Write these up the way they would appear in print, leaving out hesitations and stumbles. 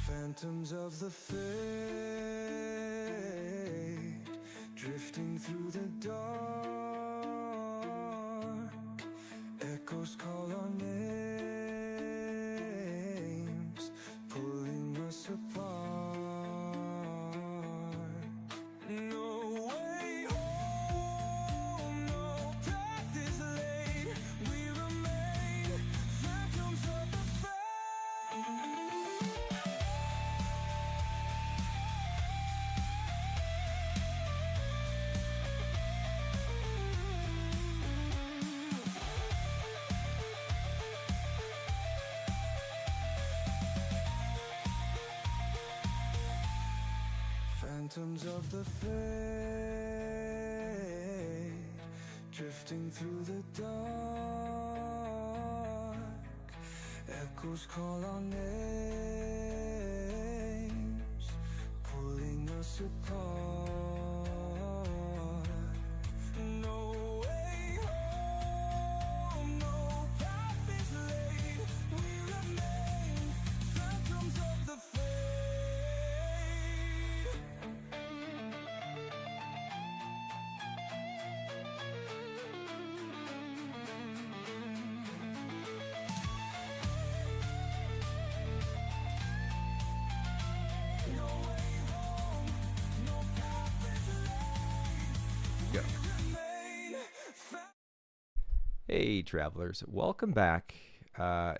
Phantoms of the fade, drifting through the dark. Echoes call our names, pulling us apart. No way home, no path is laid. We remain phantoms of the fade. Phantoms of the fade, drifting through the dark. Echoes call our names, pulling us apart. No way home, no path is laid. We remain phantoms of the fade. Phantoms of the fade, drifting through the dark. Echoes call our names, pulling us apart. No way home, no path is laid. We remain phantoms of the fade. Hey travelers, welcome back.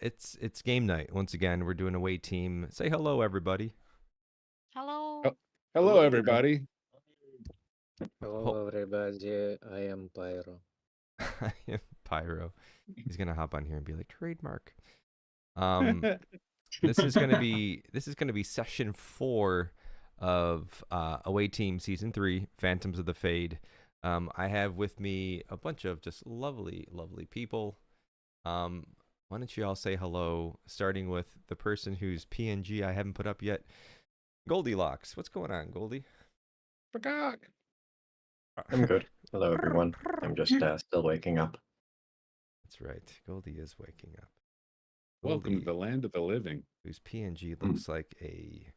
It's game night once again. We're doing away team. Say hello, everybody. Hello. Oh, hello, everybody. Hello everybody, I am Pyro. I am Pyro. He's gonna hop on here and be like trademark. This is gonna be session 4 of away team season 3, Phantoms of the Fade. I have with me a bunch of just lovely people. Why don't you all say hello, starting with the person whose PNG I haven't put up yet, Goldilocks. What's going on, Goldie? Forgot. I'm good. Hello everyone. I'm just still waking up. That's right. Goldie is waking up. Welcome Goldie, to the land of the living. whose PNG looks like a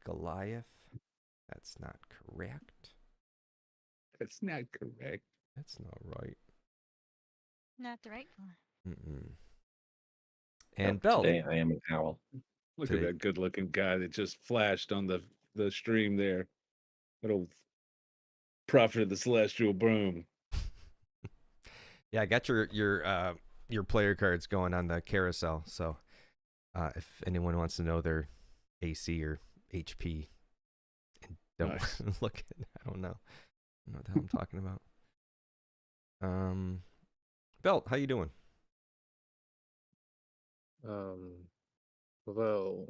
Goliath. That's not correct. That's not correct. That's not right. Not the right one. And Belt. Today I am an owl. Look at that good-looking guy that just flashed on the stream there. Little prophet of the celestial broom. Yeah, I got your player cards going on the carousel. So if anyone wants to know their AC or HP, and don't Nice. look at it, I don't know what the hell I'm talking about. Belt, how you doing? Well,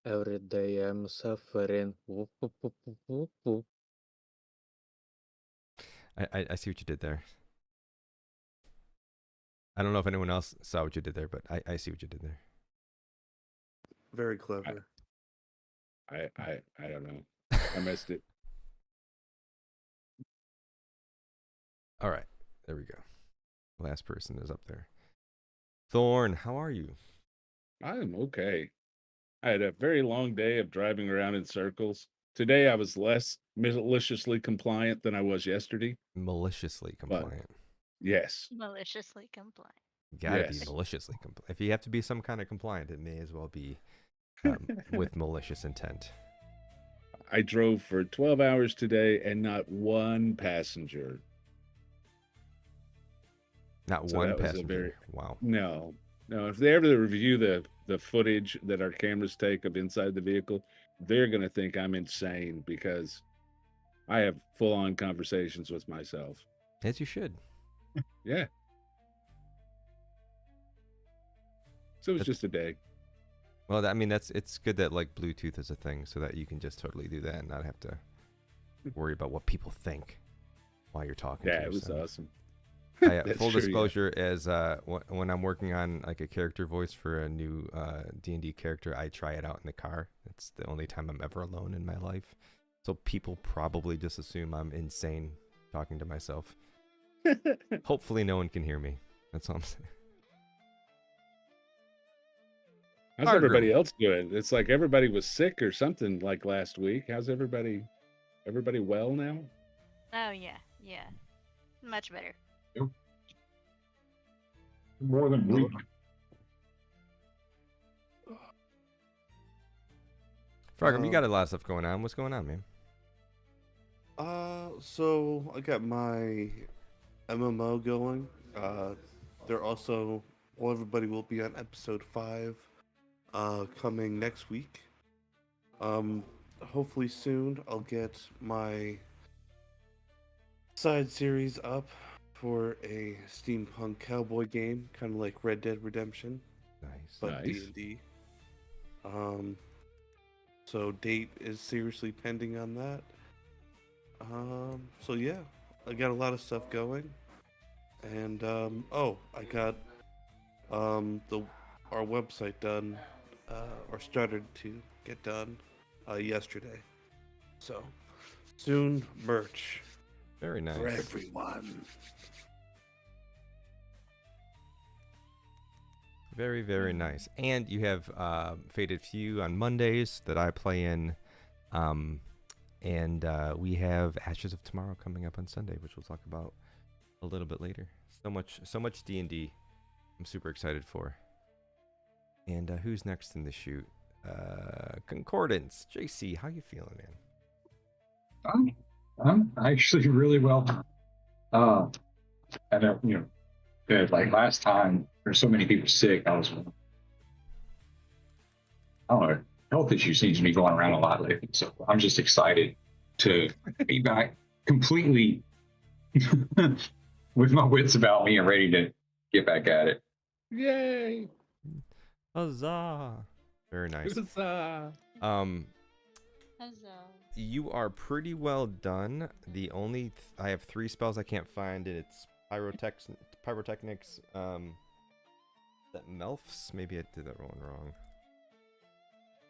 every day I'm suffering. Whoop, whoop, whoop, whoop, whoop, whoop. I see what you did there. I don't know if anyone else saw what you did there, but I see what you did there. Very clever. I don't know. I missed it. All right, there we go. Last person is up there. Thorn, how are you? I'm okay. I had a very long day of driving around in circles. Today I was less maliciously compliant than I was yesterday. Maliciously But compliant. yes, Maliciously compliant. Gotta be yes. maliciously compliant. If you have to be some kind of compliant, it may as well be with malicious intent. I drove for 12 hours today and not one passenger. Not So one that was a passenger. very Wow. no. If they ever review the footage that our cameras take of inside the vehicle, they're gonna think I'm insane because I have full on conversations with myself. As you should. Yeah. So it was That's- just a day. Well, I mean, it's good that like Bluetooth is a thing, so that you can just totally do that and not have to worry about what people think while you're talking. Yeah, to it was yourself. awesome. Full That's true, yeah. disclosure, as when I'm working on like a character voice for a new D&D character, I try it out in the car. It's the only time I'm ever alone in my life, so people probably just assume I'm insane talking to myself. Hopefully, no one can hear me. That's all I'm saying. How's Hard everybody room. else doing? It's like everybody was sick or something like last week. How's everybody well now? Oh yeah, yeah. Much better. More than weak. Frogum, you got a lot of stuff going on. What's going on, man? So I got my MMO going. They're also, well, everybody will be on episode 5, coming next week. Hopefully soon I'll get my side series up for a steampunk cowboy game, kind of like Red Dead Redemption, Nice. but Nice. D&D. So date is seriously pending on that. So yeah, I got a lot of stuff going, and I got our website done, or started to get done, yesterday. So soon merch Very nice. for everyone. Very, very nice. And you have Faded Few on Mondays that I play in. And we have Ashes of Tomorrow coming up on Sunday, which we'll talk about a little bit later. So much D&D I'm super excited for. And who's next in the shoot? Concordance. Jaycee, how you feeling, man? I'm actually really well. I don't, good. Like last time, there's so many people sick. I don't know. Health issues seems to be going around a lot lately. So I'm just excited to be back completely with my wits about me and ready to get back at it. Yay! Huzzah! Very nice. Huzzah! Huzzah. You are pretty well done. The only I have 3 spells I can't find, and it's pyrotechnics. That Melf's. Maybe I did that one wrong.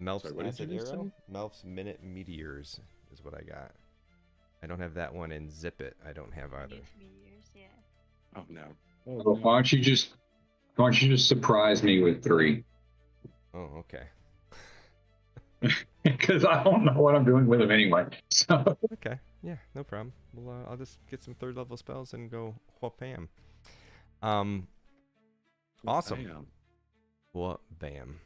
Melf's Sorry, what did acid you just arrow. say? Melf's minute meteors is what I got. I don't have that one, and zip it. I don't have either. Meteors, yeah. Oh no. So Oh, why don't you just surprise me with 3? Oh, okay. Because I don't know what I'm doing with them anyway. So Okay. Yeah, no problem. Well, I'll just get some 3rd level spells and go whoop-bam. Awesome. Damn. Whoop-bam.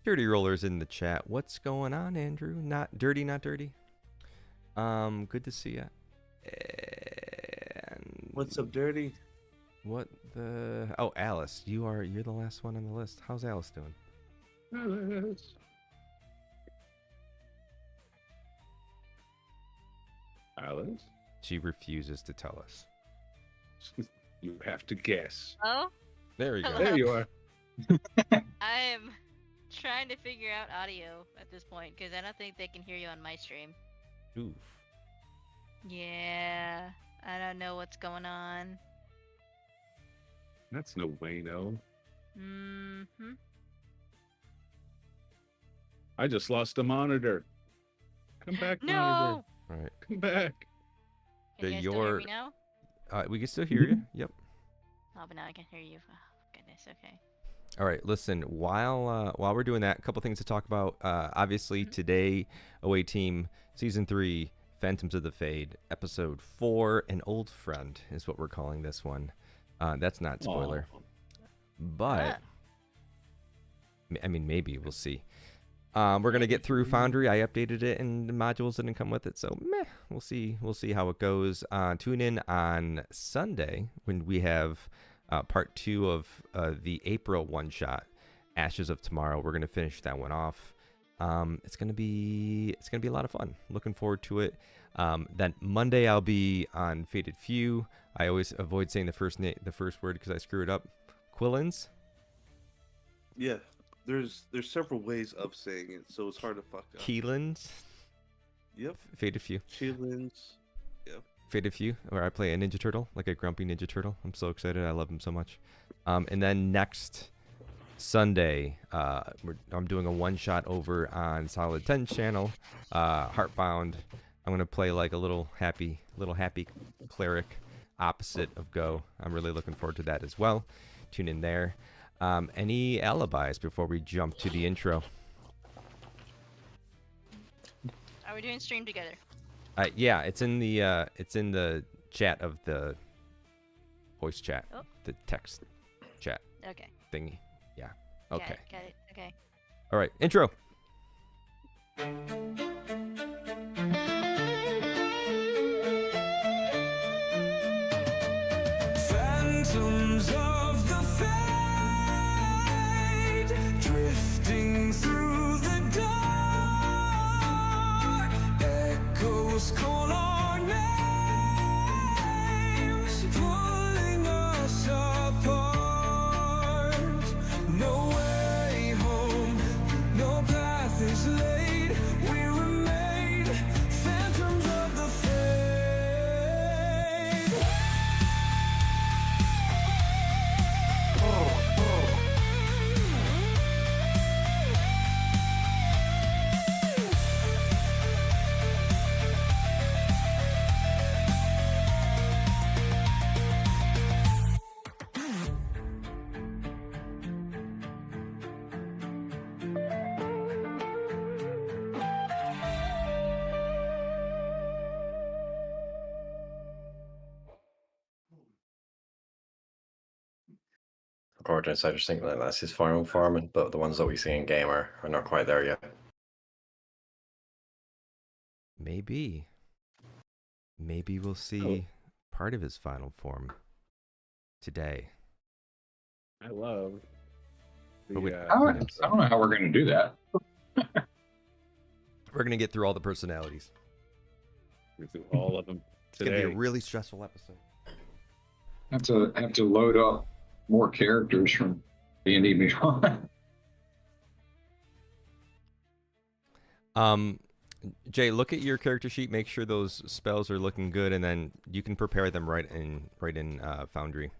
Dirty Rollers in the chat. What's going on, Andrew? Not dirty, not dirty. Good to see ya. And What's up, Dirty? what the? Oh, Alice, you're the last one on the list. How's Alice doing? Alice. Alice? She refuses to tell us. You have to guess. Oh, There you go. Hello. There you are. I am trying to figure out audio at this point because I don't think they can hear you on my stream. Oof. Yeah, I don't know what's going on. That's no bueno. Mm-hmm. I just lost a monitor. Come back, monitor. No! All right. Come back. Can you Yeah, guys still hear me now? We can still hear you. Yep. Oh, but now I can hear you. Oh, goodness, okay. All right, listen. While we're doing that, a couple things to talk about. Obviously, today, Away Team Season 3, Phantoms of the Fade, Episode 4, An Old Friend is what we're calling this one. That's not spoiler, Aw. but I mean, maybe we'll see. We're gonna get through Foundry. I updated it, and the modules didn't come with it, so meh. We'll see. We'll see how it goes. Tune in on Sunday when we have part 2 of the April one-shot, Ashes of Tomorrow. We're gonna finish that one off. It's gonna be a lot of fun. Looking forward to it. Then Monday I'll be on Faded Few. I always avoid saying the first word because I screw it up. Quillins. Yeah, there's several ways of saying it, so it's hard to fuck up. Keelins. Yep. Faded Few. Chillins. Yep. Faded Few, where I play a Ninja Turtle, like a grumpy Ninja Turtle. I'm so excited. I love him so much. And then next Sunday, I'm doing a one-shot over on Solid 10 channel, Heartbound. I'm gonna play like a little happy cleric, opposite of Go. I'm really looking forward to that as well. Tune in there. Any alibis before we jump to the intro? Are we doing stream together? Yeah, it's in the chat of the voice chat, Oh. the text chat Okay. thingy. Yeah. Got Okay. it, got it. Okay. All right. Intro. Phantoms of the fade, drifting through the dark. Echoes call our names, pulling us apart. No way home, no path is laid. We remain phantoms of the fade. Concordance, I just think that that's his final form, but the ones that we see in game are not quite there yet. Maybe we'll see part of his final form today. I love the. But we- I don't know how we're going to do that. We're gonna get through all the personalities. We're through all of them It's gonna be today. a really stressful episode. Have to load up more characters from D&D Beyond. Jay, look at your character sheet. Make sure those spells are looking good, and then you can prepare them right in Foundry.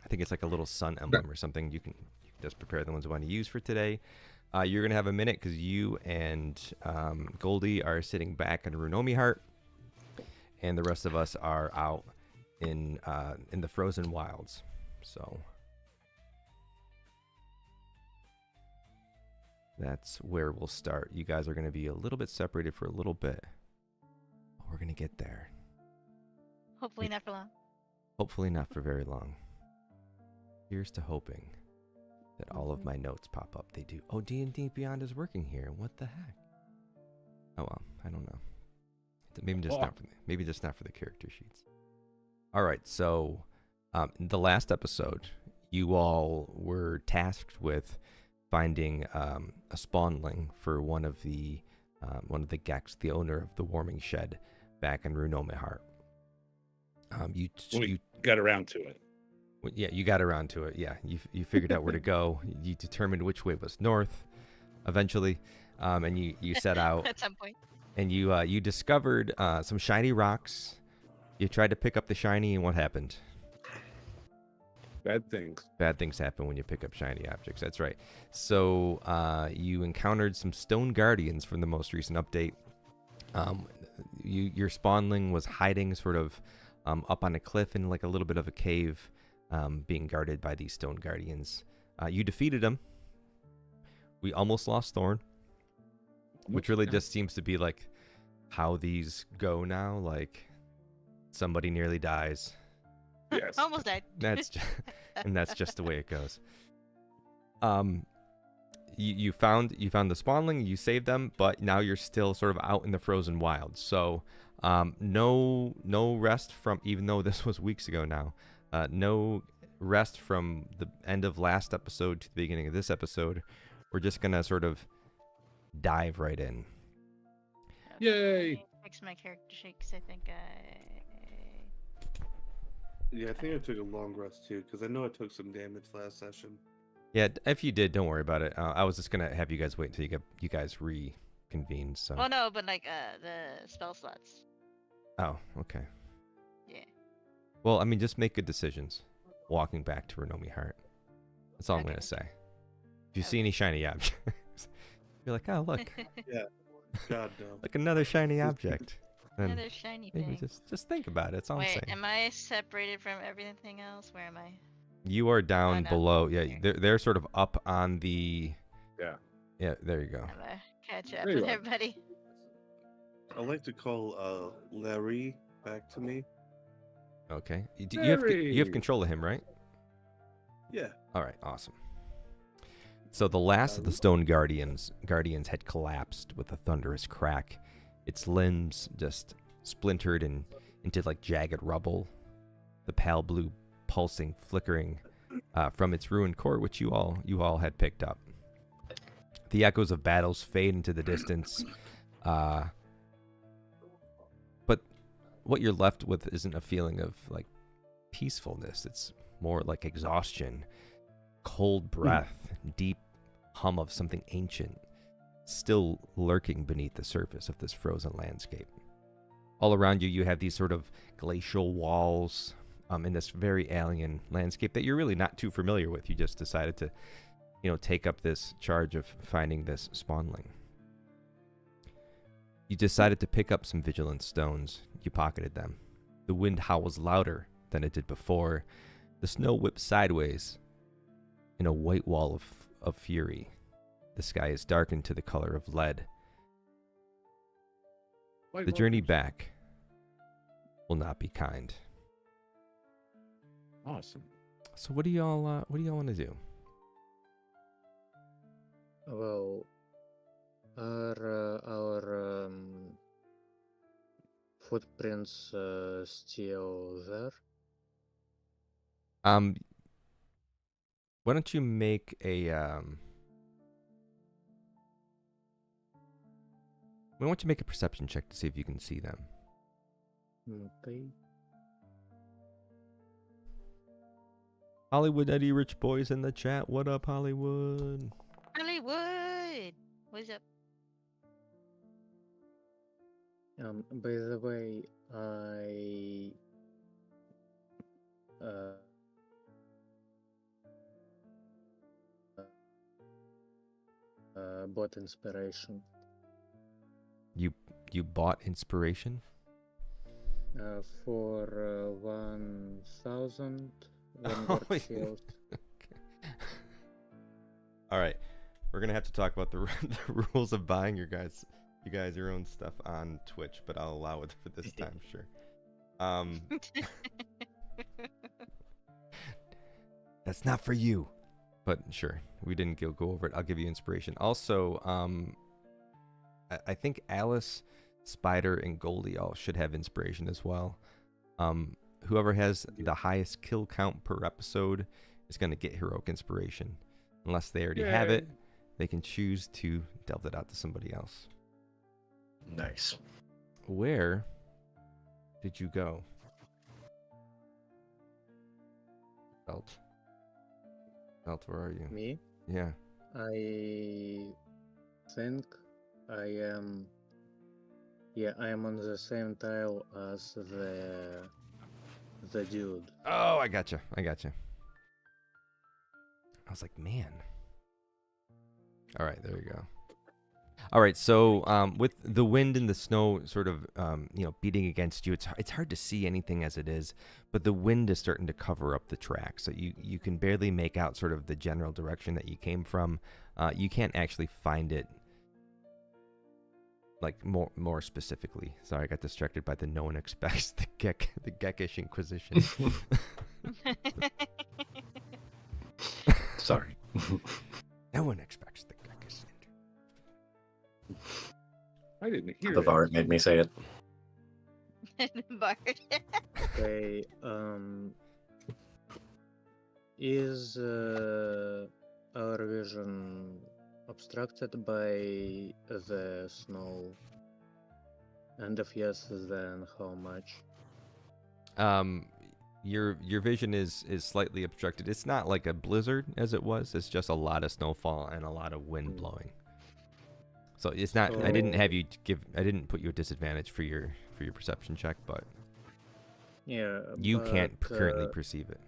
I think it's like a little sun emblem or something. You can just prepare the ones you want to use for today. You're gonna have a minute because you and Goldie are sitting back in Runomi Heart, and the rest of us are out in the frozen wilds. So that's where we'll start. You guys are going to be a little bit separated for a little bit. But we're going to get there. Hopefully not for long. Hopefully not for very long. Here's to hoping that all of my notes pop up. They do. Oh, D&D Beyond is working here. What the heck? Oh well, I don't know. Maybe just not for the character sheets. All right, so in the last episode, you all were tasked with finding a Spawnling for one of the Geks, the owner of the warming shed back in Runomi Heart. You got around to it. Yeah, you got around to it. Yeah, you figured out where to go. You determined which way was north, eventually, and you set out. At some point. And you discovered some shiny rocks. You tried to pick up the shiny, and what happened? Bad things. Bad things happen when you pick up shiny objects. That's right. So you encountered some stone guardians from the most recent update. Your spawnling was hiding sort of up on a cliff in like a little bit of a cave, being guarded by these stone guardians. You defeated them. We almost lost Thorn, which really just seems to be like how these go now. Like somebody nearly dies. Yes. Almost died. That's just the way it goes. You found the spawnling, you saved them, but now you're still sort of out in the frozen wild. So no rest from, even though this was weeks ago now, no rest from the end of last episode to the beginning of this episode. We're just gonna sort of dive right in. Yay! Fix my character shakes. I think Yeah, I think I took a long rest too, because I know I took some damage last session. Yeah, if you did, don't worry about it. I was just gonna have you guys wait until you guys reconvene. So. Well, no, but like the spell slots. Oh, okay. Yeah. Well, I mean, just make good decisions. Walking back to Renomi Heart. That's all I'm Okay. gonna say. If you see any shiny objects, you're like, oh look, Yeah. God no. like another shiny object. Then Another shiny maybe thing. just think about it. That's all I'm Wait, saying. am I separated from everything else? Where am I? You are down no. below. Yeah, There. they're sort of up on the. Yeah. Yeah, there you go. I'm gonna catch up There you with are. everybody. I like to call Larry back to me. Okay. You have Very. control of him, right? Yeah. All right, awesome. So the last of the stone guardians had collapsed with a thunderous crack. Its limbs just splintered into like jagged rubble. The pale blue pulsing, flickering from its ruined core, which you all had picked up. The echoes of battles fade into the distance, but what you're left with isn't a feeling of like peacefulness. It's more like exhaustion, cold breath, deep hum of something ancient, still lurking beneath the surface of this frozen landscape. All around you, you have these sort of glacial walls in this very alien landscape that you're really not too familiar with. You just decided to, take up this charge of finding this spawnling. You decided to pick up some vigilant stones. You pocketed them. The wind howls louder than it did before. The snow whips sideways in a white wall of fury. The sky is darkened to the color of lead. The journey back will not be kind. Awesome. So what do y'all want to do? Well, are our footprints still there? Why don't you make a why don't you make a perception check to see if you can see them? Okay. Hollywood Eddie Rich Boys in the chat. What up, Hollywood? Hollywood. What's up? By the way, I bought inspiration You bought inspiration? for 1,000 Oh, gold wait. shield. All right, we're gonna have to talk about the rules of buying you guys your own stuff on Twitch, but I'll allow it for this time, sure. That's not for you, but sure, we didn't go over it. I'll give you inspiration. Also, I think Alice, Spider, and Goldie all should have inspiration as well. Whoever has the highest kill count per episode is going to get heroic inspiration. Unless they already have it, they can choose to delve it out to somebody else. Nice. Where did you go? Belt, where are you? Me? Yeah. I think I am. Yeah, I am on the same tile as the dude. Oh, I gotcha. I was like, man. All right, there you go. All right, so with the wind and the snow sort of beating against you, it's hard to see anything as it is, but the wind is starting to cover up the track, so you can barely make out sort of the general direction that you came from. You can't actually find it like more specifically. Sorry, I got distracted by the no one expects the Geckish Inquisition. Sorry. No one expects the Geckish. I didn't hear The that. Bard made me say it. Bard. Okay. Is our vision obstructed by the snow? And if yes, then how much? Your vision is slightly obstructed. It's not like a blizzard as it was. It's just a lot of snowfall and a lot of wind blowing. So it's not. I didn't have you I didn't put you at disadvantage for your perception check, but Yeah. you can't but, currently perceive it.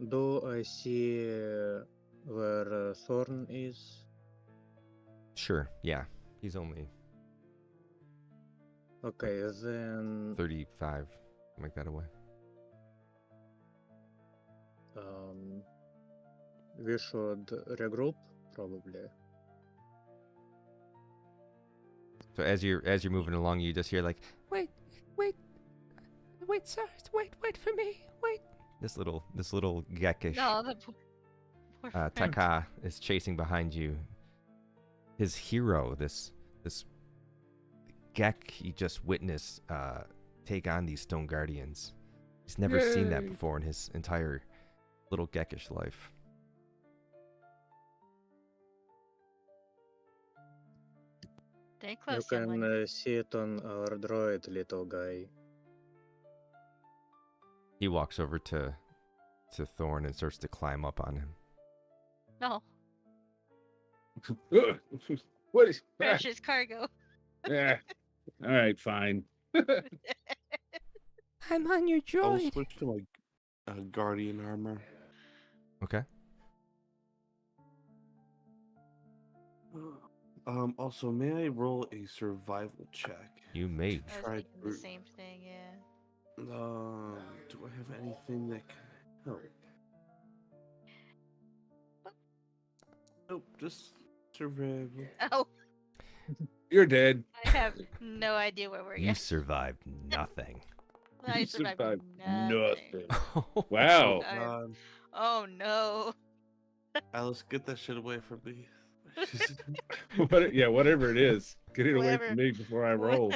Do I see where Thorn is? Sure. Yeah. He's only Okay, then 35, like that away. we should regroup probably. So as you're moving along, you just hear like, wait, sir, wait for me, wait. This little Geckish No, the poor friend. Taka is chasing behind you. His hero, this Gek he just witnessed take on these Stone Guardians. He's never seen that Yay. before in his entire little Geckish life. Stay You close, can someone. see it on our droid, little guy. He walks over to Thorn and starts to climb up on him. No, What is precious cargo. Yeah. All right, fine. I'm on your I'll switch to my guardian armor. Okay. Also, may I roll a survival check? You may. I was Try thinking the to- same thing, yeah. Do I have anything that can help? Nope, just survival. Oh, You're dead. I have no idea where we're You at. survived nothing. I You survived survived nothing. Wow. I- God, Oh no. Alice, get that shit away from me. Whatever it is, get it away Whatever. from me before I roll.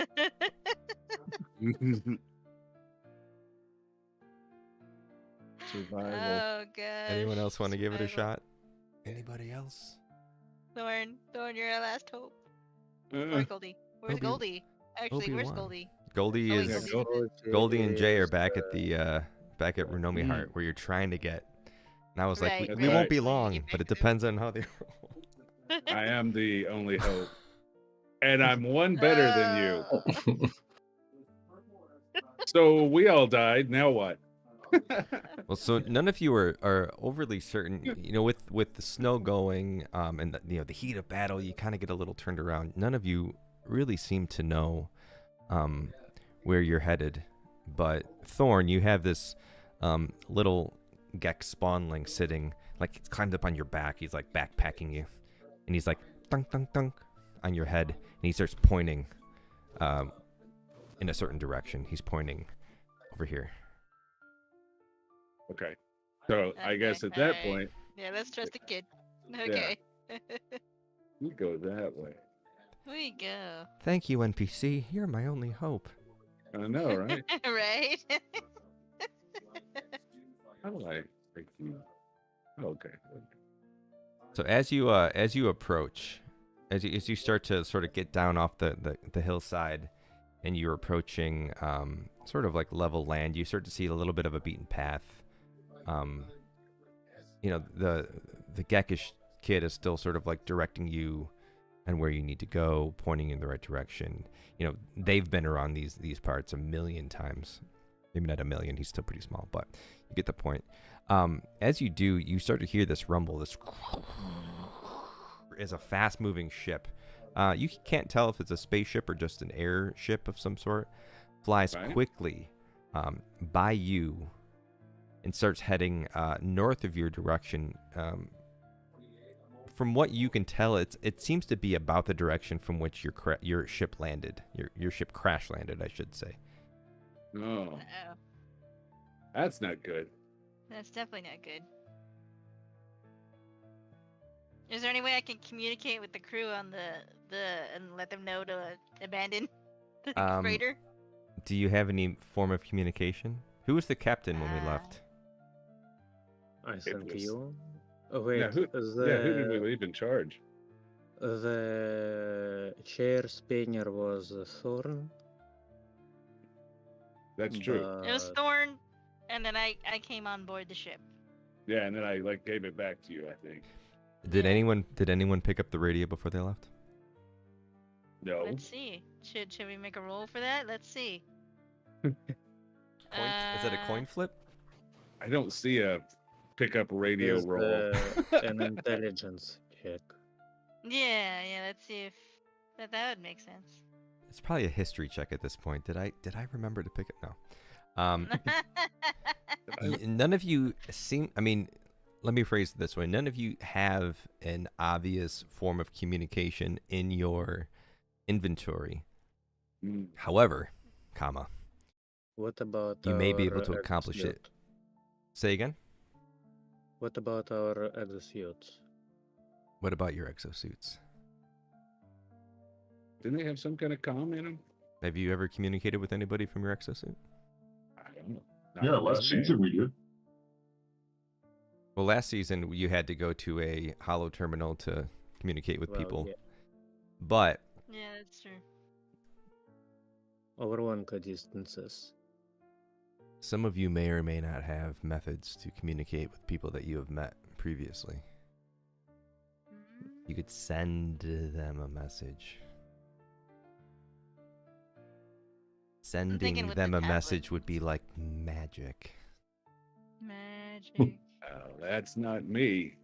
Survival. Oh gosh. Anyone else want to give it a survival. shot? Anybody else? Thorn, you're our last hope. Where's Goldie? Where's Obi- Goldie? Actually, where's Obi-Wan. Goldie? Goldie Oh, wait, is Goldie. Goldie and Jay are back at the back at Renomi Mm. Heart where you're trying to get. And I was like, Right, we right. won't be Trying to long, get but back it to- depends on how they roll. I am the only hope. And I'm one better than you. So we all died. Now what? Well, so none of you are overly certain. You know, with the snow going, and the heat of battle, you kind of get a little turned around. None of you really seem to know, where you're headed. But Thorn, you have this, little Gek Spawnling sitting, like it's climbed up on your back. He's like backpacking you, and he's like dunk dunk dunk on your head, and he starts pointing, in a certain direction. He's pointing over here. Okay. So I guess at that alright. point, Yeah, let's trust the kid. Okay. we go that way. We go. Thank you, NPC. You're my only hope. I know, right? Right? How do I make you? Okay. So as you approach, as you start to sort of get down off the hillside, and you're approaching sort of like level land, you start to see a little bit of a beaten path. The Geckish kid is still sort of like directing you and where you need to go, pointing in the right direction. You know, they've been around these parts a million times. Maybe not a million, he's still pretty small, but you get the point. As you do, you start to hear this rumble. This is a fast-moving ship. You can't tell if it's a spaceship or just an airship of some sort. Flies Right. quickly by you and starts heading north of your direction. From what you can tell, it seems to be about the direction from which your ship landed. Your ship crash landed, I should say. Oh, Uh-oh. that's not good. That's definitely not good. Is there any way I can communicate with the crew on the and let them know to abandon the freighter? Do you have any form of communication? Who was the captain when we left? I think was- you. Oh wait, Yeah, who did we leave in charge? the chair spinner was Thorn. That's true. It was but- Thorn, and then I came on board the ship. Yeah, and then I gave it back to you, I think. Did Yeah. anyone pick up the radio before they left? No. Let's see. Should we make a roll for that? Let's see. Is that a coin flip? I don't see a pickup radio is roll. an intelligence check. Yeah, let's see if that would make sense. It's probably a history check at this point. Did I remember to pick it? No. None of you seem. I mean, let me phrase it this way: none of you have an obvious form of communication in your inventory. Mm. However, comma, What about you may be our able to accomplish it. exosuit? Say again. What about our exosuits? What about your exosuits? Didn't they have some kind of comm in them? Have you ever communicated with anybody from your exosuit? I don't know. Not Yeah, that last I season we did. Well, last season you had to go to a hollow terminal to communicate with Well, people, yeah. but Yeah, that's true. Over one distances. some of you may or may not have methods to communicate with people that you have met previously. You could send them a message. Sending with them the a tablet. message would be like magic. Magic. Oh, that's not me.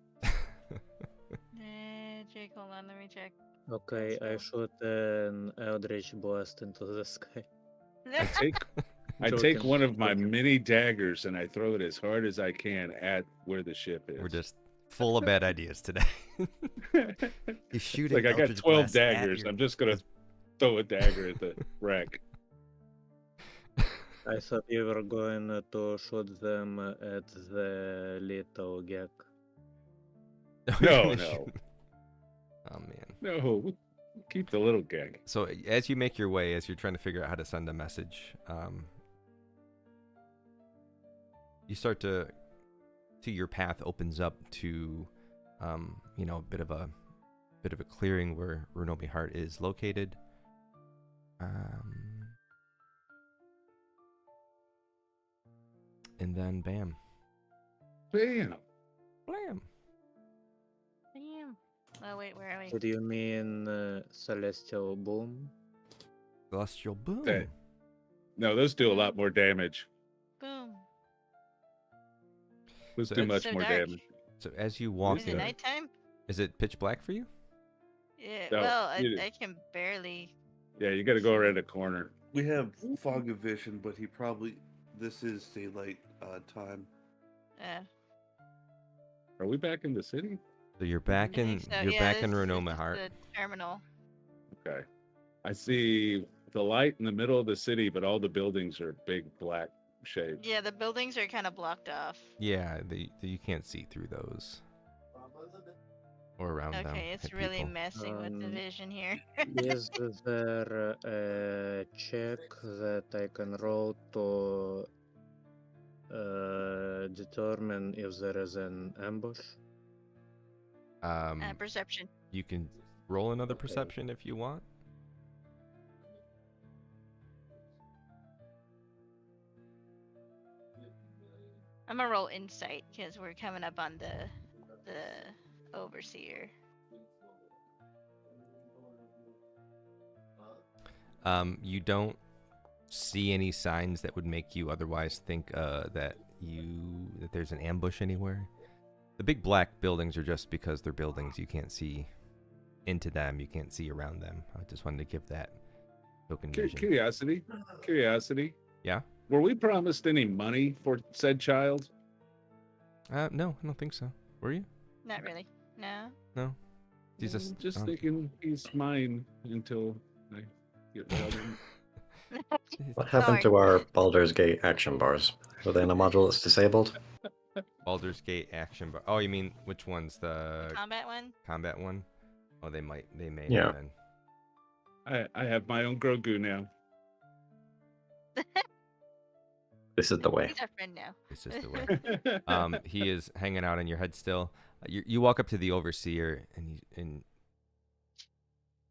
Magic. Hold on, let me check. Okay, I Let's shoot an Eldritch blast into the sky. I take Joking, one of my joking. mini daggers and I throw it as hard as I can at where the ship is. We're just full of bad ideas today. You shoot like an I got Eldritch 12 blast at daggers. your- I'm just gonna throw a dagger at the wreck. I thought you were going to shoot them at the little gag. No, no, Oh man. no. Keep the little gag. So as you make your way, as you're trying to figure out how to send a message, you start to see your path opens up to, a bit of a clearing where Runomi Heart is located. And then bam, Bam. blam. Damn. Oh wait, where are we? So do you mean celestial boom? Celestial boom. Okay. No, those do a lot more damage. Boom. Those So do it's much so more dark. damage. So as you walk Is it in, nighttime? is it pitch black for you? Yeah. No, well, you- I can barely. Yeah, you got to go around a corner. We have fog of vision, but this is daylight time. Are we back in the city? So you're back I in think so. you're Yeah, back this in is Runomi Heart. The terminal. Okay. I see the light in the middle of the city, but all the buildings are big black shapes. Yeah, the buildings are kind of blocked off. Yeah, you can't see through those or around them. Okay, it's hit really people. messing with the vision here. Is there a check that I can roll to determine if there is an ambush? Perception. You can roll another Okay. perception if you want. I'm gonna roll insight because we're coming up on the overseer. You don't see any signs that would make you otherwise think that that there's an ambush anywhere. The big black buildings are just because they're buildings. You can't see into them. You can't see around them. I just wanted to give that token vision. Curiosity. Yeah? Were we promised any money for said child? No, I don't think so. Were you? Not really. No. No. He's I'm just oh. thinking he's mine until I get rid of him. What happened to our Baldur's Gate action bars? Were they in a module that's disabled? Baldur's Gate action bar. Oh, you mean which one's the Combat one? combat one? Oh, they may Yeah. have been. I have my own Grogu now. This is the way. He's our friend now. This is the way. He is hanging out on your head still. You walk up to the overseer, and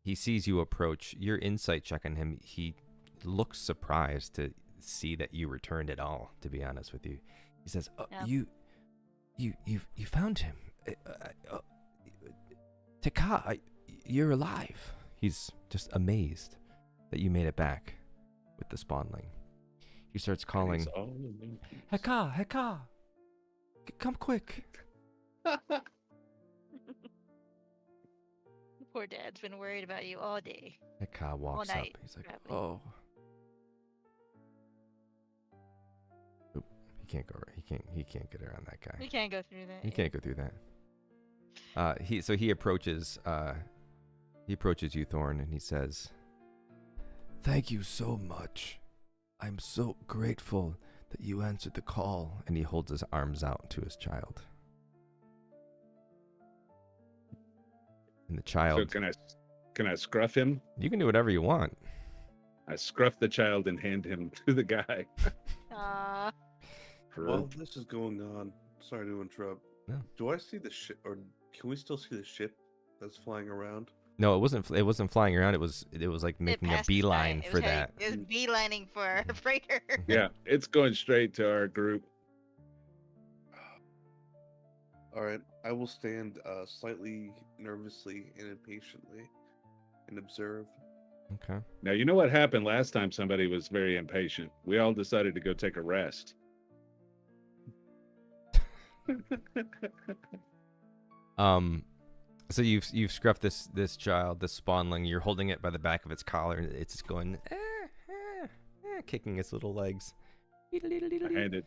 he sees you approach. Your insight check on him. He looks surprised to see that you returned at all. To be honest with you, he says, Yep. "You found him, Taka. You're alive." He's just amazed that you made it back with the Spawnling. He starts calling, Heka, come quick. Poor dad's been worried about you all day. Heka walks up. night, He's like, probably. oh. Oop, he can't go. He can't get around that guy. You can't go through that. He yeah. can't go through that. He approaches. He approaches you, Thorn, and he says, "Thank you so much. I'm so grateful that you answered the call." And he holds his arms out to his child. And the child. So can I scruff him? You can do whatever you want. I scruff the child and hand him to the guy. Aw. While this is going on, sorry to interrupt. No. Do I see the ship, or can we still see the ship that's flying around? No, it wasn't flying around. It was like It making a passed us by. beeline It was for heading- that. It was beelining for our freighter. Yeah, it's going straight to our group. All right, I will stand slightly nervously and impatiently and observe. Okay. Now, you know what happened last time somebody was very impatient? We all decided to go take a rest. So you've scruffed this child, this spawnling. You're holding it by the back of its collar, and it's just going, kicking its little legs. Hand it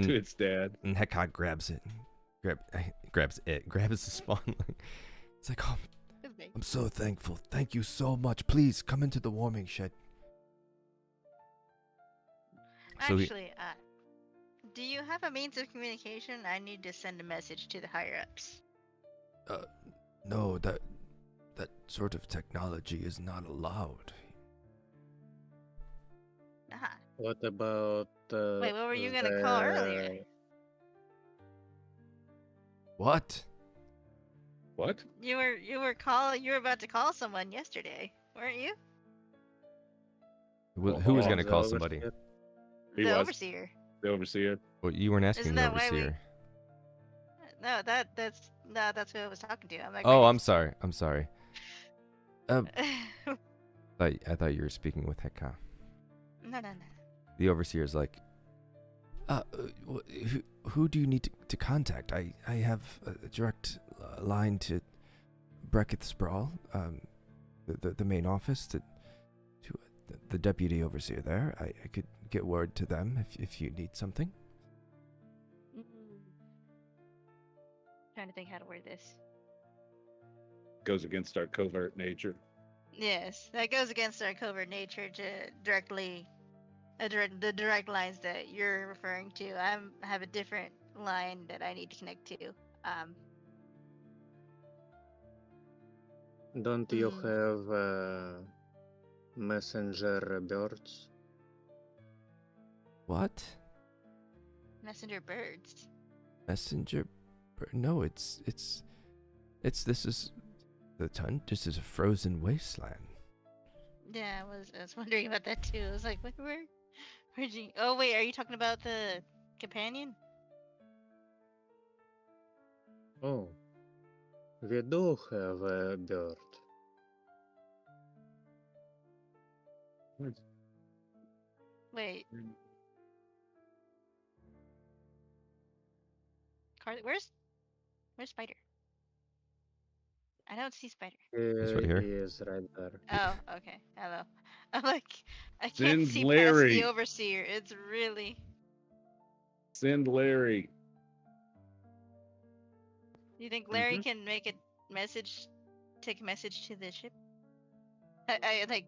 to its dad. And Hekok grabs it, grabs the spawnling. It's like, oh, I'm so thankful. Thank you so much. Please come into the warming shed. So Actually, do you have a means of communication? I need to send a message to the higher ups. No, that sort of technology is not allowed. Ah. What about Wait, what were you gonna call earlier? What? What? You were about to call someone yesterday, weren't you? Who was going to the call somebody? overseer? He The was. overseer. The overseer. Well, you weren't asking Isn't the that why we- overseer. No, that's who I was talking to. I'm like, Oh, wait. I'm sorry. I thought you were speaking with Heka. No. The overseer's like, who do you need to contact? I have a direct line to Breckett Sprawl, the main office, to the deputy overseer there. I could get word to them if you need something. Trying to think how to word this. Goes against our covert nature. Yes, that goes against our covert nature to directly, the direct lines that you're referring to. I have a different line that I need to connect to. Don't you have messenger birds? What? Messenger birds. Messenger? No, it's this is the ton. This is a frozen wasteland. Yeah, I was wondering about that too. I was like, where'd you? Oh wait, are you talking about the companion? Oh, we do have a bird. Wait. Carly, where's Spider? I don't see Spider. He's right here. He is right there. Oh, okay. Hello. I'm like, I can't Send see past Larry. the overseer. It's really. Send Larry. You think Larry Mhm. can make a message, take a message to the ship? I like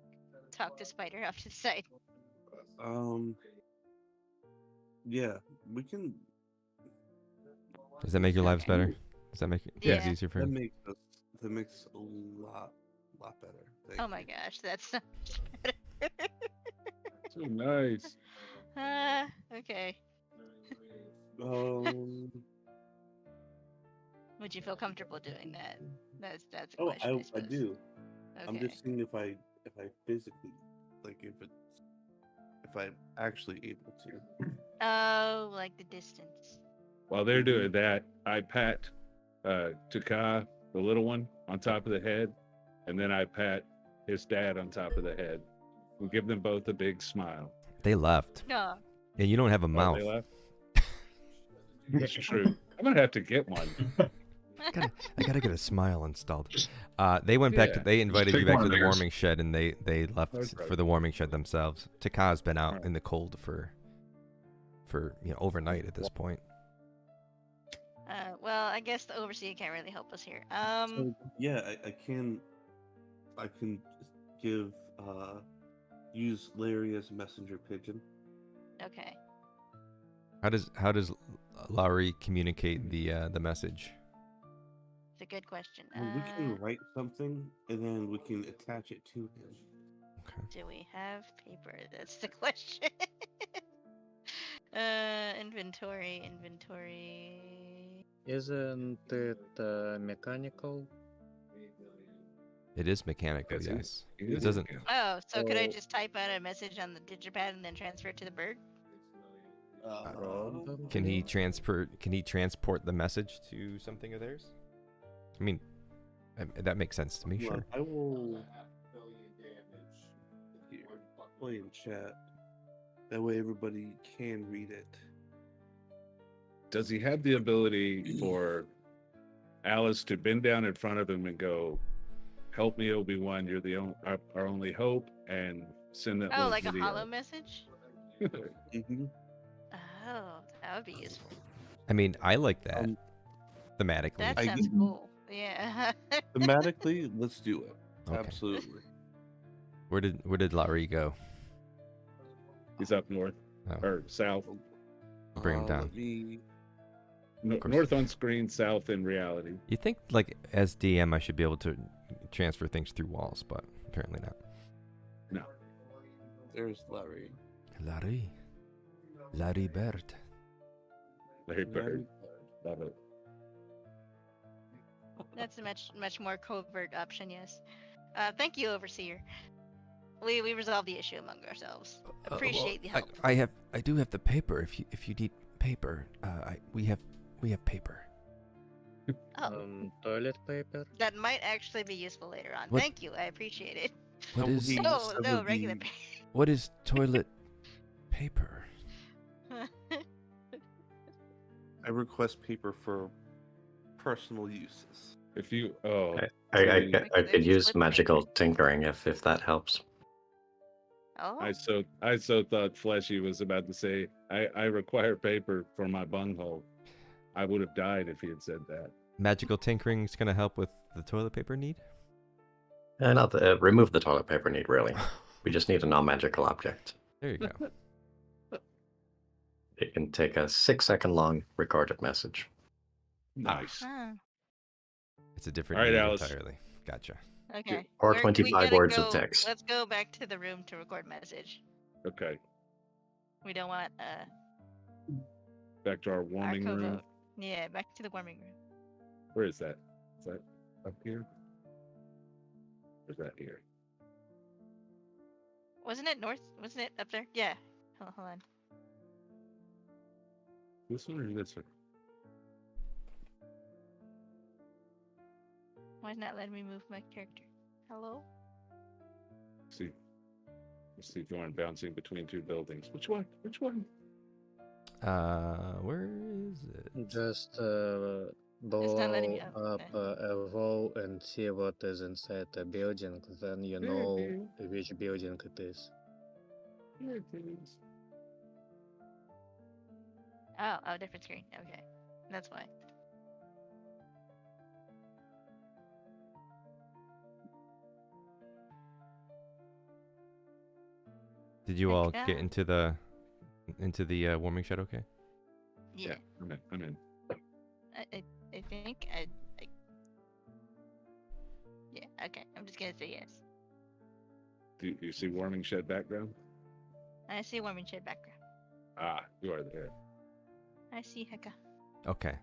talk to Spider off to the side. Yeah, we can. Does that make your lives Okay. better? Does that make it Yeah. things easier for That you? makes us. That makes a lot better. Thank Oh my you. gosh, that's so much better. So nice. Okay. Um. Would you feel comfortable doing that? That's a Oh, question, I I suppose. do. I'm Okay. just seeing if I physically, like, if I'm actually able to. Oh, like the distance. While they're doing that, I pat Taka, the little one, on top of the head, and then I pat his dad on top of the head. We give them both a big smile. They left. No. And you don't have a Oh, mouth. they left? That's true. I'm gonna have to get one. I gotta get a smile installed. They went back to. Yeah. They invited pick you back one to of the theirs. warming shed, and they left That's right. for the warming shed themselves. Taka's been out Alright. in the cold for overnight at this point. Well, I guess the overseer can't really help us here. So, yeah, I can give use Larry as a messenger pigeon. Okay. How does Lowry communicate the message? It's a good question. We can write something and then we can attach it to him. Okay. Do we have paper? That's the question. Inventory. Isn't it mechanical? It is mechanical, Yes, yes. it It is doesn't. mechanical. Oh, so could I Oh. just type out a message on the digipad and then transfer it to the bird? Can he transport the message to something of theirs? I mean, that makes sense to me. Hold on, Sure. I will here, play in chat. That way everybody can read it. Does he have the ability for Alice to bend down in front of him and go, "Help me, Obi-Wan. You're the our only hope," and send that Oh, little like a video? hollow message? Mm-hmm. Oh, that would be useful. I mean, I like that thematically. That I sounds didn't- cool. Yeah. Thematically, let's do it. Okay. Absolutely. Where did Lowry go? He's up north Oh. or south. Bring him down. Let me. course. North on screen, south in reality. You think, like, as DM, I should be able to transfer things through walls, but apparently not. No. There's Larry. Larry Bird. Larry Bird. Love it. That's a much more covert option, yes. Thank you, Overseer. We resolved the issue among ourselves. Appreciate the help. I do have the paper. If you need paper, we have paper. Oh, Toilet paper? that might actually be useful later on. What- Thank you, I appreciate it. What is He No, said no, would regular be- what is toilet paper? I request paper for personal uses. If you I There's could use split magical tinkering if that helps. Oh, I so thought Fleshy was about to say I require paper for my bunghole. I would have died if he had said that. Magical tinkering is gonna help with the toilet paper need. Not remove the toilet paper need, really. We just need a non-magical object. There you go. It can take a 6-second long recorded message. Nice. huh. It's a different All right, need Alice. entirely. Gotcha. Okay. Or we 25 gotta words of go- text. Let's go back to the room to record message. Okay. We don't want Back to our our warming room. co-vote. Yeah, back to the warming room. Where is that? Is that up here? Or is that here? Wasn't it north? Wasn't it up there? Yeah. Hold on. This one or this one? Why not letting me move my character? Hello? Let's see. Let's see if you aren't bouncing between two buildings. Which one? Which one? Where is it? Just It's not letting me blow up. up a wall and see what is inside the building. Then you There it know is. which building it is. There it is. Oh, different screen. Okay, that's why. Did you Heck all yeah. get into the warming shed? Okay. Yeah, I'm in. I think I. Yeah. Okay, I'm just gonna say yes. Do you see warming shed background? I see warming shed background. Ah, you are there. I see Heka. Okay.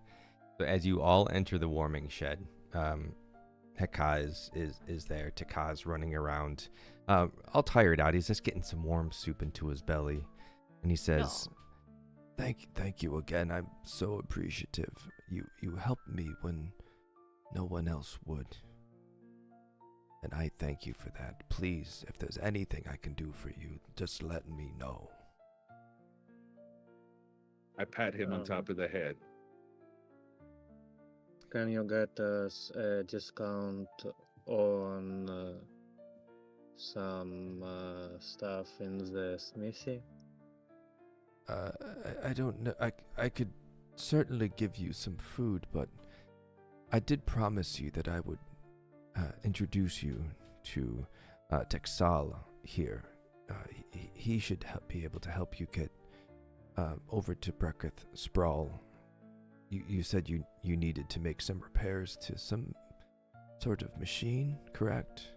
So as you all enter the warming shed, Heka is there. Taka's running around, all tired out. He's just getting some warm soup into his belly, and he says, "Thank you again. I'm so appreciative. You helped me when no one else would, and I thank you for that. Please, if there's anything I can do for you, just let me know." I pat him on top of the head. Can you get us a discount on some stuff in the smithy? I don't know. I could certainly give you some food, but I did promise you that I would introduce you to Texal here. He should be able to help you get over to Breketh Sprawl. You said you needed to make some repairs to some sort of machine, correct?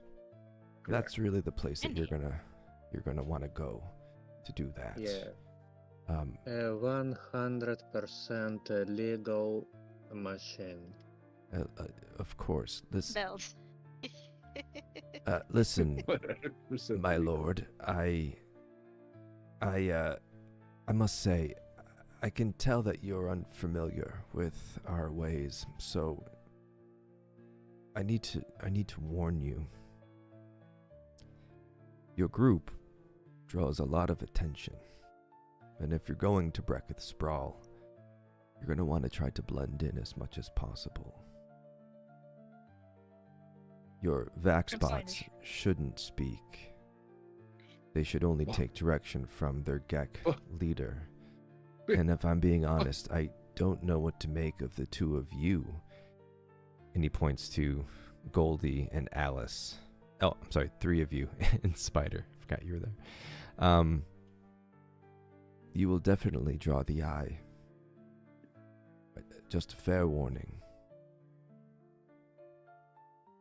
That's really the place that you're gonna want to go to do that. Yeah. 100% legal machine. Of course. Bells. Listen, 100% my legal. lord, I must say, I can tell that you're unfamiliar with our ways, so I need to warn you. Your group draws a lot of attention, and if you're going to Breketh Sprawl, you're going to want to try to blend in as much as possible. Your Vaxbots shouldn't speak. They should only take direction from their Gek leader. And if I'm being honest, I don't know what to make of the two of you. And he points to Goldie and Alice. Oh, I'm sorry, three of you and Spider. Forgot you were there. You will definitely draw the eye. But just a fair warning.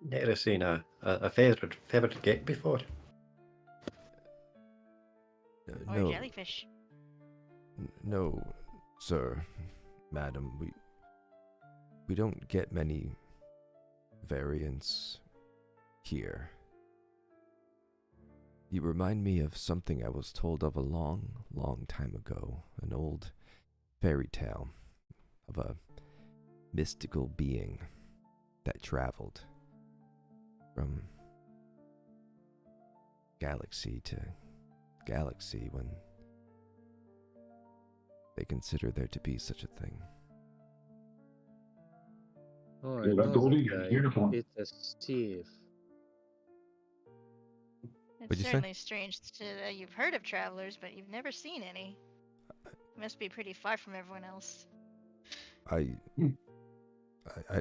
Never seen a favorite gate before. Or No, jellyfish. no, sir, madam. We don't get many variants here. You remind me of something I was told of a long, long time ago. An old fairy tale of a mystical being that traveled from galaxy to galaxy when they consider there to be such a thing. Oh, I Yeah, that know Goldie that got a guy. uniform. It's a Steve. It's What'd you say? certainly strange that you've heard of travelers, but you've never seen any. You must be pretty far from everyone else. I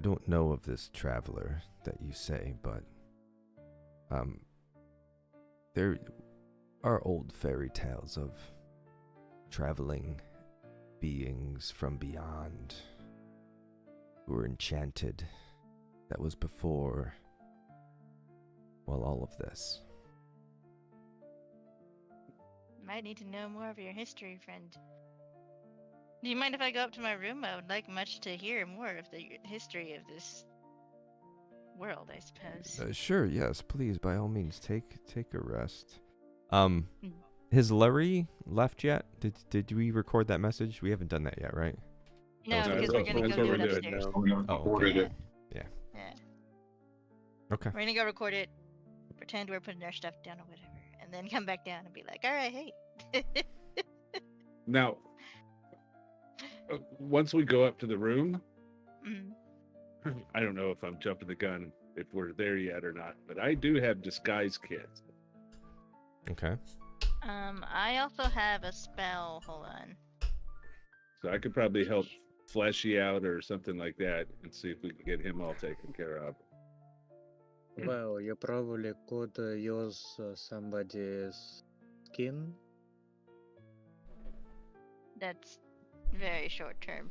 don't know of this traveler that you say, but there are old fairy tales of traveling beings from beyond who were enchanted. That was before, well, all of this. Might need to know more of your history, friend. Do you mind if I go up to my room? I would like much to hear more of the history of this world, I suppose. Sure, yes, please, by all means, take a rest. Has Larry left yet? Did we record that message? We haven't done that yet, right? No, that's because what- we're gonna that's go what do we're it doing upstairs. now. We Oh, okay. recorded it. Yeah. Okay. We're gonna go record it, pretend we're putting our stuff down or whatever, and then come back down and be like, all right, hey. Now, once we go up to the room, Mhm. I don't know if I'm jumping the gun if we're there yet or not, but I do have disguise kits. Okay. I also have a spell. Hold on. So I could probably help Fleshy out or something like that and see if we can get him all taken care of. Well, you probably could use somebody's skin. That's very short term.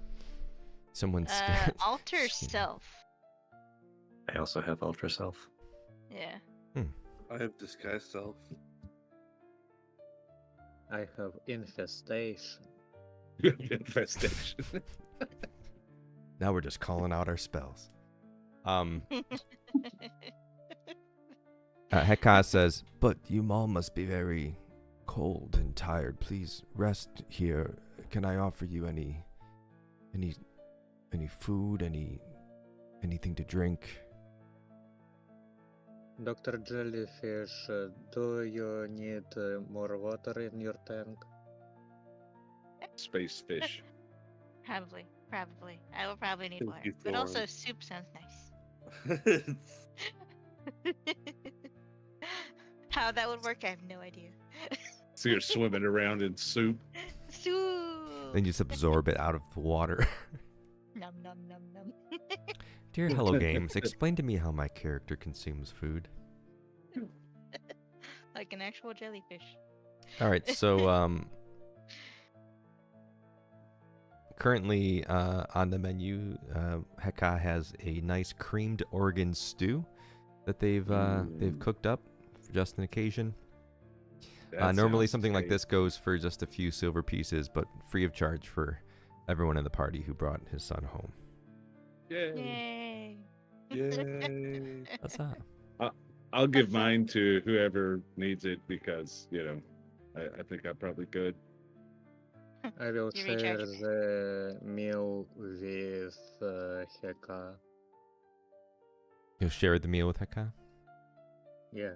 Someone's Alter self. I also have Ultra Self. Yeah. I have disguise self. I have infestation. Infestation. Now we're just calling out our spells. Heka says, but you all must be very cold and tired. Please rest here. Can I offer you any food, anything to drink? Dr. Jellyfish, do you need more water in your tank? Space fish. Probably. I will probably need Thank water. you, But also Thorn. soup sounds nice. How that would work, I have no idea. So you're swimming around in soup. Soup. Then you just absorb it out of the water. Num num num num. Dear Hello Games, explain to me how my character consumes food. Like an actual jellyfish. All right, so currently on the menu, Heka has a nice creamed Oregon stew that they've cooked up for just an occasion. Normally something like this goes for just a few silver pieces, but free of charge for everyone in the party who brought his son home. Yay. Yay. Yay. What's up? I'll give mine to whoever needs it because, I think I'm probably good. I will You share recharge. the meal with Heka. You'll share the meal with Heka? Yeah.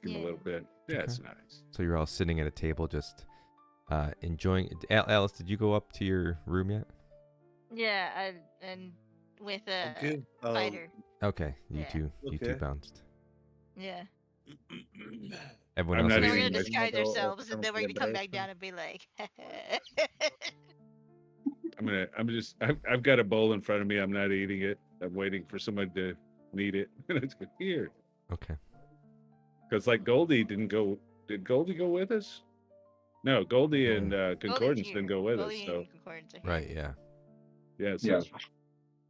Give him a little bit. Yeah, it's nice. So you're all sitting at a table just enjoying. Alice, did you go up to your room yet? Yeah, and with a Okay. fighter. Okay, you Yeah. two Okay. bounced. Yeah. Everyone I'm else not So is we're eating gonna much. disguise Middle of ourselves, and then we're gonna come back celebration. down and be like, I've got a bowl in front of me. I'm not eating it. I'm waiting for someone to need it. It's here. Okay. Because like Goldie didn't go. Did Goldie go with us? No, Goldie and Concordance didn't go with us. Goldie So and Concordance are here. Right, yeah. yeah, so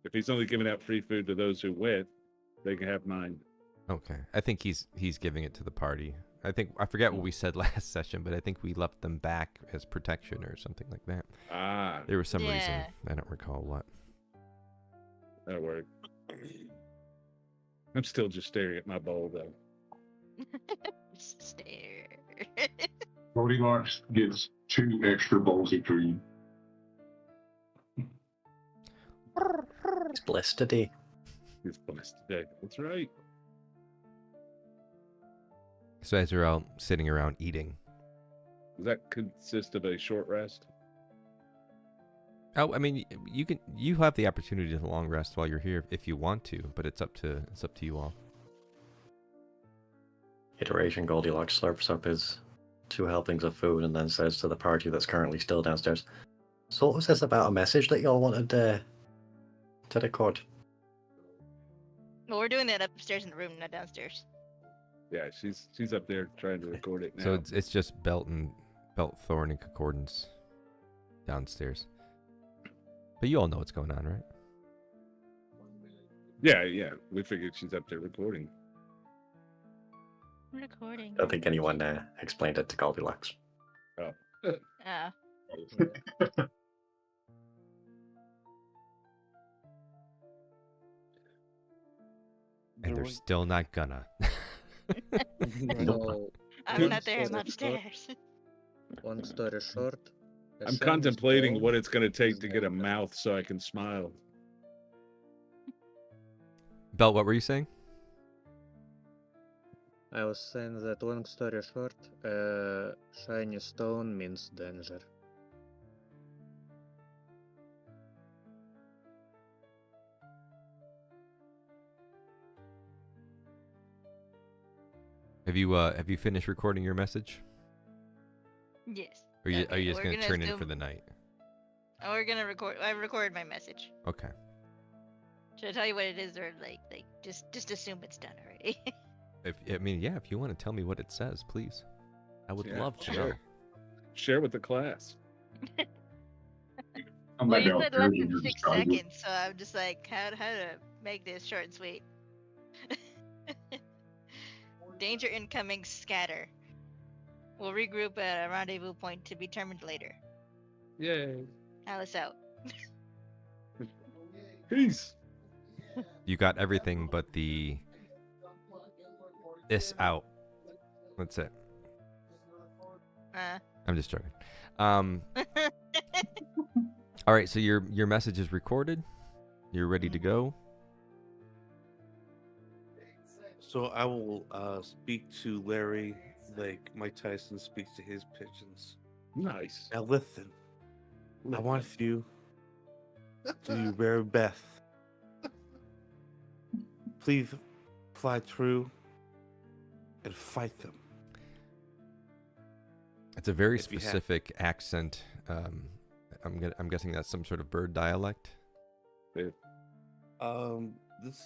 if he's only giving out free food to those who went, they can have mine. Okay. I think he's giving it to the party. I forget what we said last session, but I think we left them back as protection or something like that. Ah, There was some reason. Yeah. I don't recall what. that worked. I'm still just staring at my bowl though. Stare. Goldilocks gets 2 extra bowls of food. He's blessed today. He's blessed today. That's right. So as you're all sitting around eating. Does that consist of a short rest? Oh, I mean, you have the opportunity to long rest while you're here if you want to, but it's up to you all. Iteration Goldilocks slurps up his 2 helpings of food and then says to the party that's currently still downstairs, so what was this about a message that y'all wanted to record? Well, we're doing that upstairs in the room, not downstairs. Yeah, she's up there trying to record it now. So it's just Belt, Thorn, and Concordance downstairs. But you all know what's going on, right? Yeah. We figured she's up there recording. Recording. I don't think anyone explained it to Goldilocks. Oh. And they're still not gonna. So, I'm not there, I'm Long story upstairs. long story short, I'm Ascend's contemplating goal what it's going to take is to get a that- mouth so I can smile. Belt, what were you saying? I was saying that long story short, shiny stone means danger. Have you finished recording your message? Yes. Or are Okay, you just we're gonna turn in for assume- the night? Oh, we're gonna record. I recorded my message. Okay. Should I tell you what it is, or like just assume it's done already? If you want to tell me what it says, please. I would Yeah, love to sure. know. Share with the class. I'm Well, not you down said here less to than your 6 discussion. seconds, so I'm just like, how to make this short and sweet. Danger incoming, scatter. We'll regroup at a rendezvous point to be determined later. Yay. Alice out. Peace. You got everything but the this out. That's it. I'm just joking. All right, so your message is recorded. You're ready to go. So I will speak to Larry like Mike Tyson speaks to his pigeons. Nice. Now listen, I want you to do your very best. Please fly through and fight them. It's a very If you have- specific accent. I'm guessing that's some sort of bird dialect. This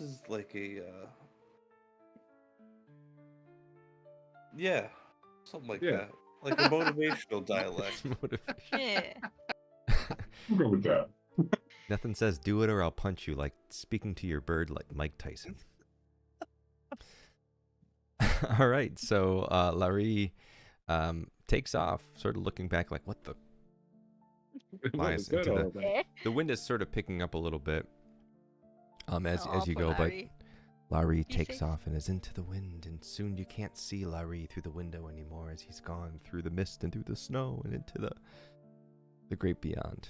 is like a yeah, something like Yeah. that, like a motivational dialect. Yeah. We'll go with that. Nothing says do it or I'll punch you like speaking to your bird like Mike Tyson. All right, so Larry takes off, sort of looking back like, what the? What Flies was that into all about? The wind is sort of picking up a little bit as Oh, you poor go, but Larry. Larry He's takes safe. off and is into the wind, and soon you can't see Larry through the window anymore as he's gone through the mist and through the snow and into the great beyond.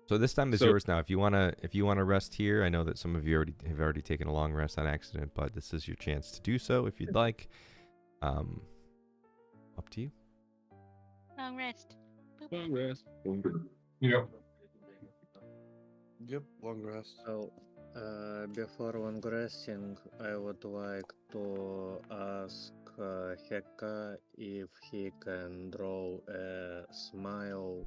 So this time is So- yours now. If you wanna rest here, I know that some of you have already taken a long rest on accident, but this is your chance to do so if you'd like. Up to you. Long rest. Boop. Long rest. Yep. Yep, long rest. So, before long resting, I would like to ask Heka if he can draw a smile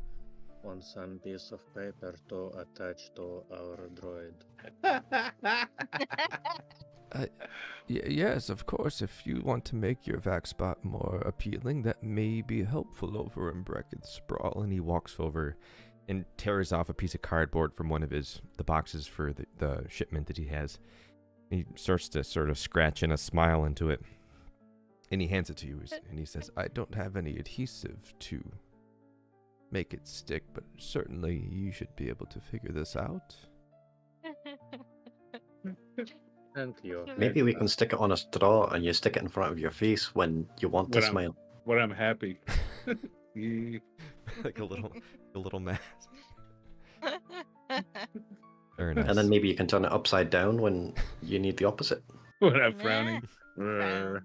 on some piece of paper to attach to our droid. Yes, of course. If you want to make your Vaxbot more appealing, that may be helpful over in Bracket Sprawl. And he walks over and tears off a piece of cardboard from one of the boxes for the shipment that he has. He starts to sort of scratch in a smile into it. And he hands it to you, and he says, I don't have any adhesive to make it stick, but certainly you should be able to figure this out. Thank you. Maybe we can stick it on a straw and you stick it in front of your face when you want to When I'm- smile. When I'm happy. Yeah. Like a little mask. Very nice. And then maybe you can turn it upside down when you need the opposite. When I'm frowning. Frown.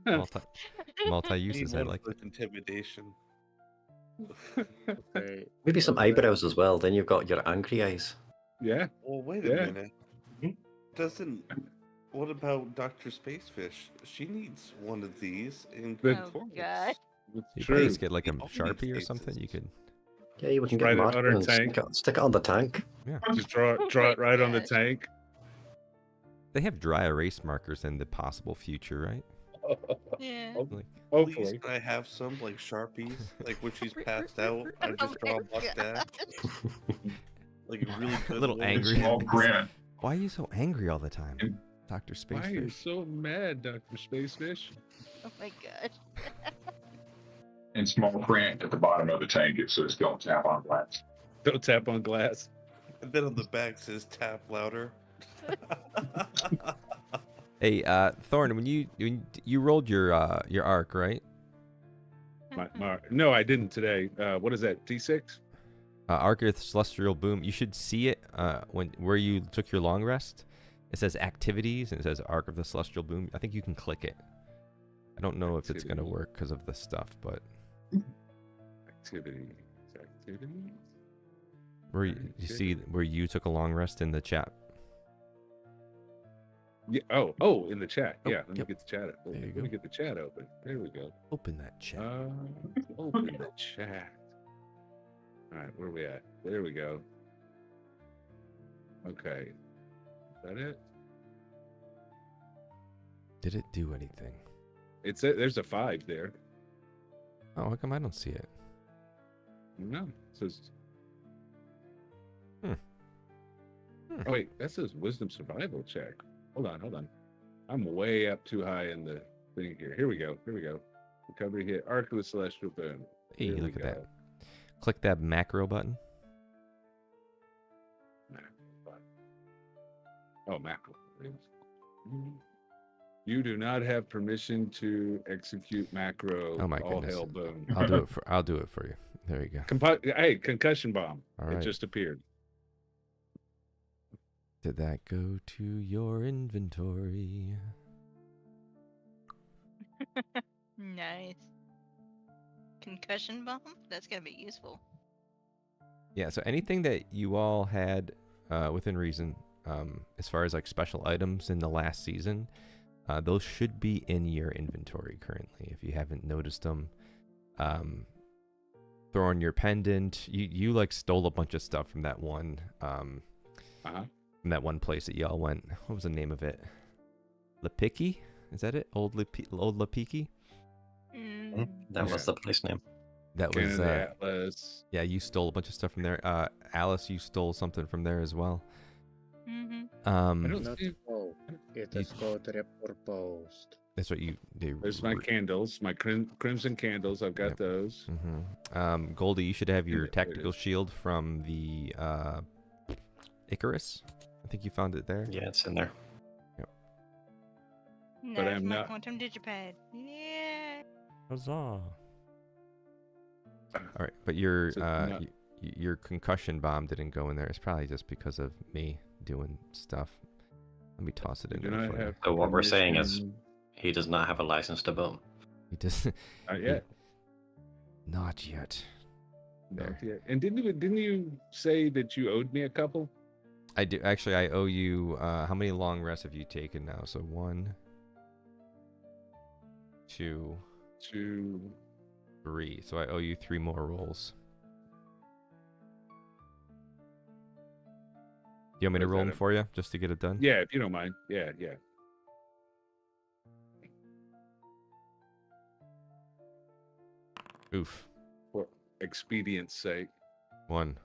Multi-uses, I Need one like. with intimidation. Okay. Maybe some eyebrows as well, then you've got your angry eyes. Yeah. Well, wait a Yeah. minute. What about Dr. Spacefish? She needs one of these in The- Oh, Concordance. God. You It's could true. just get like a He always Sharpie or faces. something. You could, Yeah, you can Write get it on marker her and tank. stick it on the tank. yeah. Just draw it right on the Gosh. tank. They have dry erase markers in the possible future, right? Yeah. Like, Please, Hopefully. can I have some like Sharpies? Like when she's passed out, I just draw a Oh my mustache. Like a really good little one. angry. Small print. why are you so angry all the time, Dr. Why are you Spacefish? so mad, Dr. Spacefish? Oh my god. In small print at the bottom of the tank, it says don't tap on glass. Don't tap on glass. And then on the back says tap louder. Hey, Thorn, when you rolled your arc, right? No, I didn't today. What is that? D6? Arc of Celestial Boom. You should see it where you took your long rest. It says activities and it says Arc of the Celestial Boom. I think you can click it. I don't know if it's gonna Activities. work because of the stuff, but Activity. where you see where you took a long rest in the chat. Yeah. Oh, in the chat. Oh, Yeah. Let me yep. get the chat. There you Let go. me get the chat open. There we go. Open that chat. Open the chat. All right, where are we at? There we go. Okay. Is that it? Did it do anything? There's a 5 there. Oh, how come I don't see it? No. It says. Hmm. Oh wait, that says wisdom survival check. Hold on. I'm way up too high in the thing here. Here we go. Recovery hit. Arc with Celestial Boom. Hey, Here we look at that. go. Click that macro button. Oh, macro. You do not have permission to execute macro. Oh my All goodness. hell boom. I'll do it for you. There you go. Hey, concussion bomb. All It right. just appeared. Did that go to your inventory? Nice. Concussion bomb? That's gonna be useful. Yeah, so anything that you all had within reason, as far as like special items in the last season, those should be in your inventory currently if you haven't noticed them. Thorn, your pendant, you like stole a bunch of stuff from that one from that one place that y'all went. What was the name of it? Lapiki? Is that it? Old Lapiki? That was the place name. That was Canada Atlas. yeah, you stole a bunch of stuff from there. Alice, you stole something from there as well. Mm-hmm. I don't Not see. all. It is called repurposed. That's what you do. There's my candles, my crimson candles. I've got Yep. those. Goldie, you should have your There it tactical is. shield from the Icarus. I think you found it there. Yeah, it's in there. But Nice, I'm my not- quantum digipad. Yeah. Huzzah! All right, but your So I'm not- your concussion bomb didn't go in there. It's probably just because of me doing stuff. Let me toss it in Do there not for you. have So what we're saying is permission- he does not have a license to boom. He does Not yet. not yet. Not yet. And didn't you say that you owed me a couple? I do actually. I owe you. How many long rests have you taken now? So 1, 2, 2. 3. So I owe you 3 more rolls. You want me to Is roll that them a- for you just to get it done? Yeah, if you don't mind. Yeah. Oof. For expedience sake. 1.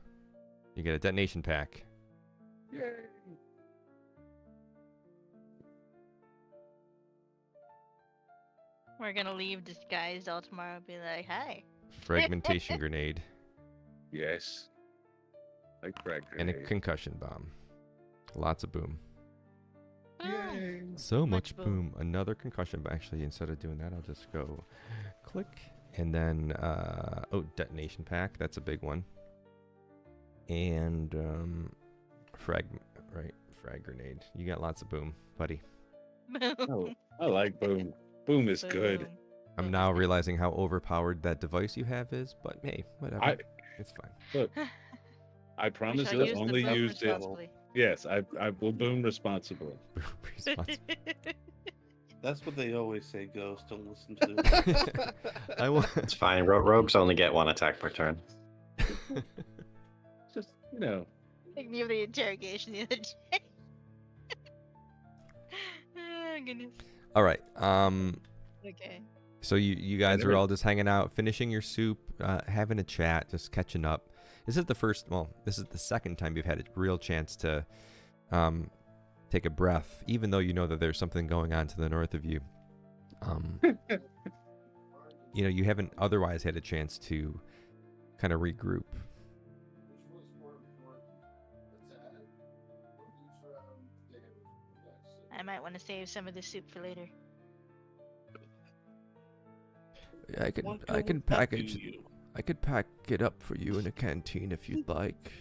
You get a detonation pack. Yay. We're gonna leave disguised all tomorrow and be like, hi. Fragmentation grenade. Yes. Like frag And a grenade. concussion bomb. Lots of boom. Yay. So much Much boom. boom. Another concussion. But actually, instead of doing that, I'll just go click. And then, detonation pack. That's a big one. And frag grenade. You got lots of boom, buddy. Oh, I like boom. Boom is good. Boom. I'm Boom now is realizing how overpowered that device you have is, but hey, whatever. It's fine. Look, I We promise shall you'll use the only boom use it. responsibly. Yes, I will boom responsibly. Response. That's what they always say, Ghost. Don't listen to them. I will. It's fine. Rogues only get 1 attack per turn. Just, Ignore the interrogation the other day. Oh goodness. All right. Okay. So you guys never- are all just hanging out, finishing your soup, having a chat, just catching up. This is the second time you've had a real chance to take a breath, even though you know that there's something going on to the north of you. You haven't otherwise had a chance to kind of regroup. I might want to save some of the soup for later. I can package. I could pack it up for you in a canteen if you'd like.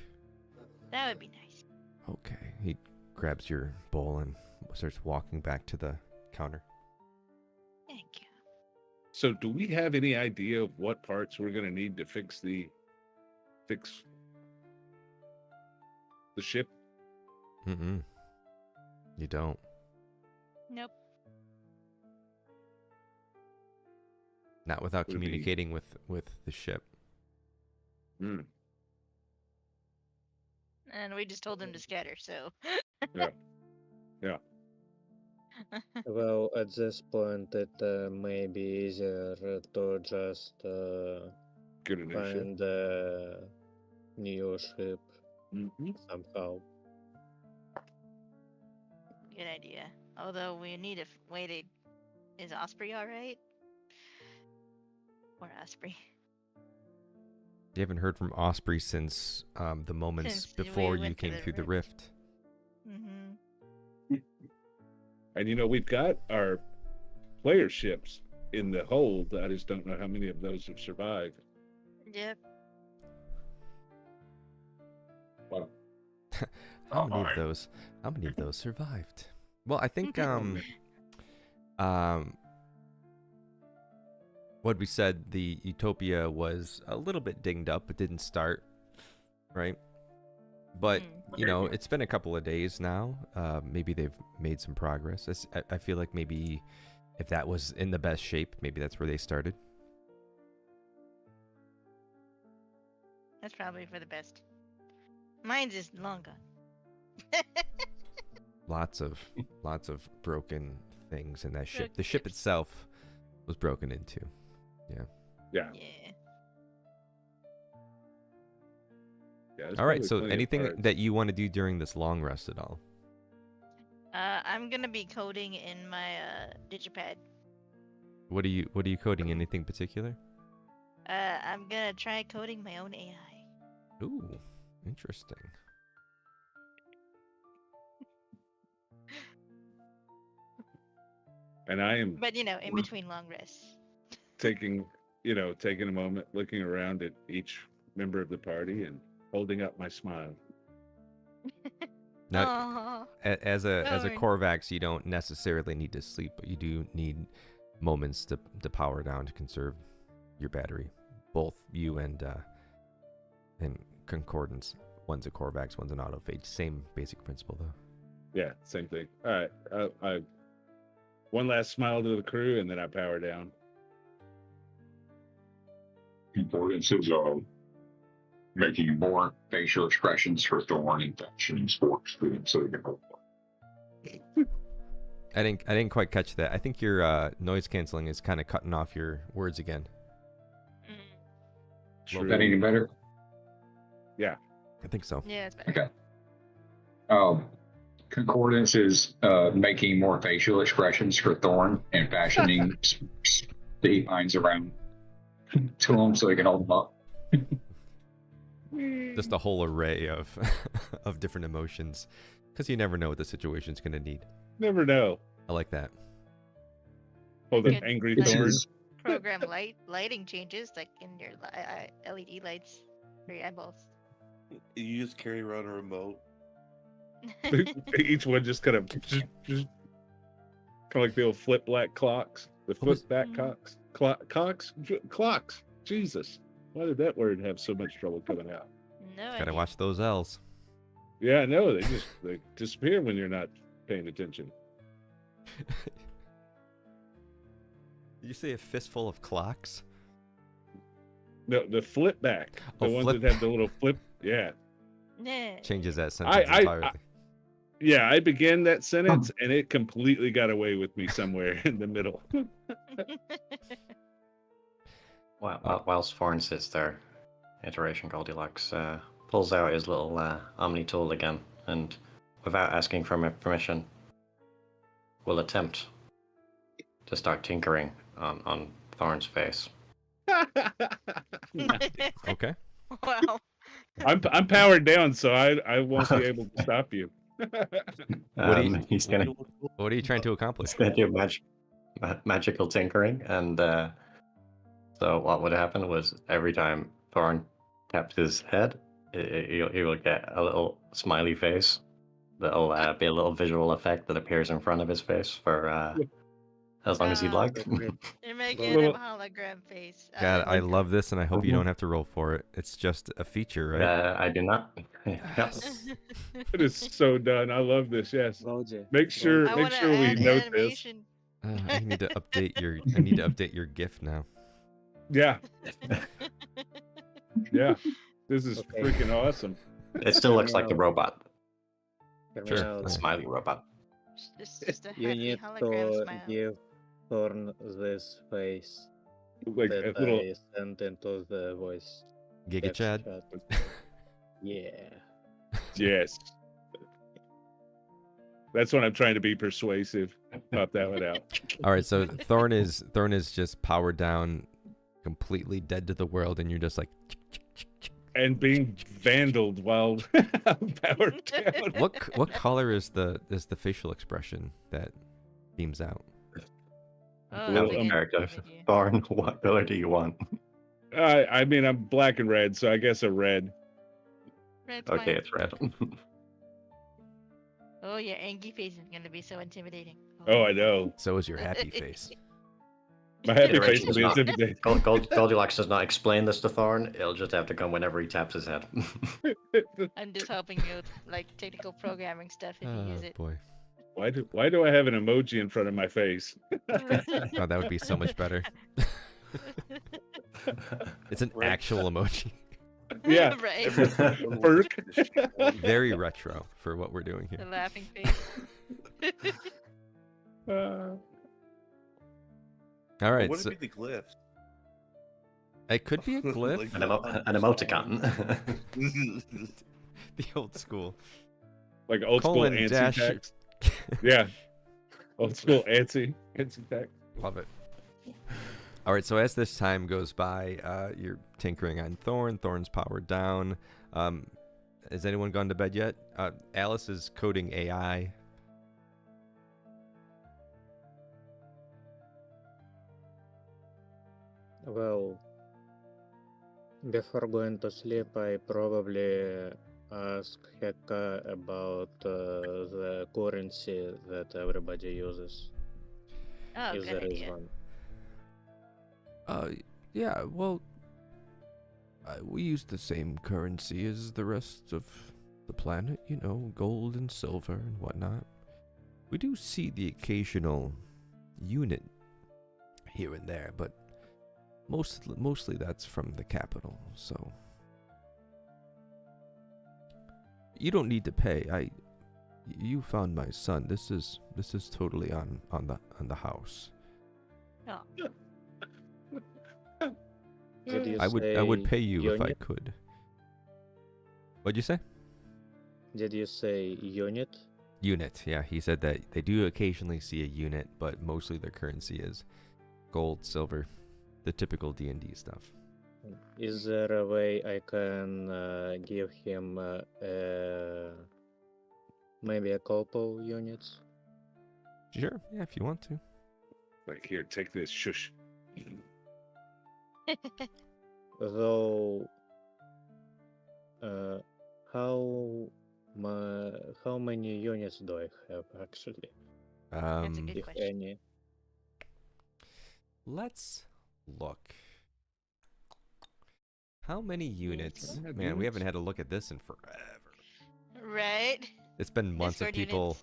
That would be nice. Okay. He grabs your bowl and starts walking back to the counter. Thank you. So, do we have any idea of what parts we're going to need to fix the ship? Mm-mm. You don't. Nope. Not without Would it be- communicating with the ship. Mm, And we just told them to scatter, so. yeah. Yeah. Well, at this point, it may be easier to just Get a new ship. find a new ship Mm-hmm. somehow. Good idea. Although we need to wait. Is Osprey all right? Or Osprey? You haven't heard from Osprey since the moments Since we before you went to came the through the rift. Mm-hmm. And we've got our player ships in the hold. I just don't know how many of those have survived. Yep. Well, How many alright. of those survived? Well, I think what we said, the Utopia was a little bit dinged up. It didn't start, right? But it's been a couple of days now. Maybe they've made some progress. I feel like maybe if that was in the best shape, maybe that's where they started. That's probably for the best. Mine's is long gone. Lots of broken things in that ship. Broken The ship ships. itself was broken into. Yeah. Yeah. There's All right. probably So plenty of anything parts. that you want to do during this long rest at all? I'm gonna be coding in my digipad. What are you coding? Anything particular? I'm gonna try coding my own AI. Ooh, interesting. And I am But in between long rests. taking a moment, looking around at each member of the party and holding up my smile. Now, Aww. as a Thorn. Corvax, you don't necessarily need to sleep, but you do need moments to power down to conserve your battery. Both you and Concordance. One's a Corvax, one's an autophage. Same basic principle, though. Yeah, same thing. All right. I one last smile to the crew, and then I power down. Concordance is making more facial expressions for Thorn and Fashion and Sports food, so you can I didn't quite catch that. I think your noise canceling is kind of cutting off your words again. Is that any better? Yeah. I think so. Yeah, it's better. Okay. Concordance is making more facial expressions for Thorn and fashioning state lines around to him so he can hold them up. Just a whole array of of different emotions, because you never know what the situation's gonna need. Never know. I like that. Hold an Good. angry This Thorn. is Program lighting changes, like in your LED lights for your eyeballs. You just carry around a remote. Each one just kind of like the old flip black clocks. The What was- flip back clocks. Clocks. Jesus. Why did that word have so much trouble coming out? No Gotta idea. watch those L's. Yeah, no, they disappear when you're not paying attention. Did you say a fistful of clocks? No, the flip back. The Oh, ones flip- that have the little flip. Yeah. Yeah. Changes that sentence entirely. Yeah, I began that sentence and it completely got away with me somewhere in the middle. Whilst Thorn sits there, Iteration Goldilocks pulls out his little Omni tool again, and without asking for my permission, will attempt to start tinkering on Thorn's face. Okay. Wow. I'm powered down, so I won't be able to stop you. What do you- He's gonna What are you trying to accomplish? He's gonna do magical tinkering, and so what would happen was every time Thorn tapped his head, he will get a little smiley face that'll be a little visual effect that appears in front of his face for As long as you like. Okay. You're making Little- him hologram face. God, I like love that. this, and I hope you don't have to roll for it. It's just a feature, right? I do not. Yes. It is so done. I love this. Yes. Goldie. Make sure. I Make want to sure we add note this. animation. I need to update your. I need to update your GIF now. Yeah. Yeah. This is Okay. freaking awesome. It still looks like the robot. Hear me Sure. out. The smiley robot. Just a You happy need hologram to smile. give Thorn this face Like that a little. I sent into the voice Giga text Chad. chat. Yeah. Yes. That's when I'm trying to be persuasive. Pop that one out. All right, so Thorn is just powered down, completely dead to the world, and you're just like, And being vandaled while powered down. what color is the facial expression that beams out? Oh, Little we didn't character. give you- Thorn, what color do you want? I mean, I'm black and red, so I guess a red. Red Okay, smile. it's red. Oh, your angry face is gonna be so intimidating. Oh, I know. So is your happy face. My happy Iteration face will is be not- intimidating. Goldilocks does not explain this to Thorn. It'll just have to come whenever he taps his head. I'm just helping you with like technical programming stuff if you Oh use it. boy, Why do I have an emoji in front of my face? oh, that would be so much better. It's an actual emoji. Yeah. right. Perk. Very retro for what we're doing The here. laughing face. All right, Would so it be the glyphs? it could be a glyph. Like- An emoticon. The old school. Like old school Colon ANSI dash- text. Yeah. Old school ANSI text. Love it. All right, so as this time goes by, you're tinkering on Thorn. Thorn's powered down. Has anyone gone to bed yet? Alice is coding AI. Well, before going to sleep, I probably ask Heka about the currency that everybody uses, Oh, if good there is idea. one. Yeah, well, we use the same currency as the rest of the planet, you know, gold and silver and whatnot. We do see the occasional unit here and there, but mostly that's from the capital, so you don't need to pay. You found my son. This is totally on the house. Oh, Did you I would say pay you if I unit? could. What'd you say? Did you say unit? Unit, yeah. He said that they do occasionally see a unit, but mostly their currency is gold, silver, the typical D&D stuff. Is there a way I can give him maybe a couple units? Sure, yeah, if you want to. Like, here, take this. Shush. Though, how many units do I have actually, that's a good if question. any? Let's look. How many units? have Man, we units? haven't had a look at this in forever. Right? It's been months of Discord people.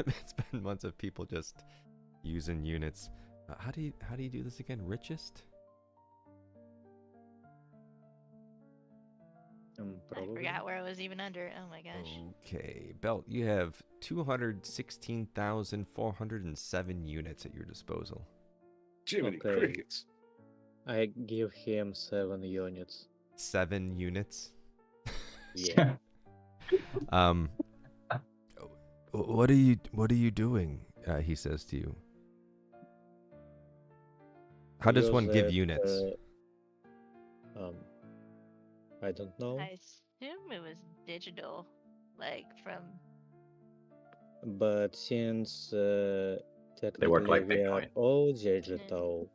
It's been months of people just using units. How do you do this again? Richest? I Probably. forgot where I was even under. Oh my gosh. Okay, Belt, you have 216,407 units at your disposal. Jiminy Okay. crickets. I give him 7 units. 7 units. Yeah. What are you doing? He says to you. How does one Use give it, units? I don't know, I assume it was digital, like from. but since work technically like we are Bitcoin. all digital,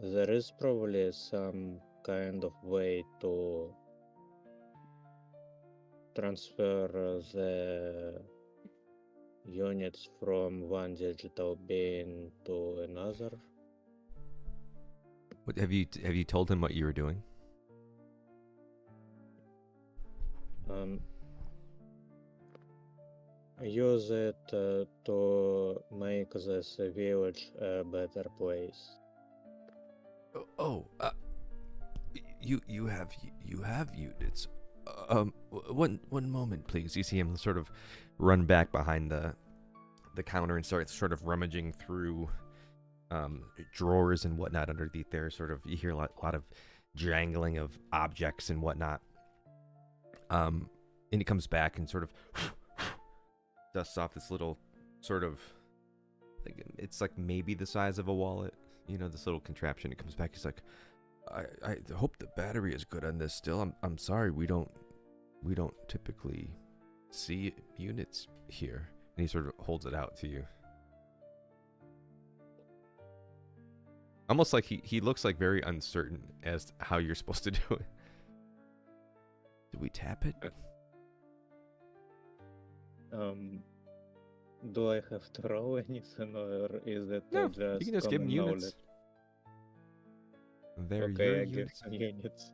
there is probably some kind of way to transfer the units from one digital being to another. What, have you told him what you were doing? Use it to make this village a better place. You have units. One moment, please. You see him sort of run back behind the counter and start sort of rummaging through drawers and whatnot underneath there. Sort of, you hear a lot of jangling of objects and whatnot. And he comes back and sort of dusts off this little sort of, like, it's like maybe the size of a wallet. You know, this little contraption. It comes back. He's like, I hope the battery is good on this still. I'm sorry, we don't typically see units here. And he sort of holds it out to you. Almost like he looks like very uncertain as to how you're supposed to do it. Do we tap it? Do I have to roll anything, or is it No, just you can just give him common units. knowledge? They're Okay, your I give units. some units.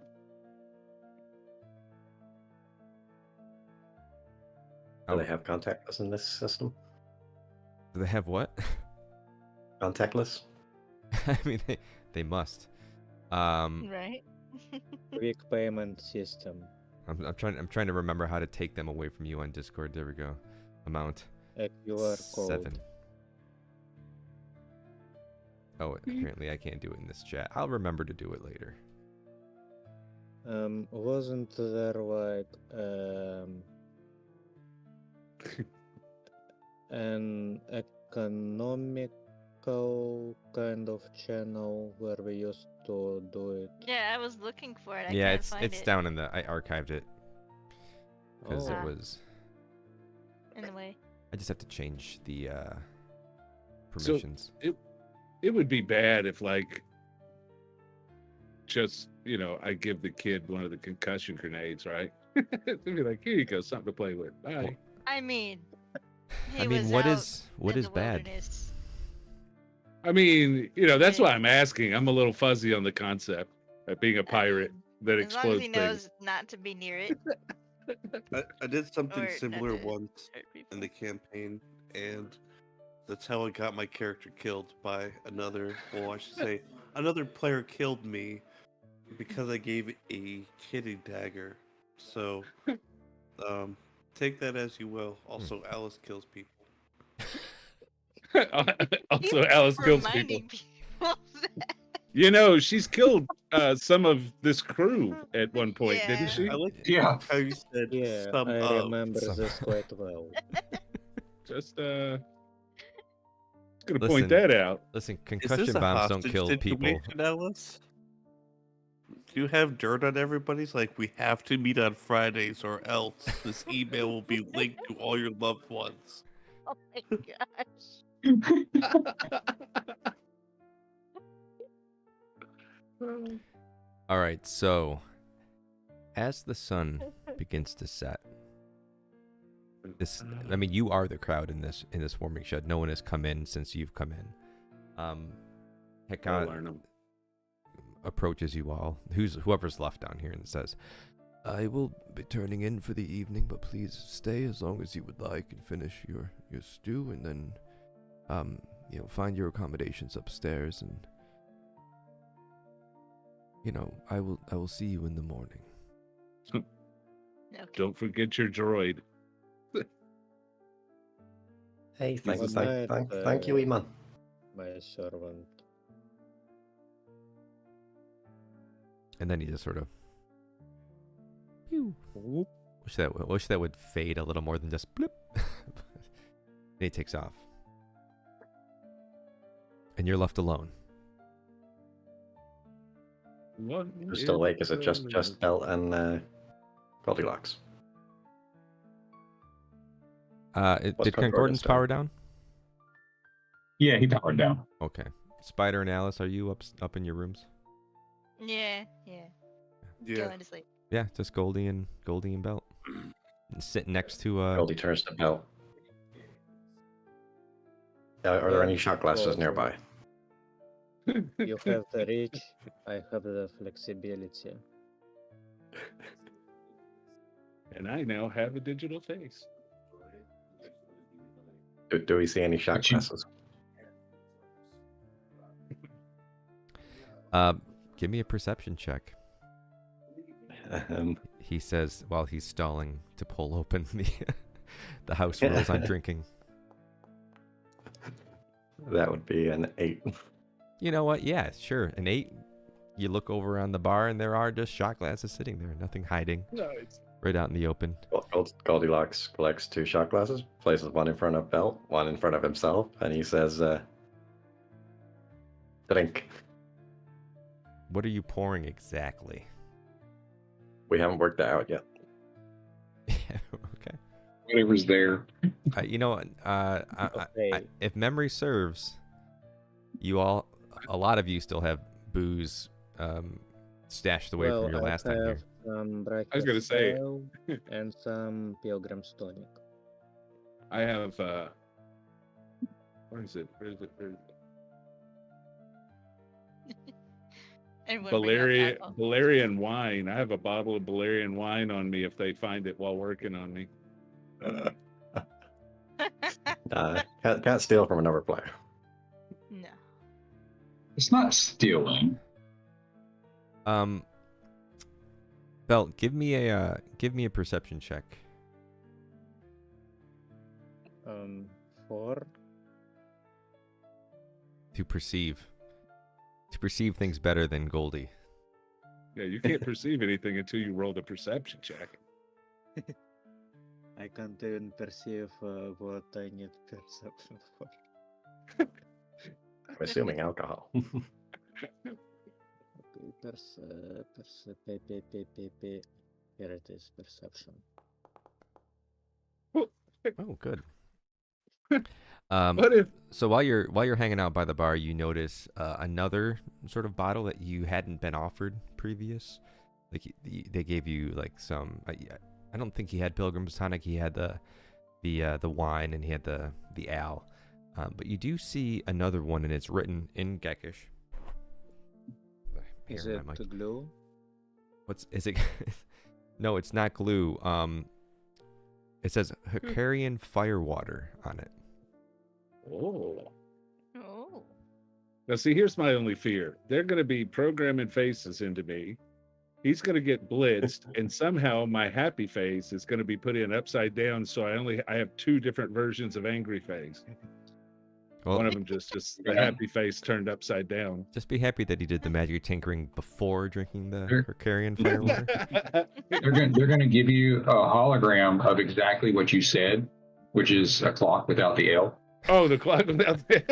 Do they have contactless in this system? Do they have what? Contactless? I mean, they must. Right? Quick payment system. I'm trying to remember how to take them away from you on Discord. There we go. Amount A QR code. 7. Oh, apparently I can't do it in this chat. I'll remember to do it later. Wasn't there like an economical kind of channel where we used to do it? Yeah, I was looking for it. I Yeah, can't find it's it. down in the. I archived it because Oh. it was. Anyway. I just have to change the permissions. It would be bad if, like, just, I give the kid one of the concussion grenades, right? It'd be like, here you go, something to play with. Bye. I mean, he I mean, was what out is in the bad? wilderness. I mean, that's why I'm asking. I'm a little fuzzy on the concept of being a pirate that As long as explodes he things. knows not to be near it. I did something Or not similar to once hurt people. in the campaign, and that's how I got my character killed by another. Well, I should say, another player killed me because I gave a kitty dagger. So, take that as you will. Also, Alice kills people. Also, Alice kills people. Reminding people that. She's killed some of this crew at one point, didn't Yeah. she? I like Yeah. how you said Yeah, some I of. remember some- this quite well. Just gonna point Listen. that out. Listen, Is this concussion a bombs don't hostage kill people. situation, Alice? Do you have dirt on everybody's? Like, we have to meet on Fridays, or else this email will be linked to all your loved ones. Oh my gosh. All right, so as the sun begins to set, I mean, you are the crowd in this warming shed. No one has come in since you've come in. I'll Hecate learn 'em. approaches you all, whoever's left down here, and says, "I will be turning in for the evening, but please stay as long as you would like and finish your stew, and then find your accommodations upstairs, and I will see you in the morning." Okay. Don't forget your droid. Hey, Good thank night, you, Iman. my servant. And then he just sort of wish that would fade a little more than just blip. And he takes off. And you're left alone. Who's still awake? Is it just Belt and Goldilocks? Did What's Concordance Concordance doing? power down? Yeah, he powered down. Okay. Spider and Alice, are you up in your rooms? Yeah. Yeah. Going to sleep. Yeah, just Goldie and Belt. And sitting next to Goldie turns to Belt. Are there any Well, shot glasses also, nearby? You have the reach, I have the flexibility. And I now have a digital face. Do we see any shot But you- glasses? Give me a perception check. He says while he's stalling to pull open the house rules on drinking. That would be an 8. You know what? Yeah, sure. An 8. You look over on the bar and there are just shot glasses sitting there. Nothing hiding. No, it's Right out in the open. Goldilocks collects 2 shot glasses, places one in front of Belt, one in front of himself, and he says, drink. What are you pouring exactly? We haven't worked that out yet. Okay. Whatever's there. You know, Okay. if memory serves, a lot of you still have booze stashed away from your last time here. Some I was gonna say- Ale and some Pilgrim's Tonic. I have where is it? Everyone bring out alcohol. Valerian wine. I have a bottle of Valerian wine on me if they find it while working on me. Can't steal from another player. No. It's not stealing. Belt, give me a perception check. 4. To perceive things better than Goldie. Yeah, you can't perceive anything until you roll the perception check. I can't even perceive what I need perception for. I'm assuming alcohol. Okay, here it is, perception. Oh, good. What if So while you're hanging out by the bar, you notice another sort of bottle that you hadn't been offered previous. Like they gave you like some. I don't think he had Pilgrim's Tonic. He had the wine and he had the ale. But you do see another one, and it's written in Gekish. Is Here, it Mike. glue? Is it? No, it's not glue. It says Hungarian firewater on it. Oh. Oh. Now see, here's my only fear. They're gonna be programming faces into me. He's gonna get blitzed, and somehow my happy face is gonna be put in upside down, so I have 2 different versions of angry face. Well, One of them just the happy face turned upside down. just be happy that he did the magic tinkering before drinking the Sure. Hungarian firewater. They're gonna give you a hologram of exactly what you said, which is a clock without the L. Oh, the clock without the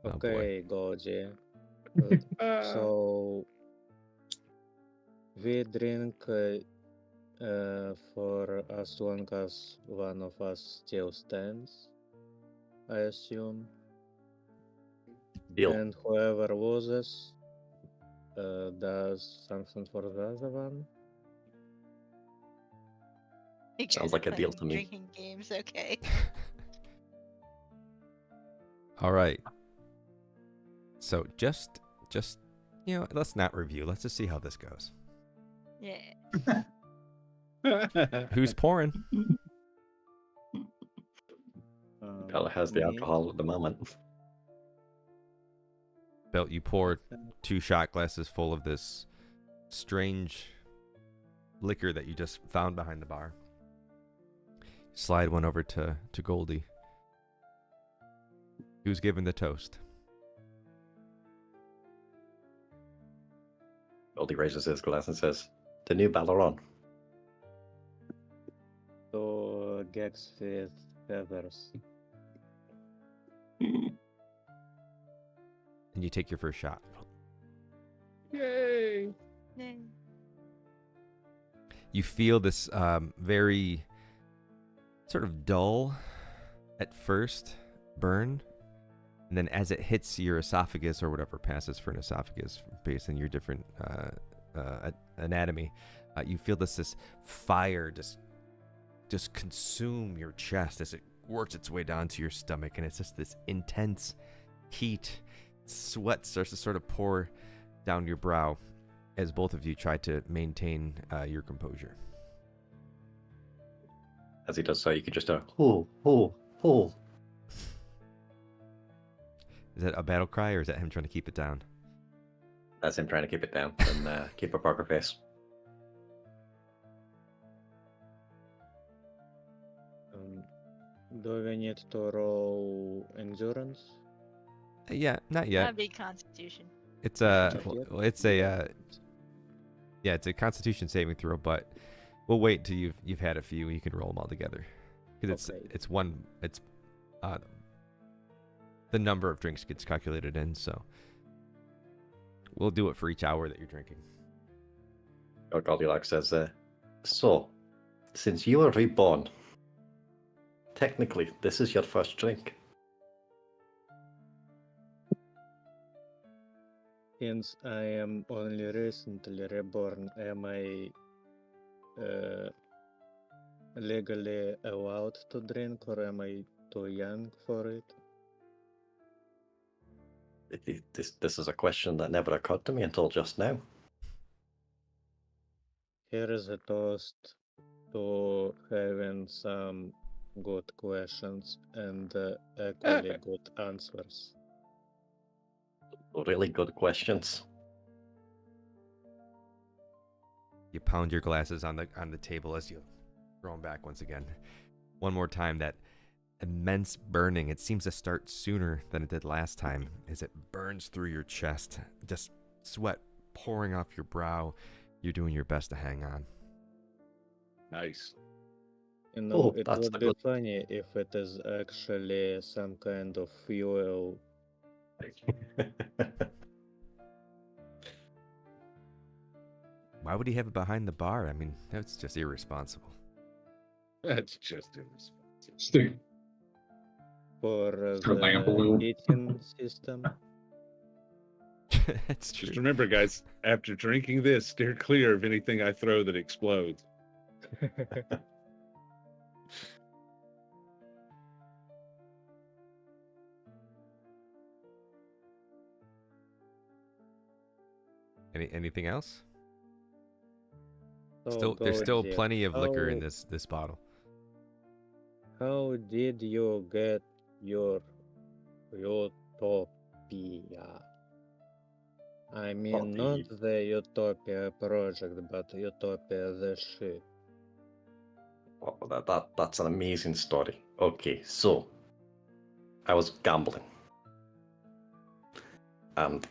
Oh, boy. Okay, Goji. So So we drink for as long as one of us still stands, I assume. Deal. And whoever loses does something for the other one. You guys Sounds are like a deal playing to me. Drinking games, okay. All right. So just let's not review. Let's just see how this goes. Yeah. Who's pouring? Bella has the Me. alcohol at the moment. Belt, you pour 2 shot glasses full of this strange liquor that you just found behind the bar. Slide one over to Goldie. Who's giving the toast? Goldie raises his glass and says, "The new Balaron." To Gex with feathers. And you take your first shot. Yay! Yay. You feel this very sort of dull at first burn, and then as it hits your esophagus or whatever passes for an esophagus based on your different anatomy, you feel this fire just consume your chest as it works its way down to your stomach, and it's just this intense heat. Sweat starts to sort of pour down your brow as both of you try to maintain your composure. As he does so, you can just pull. Is that a battle cry, or is that him trying to keep it down? That's him trying to keep it down and keep a poker face. Do we need to roll endurance? Yeah, not yet. That'd be Constitution. It's Not well, yet? it's a yeah, it's a Constitution saving throw, but we'll wait till you've had a few and you can roll them all together, because Okay. it's the number of drinks gets calculated in, so we'll do it for each hour that you're drinking. Goldilocks says, so, since you were reborn, technically, this is your first drink. Since I am only recently reborn, am I legally allowed to drink, or am I too young for it? This is a question that never occurred to me until just now. Here is a toast to having some good questions and equally good answers. Really good questions. You pound your glasses on the table as you throw them back once again. One more time, that immense burning. It seems to start sooner than it did last time as it burns through your chest. Just sweat pouring off your brow. You're doing your best to hang on. Nice. You know, it that's would a be good- funny if it is actually some kind of fuel. Why would he have it behind the bar? I mean, that's just irresponsible. That's just irresponsible. Stick. For Her lamp a the little. heating system. That's true. Just remember, guys, after drinking this, steer clear of anything I throw that explodes. Anything else? So There's still Goldie, plenty of liquor in how- this bottle. How did you get your utopia? I mean, not the Utopia project, but Utopia the ship. Oh, that's an amazing story. Okay, so I was gambling, and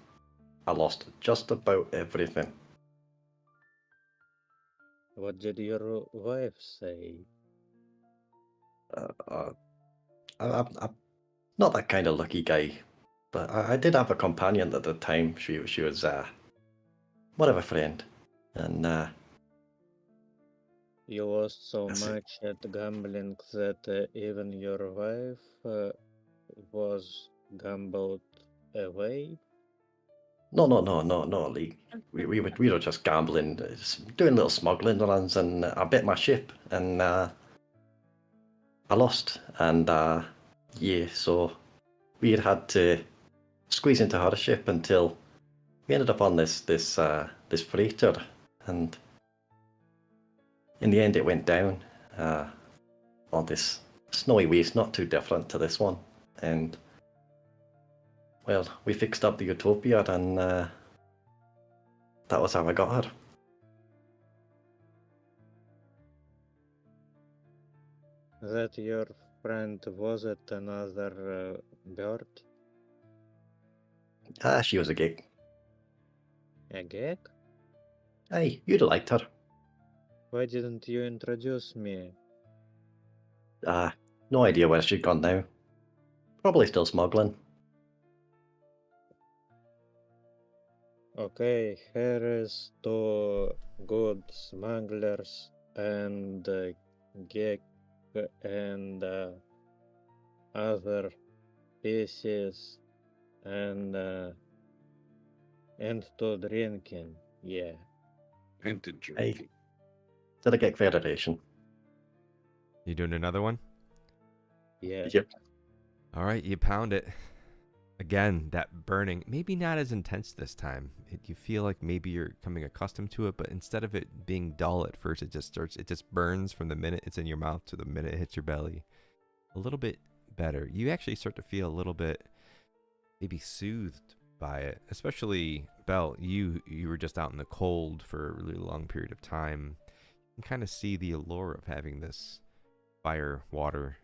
I lost just about everything. What did your wife say? I'm not that kind of lucky guy, but I did have a companion at the time. She was more of a friend, and You lost so That's it. much at gambling that even your wife was gambled away? no, Lee. We were just gambling, doing little smuggling runs, and I bet my ship, and I lost, and yeah, so we had to squeeze into her ship until we ended up on this freighter, and in the end it went down on this snowy waste, not too different to this one, and well, we fixed up the Utopia, and that was how I got her. That your friend was it another bird? She was a gig. A gag? Hey, you'd have liked her. Why didn't you introduce me? No idea where she'd gone now. Probably still smuggling. Okay, here is to good smugglers and gag and other pieces and to drinking, yeah. And to drinking. To the Gig Federation. You doing another one? Yeah. Yep. All right, you pound it. Again, that burning, maybe not as intense this time. You feel like maybe you're coming accustomed to it, but instead of it being dull at first, it just burns from the minute it's in your mouth to the minute it hits your belly. A little bit better. You actually start to feel a little bit maybe soothed by it, especially Belle. You were just out in the cold for a really long period of time. You can kind of see the allure of having this fire water.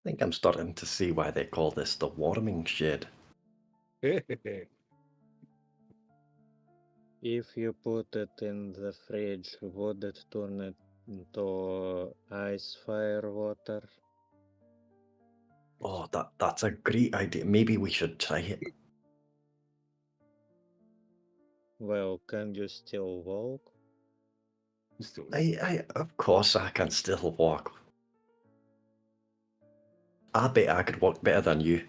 I think I'm starting to see why they call this the warming shed. If you put it in the fridge, would it turn it into ice fire water? Oh, that's a great idea. Maybe we should try it. Well, can you still walk? Of course I can still walk. I bet I could walk better than you.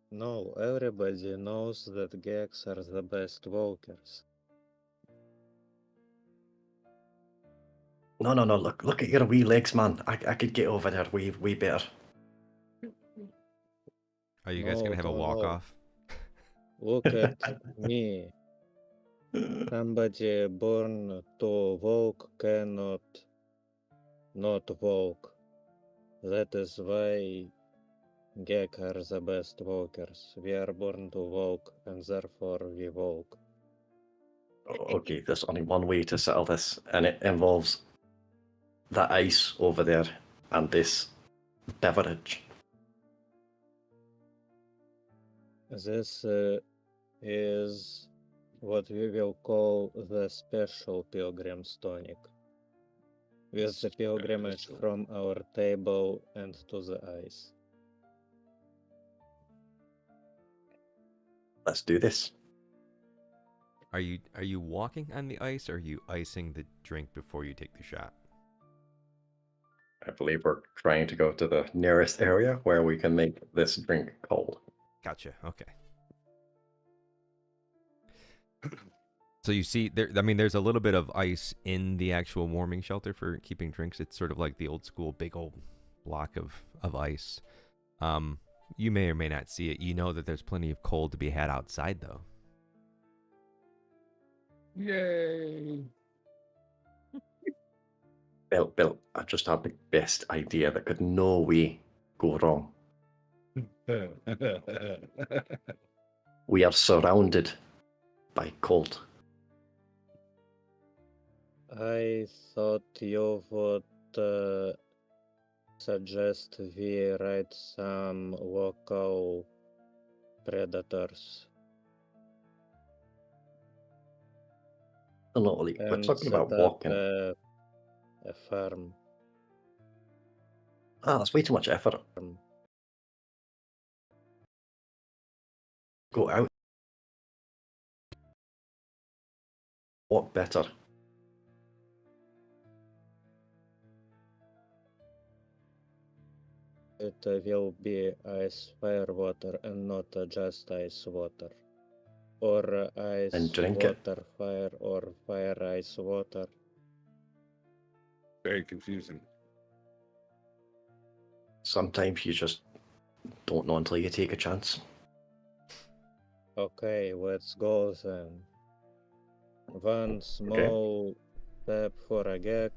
No, everybody knows that geeks are the best walkers. No. Look at your wee legs, man. I could get over there way better. Are you guys No, gonna have a no, walk no. off? Look at me. Somebody born to walk cannot not walk. That is why geeks are the best walkers. We are born to walk, and therefore we walk. Okay, there's only one way to settle this, and it involves the ice over there and this beverage. This is what we will call the special pilgrim's tonic. With the pilgrimage from our table and to the ice. Let's do this. Are you walking on the ice, or are you icing the drink before you take the shot? I believe we're trying to go to the nearest area where we can make this drink cold. Gotcha. Okay. So you see there, I mean, there's a little bit of ice in the actual warming shelter for keeping drinks. It's sort of like the old school big old block of ice. You may or may not see it. You know that there's plenty of cold to be had outside, though. Yay! Bill, I just had the best idea that could no way go wrong. We are surrounded by cold. I thought you would suggest we write some local predators. No, we're And talking set about up walking. a farm. That's way too much effort. Go out. Walk better. It will be ice fire water and not just ice water. Or ice And drink it. water fire or fire ice water. Very confusing. Sometimes you just don't know until you take a chance. Okay, let's go then. One small step for a gag,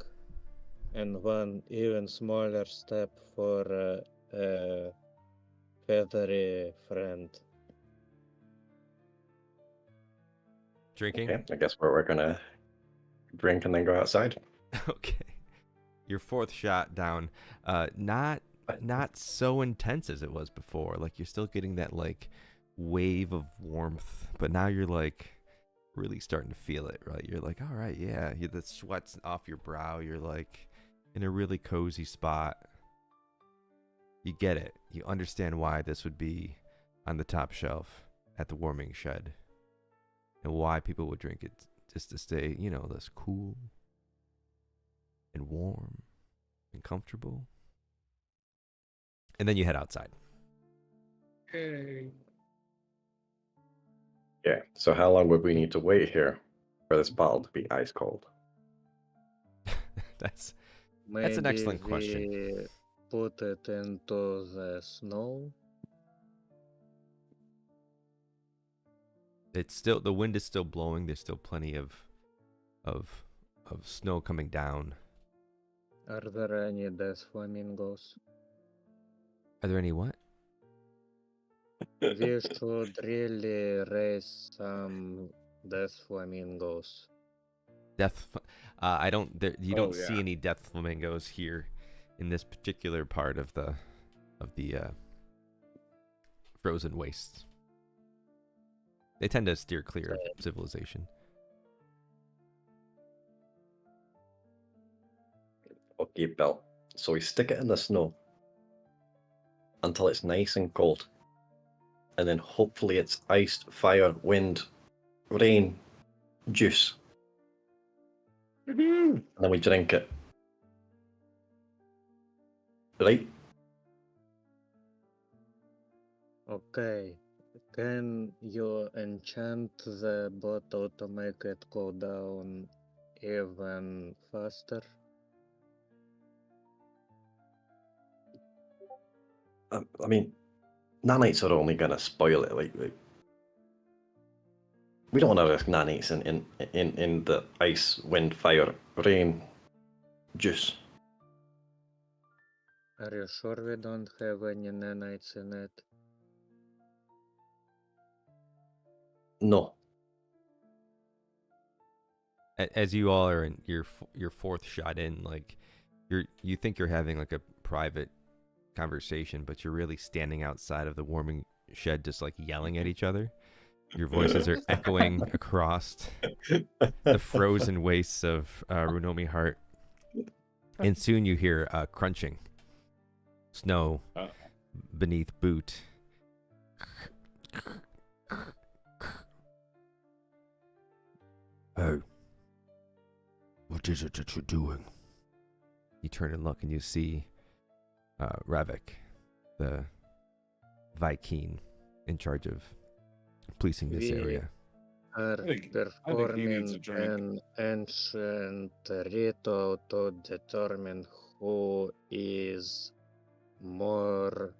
and one even smaller step for a feathery friend. Drinking. Okay, I guess we're gonna drink and then go outside. Okay. Your fourth shot down. Not so intense as it was before. Like, you're still getting that like wave of warmth, but now you're like really starting to feel it, right? You're like, all right, yeah, the sweat's off your brow. You're like in a really cozy spot. You get it. You understand why this would be on the top shelf at the warming shed, and why people would drink it just to stay, this cool and warm and comfortable. And then you head outside. Yay! Yeah. So how long would we need to wait here for this bottle to be ice cold? That's Maybe an excellent question. we put it into the snow. It's still, the wind is still blowing. There's still plenty of snow coming down. Are there any death flamingos? Are there any what? We should really raise some death flamingos. I don't. You don't Oh, see yeah. any death flamingos here in this particular part of the frozen wastes. They tend to steer clear of civilization. Okay, Bill. So we stick it in the snow until it's nice and cold. And then hopefully it's iced, fire, wind, rain, juice. And then we drink it. Right? Okay. Can you enchant the bottle to make it cool down even faster? I mean, nanites are only gonna spoil it. Like we don't want to risk nanites in the ice, wind, fire, rain, juice. Are you sure we don't have any nanites in it? No. As you all are in your fourth shot in, like you think you're having like a private conversation, but you're really standing outside of the warming shed, just like yelling at each other. Your voices are echoing across the frozen wastes of Runomi Heart, and soon you hear crunching snow beneath boot. Hey, what is it that you're doing? You turn and look, and you see Ravik, the Viking in charge of policing this area. Are I think he performing needs a drink. an ancient ritual to determine who is more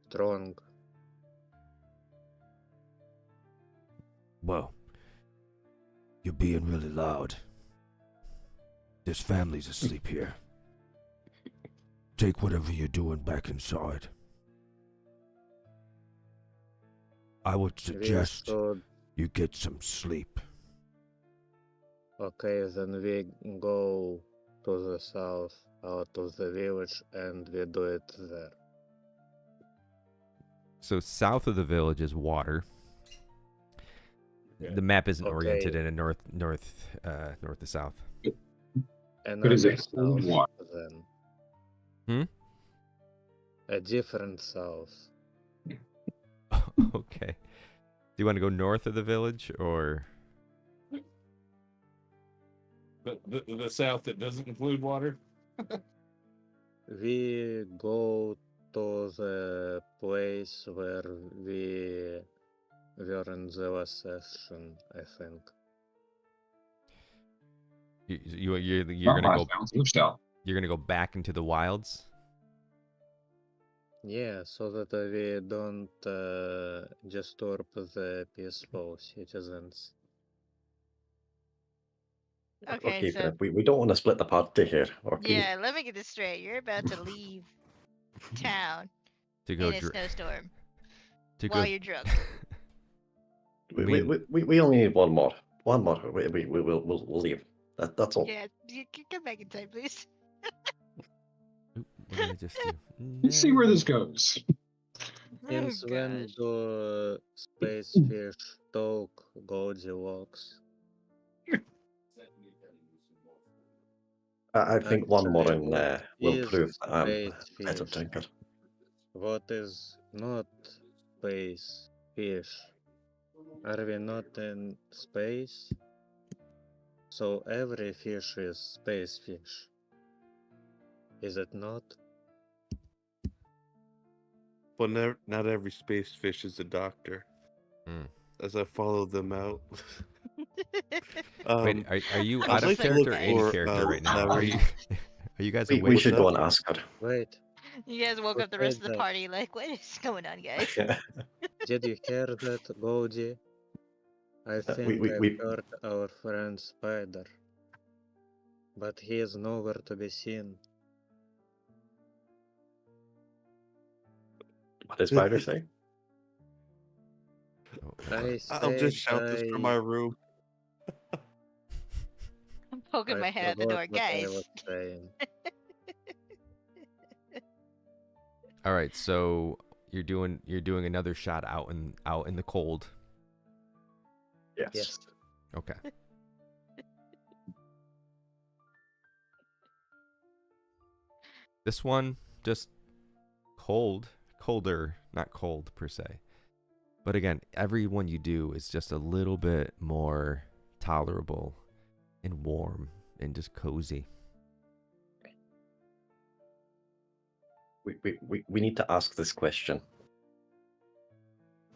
strong. Well, you're being really loud. There's families asleep here. Take whatever you're doing back inside. I would suggest should- you get some sleep. Okay, then we go to the south, out of the village, and we do it there. So south of the village is water. Yeah. The map isn't Okay. oriented in a north to south. Another is it south, water? then. Hmm? A different south. Okay. Do you want to go north of the village or? The south that doesn't include water. We go to the place where we were in the last session, I think. You're gonna go. South. You're gonna go back into the wilds. Yeah, so that we don't disturb the peaceful citizens. Okay, so but we don't want to split the party here. Okay. yeah, let me get this straight. You're about to leave town To go in a snowstorm to while go. you're drunk. We only need one more. One more. We'll leave. That's all. Yeah, you can come back in time, please. Oop, what did I just do? Let's see where this goes. Since Oh, when gosh. do space fish talk Goldilocks? I think one more in Actually, will is prove that I'm a space better fish. drinker. What is not space fish? Are we not in space? So every fish is space fish. Is it not? But not every space fish is a doctor. as I follow them out. Wait, are you I'd out of like to character look or in for, character right now? Are Larry. you are you guys We awake? should that? go and ask her. Wait, You guys woke who up the rest said of the that? party like, what is going on, guys? Did you hear that, Goldie? I think I've we heard our friend Spider, but he is nowhere to be seen. What did Spider say? Oh, I I'll just said shout this from my room. I'm poking I my head out the forgot door, what I guys. was saying. all right, so you're doing another shot out in the cold. Yes. Okay. This one just colder, not cold per se. But again, every one you do is just a little bit more tolerable and warm and just cozy. We need to ask this question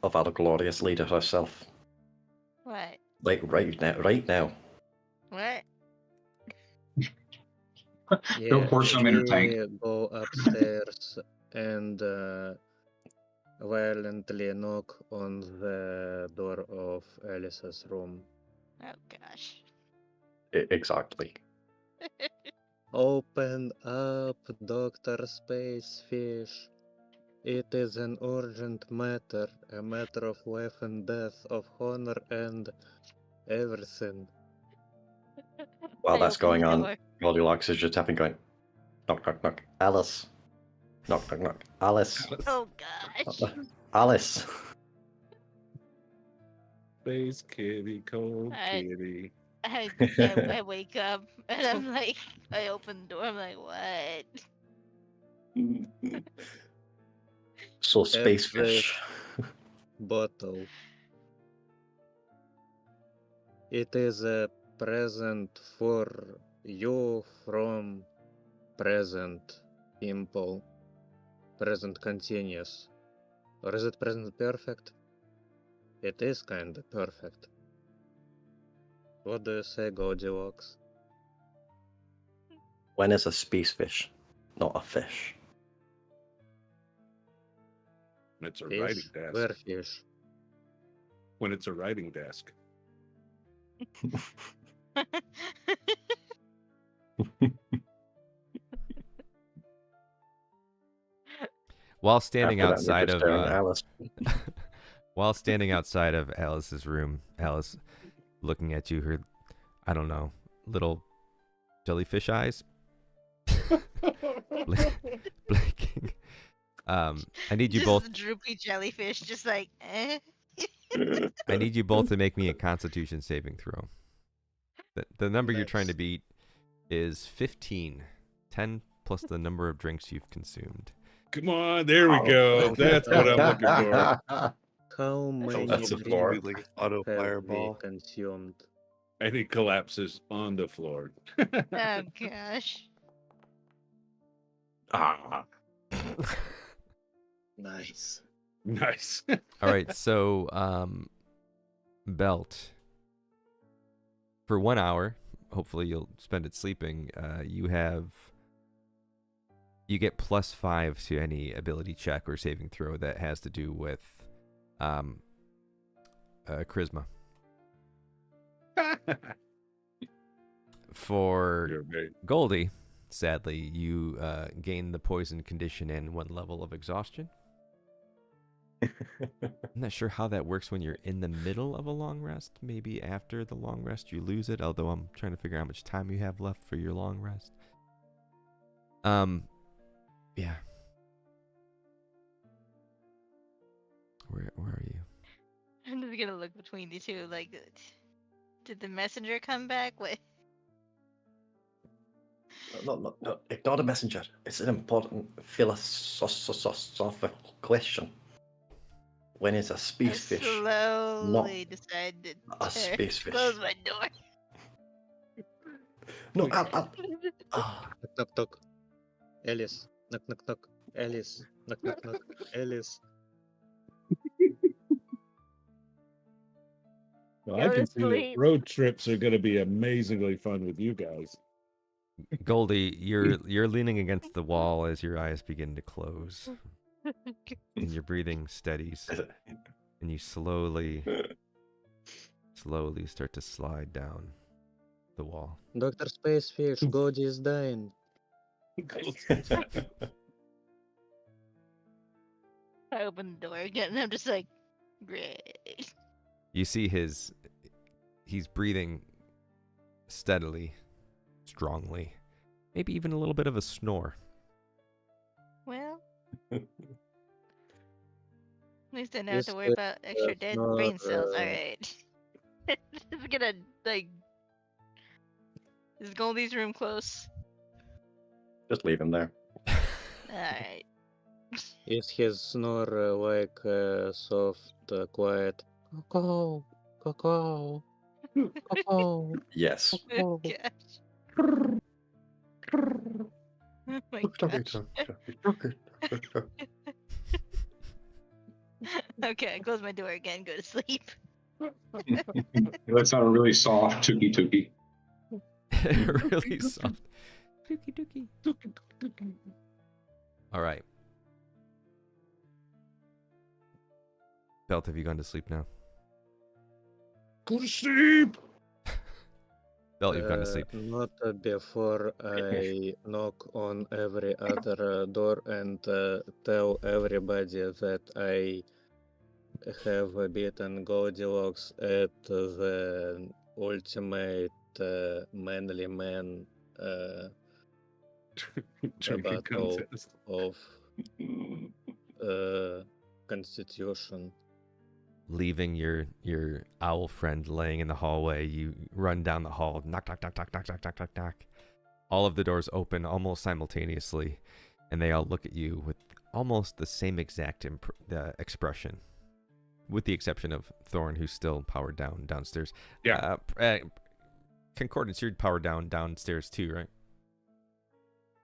of our glorious leader herself. What? Like right now. What? Go pour some in her tank. We go upstairs and violently knock on the door of Alice's room. Oh gosh. Exactly. Open up, Dr. Spacefish. It is an urgent matter, a matter of life and death, of honor and everything. While I that's opened going the on, door. Goldilocks is just tapping, going, knock, knock, knock. Alice. Knock, knock, knock. Alice. Oh gosh. Alice. Space kitty, cold I- kitty. I wake up and I'm like, I open the door. I'm like, what? So space At this fish. bottle. It is a present for you from present simple. Present continuous. Or is it present perfect? It is kinda perfect. What do you say, Goldilocks? When is a space fish not a fish? When it's a Fish? writing desk. Where fish? When it's a writing desk. While standing After that, we're outside just of staring at Alice. while standing outside of Alice's room, Alice looking at you, her, I don't know, little jellyfish eyes blinking. I need you Just both. the droopy jellyfish, just like, eh. I need you both to make me a Constitution saving throw. The number you're trying to Nice. beat is 15. 10 plus the number of drinks you've consumed. Come on, there we go. That's what I'm looking for. How many That's a drinks floor. Like an auto have we fireball. consumed? And he collapses on the floor. Oh gosh. Ah. Nice. Nice. All right, so Belt, for 1 hour, hopefully you'll spend it sleeping. You get +5 to any ability check or saving throw that has to do with charisma. For You're very- Goldie, sadly, you gain the poison condition and 1 level of exhaustion. I'm not sure how that works when you're in the middle of a long rest. Maybe after the long rest you lose it, although I'm trying to figure out how much time you have left for your long rest. Yeah. Where are you? I'm just gonna look between the two. Like, did the messenger come back? What? No, ignore the messenger. It's an important philosophical question. When is a I space fish slowly decided a to space fish? close my door. No, ah. Knock, knock, knock. Alice. Knock, knock, knock. Alice. Knock, knock, knock. Alice. to can see that sleep. road trips are going to be amazingly fun with you guys. Goldie, you're leaning against the wall as your eyes begin to close, and your breathing steadies, and you slowly start to slide down the wall. Dr. Spacefish, Goldie is dying. I open the door again, and I'm just like, great. You see he's breathing steadily, strongly, maybe even a little bit of a snore. Well, at least I don't have This to worry about extra dead not, brain cells. All right. It's gonna like. Is Goldie's room close? Just leave him there. All right. Is his snore like soft, quiet? Coco, Coco, Coco, Yes. Oh, Coco. gosh. Oh my gosh. Okay, I close my door again. Go to sleep. That's not a really soft tookie tookie. Really soft. Dookie dookie. All right. Belt, have you gone to sleep now? Go to sleep. Belt, you've gone to sleep. Not before I knock on every other door and tell everybody that I have beaten Goldilocks at the ultimate manly man Drinking battle contest. of Constitution. Leaving your owl friend laying in the hallway, you run down the hall. Knock, knock, knock, knock, knock, knock, knock, knock, knock. All of the doors open almost simultaneously, and they all look at you with almost the same exact expression, with the exception of Thorn, who's still powered down downstairs. Yeah. Concordance, you're powered down downstairs too, right?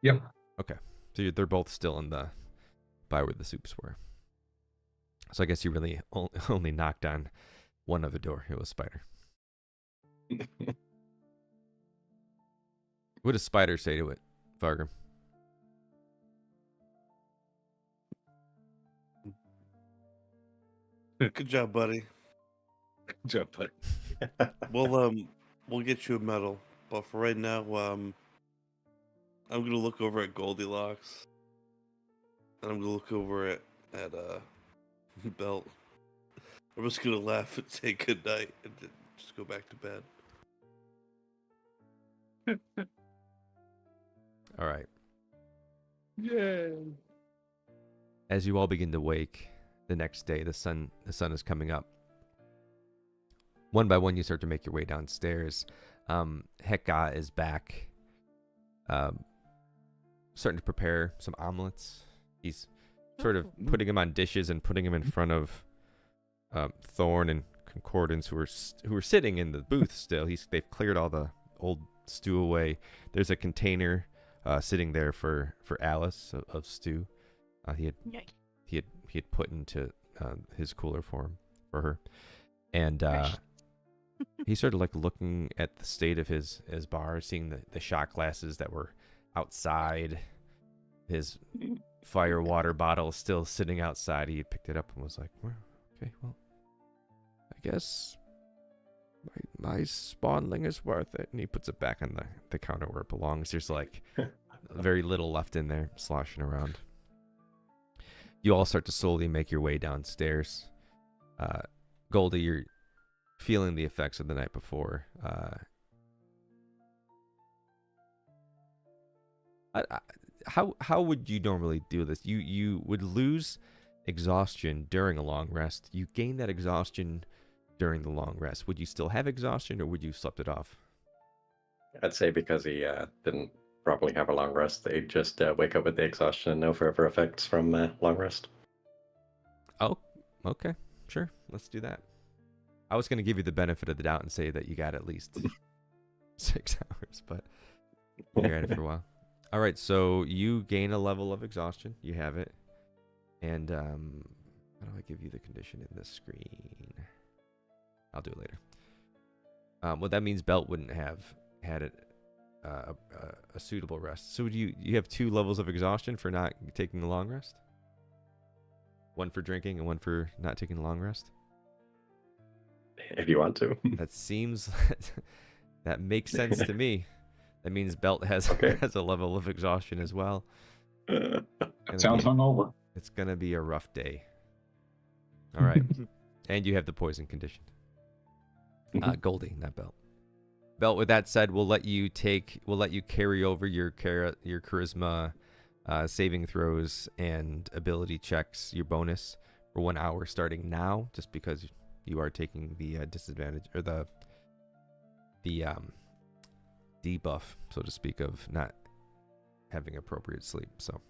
Yep. Okay. So they're both still in the by where the soups were. So I guess you really only knocked on one other door. It was Spider. What does Spider say to it, Vargrim? Good job, buddy. Good job, buddy. We'll get you a medal, but for right now, I'm gonna look over at Goldilocks, and I'm gonna look over at Belt. I'm just gonna laugh and say good night and then just go back to bed. All right. Yeah. As you all begin to wake the next day, the sun is coming up. One by one, you start to make your way downstairs. Heka is back, starting to prepare some omelets. He's sort of putting them on dishes and putting them in front of Thorn and Concordance, who are sitting in the booth still. They've cleared all the old stew away. There's a container sitting there for Alice of stew. He had put into his cooler for her, and he's sort of like looking at the state of his bar, seeing the shot glasses that were outside, his fire water bottle still sitting outside. He had picked it up and was like, well, okay, well, I guess my Spawnling is worth it. And he puts it back on the counter where it belongs. There's like very little left in there, sloshing around. You all start to slowly make your way downstairs. Goldie, you're feeling the effects of the night before. How would you normally do this? You would lose exhaustion during a long rest. You gain that exhaustion during the long rest. Would you still have exhaustion, or would you slept it off? I'd say because he didn't properly have a long rest, they just wake up with the exhaustion and no further effects from long rest. Oh, okay, sure. Let's do that. I was going to give you the benefit of the doubt and say that you got at least 6 hours, but you're at it for a while. All right, so you gain a level of exhaustion. You have it. And how do I give you the condition in the screen? I'll do it later. Well, that means Belt wouldn't have had a suitable rest. So would you have 2 levels of exhaustion for not taking a long rest? One for drinking and one for not taking a long rest? If you want to. That seems that makes sense to me. That means Belt has Okay. has a level of exhaustion as well. That sounds hungover. It's gonna be a rough day. All right, and you have the poison condition. Goldie, not Belt. Belt. With that said, we'll let you carry over your charisma, saving throws and ability checks, your bonus for 1 hour starting now, just because you are taking the disadvantage or the debuff, so to speak, of not having appropriate sleep. So,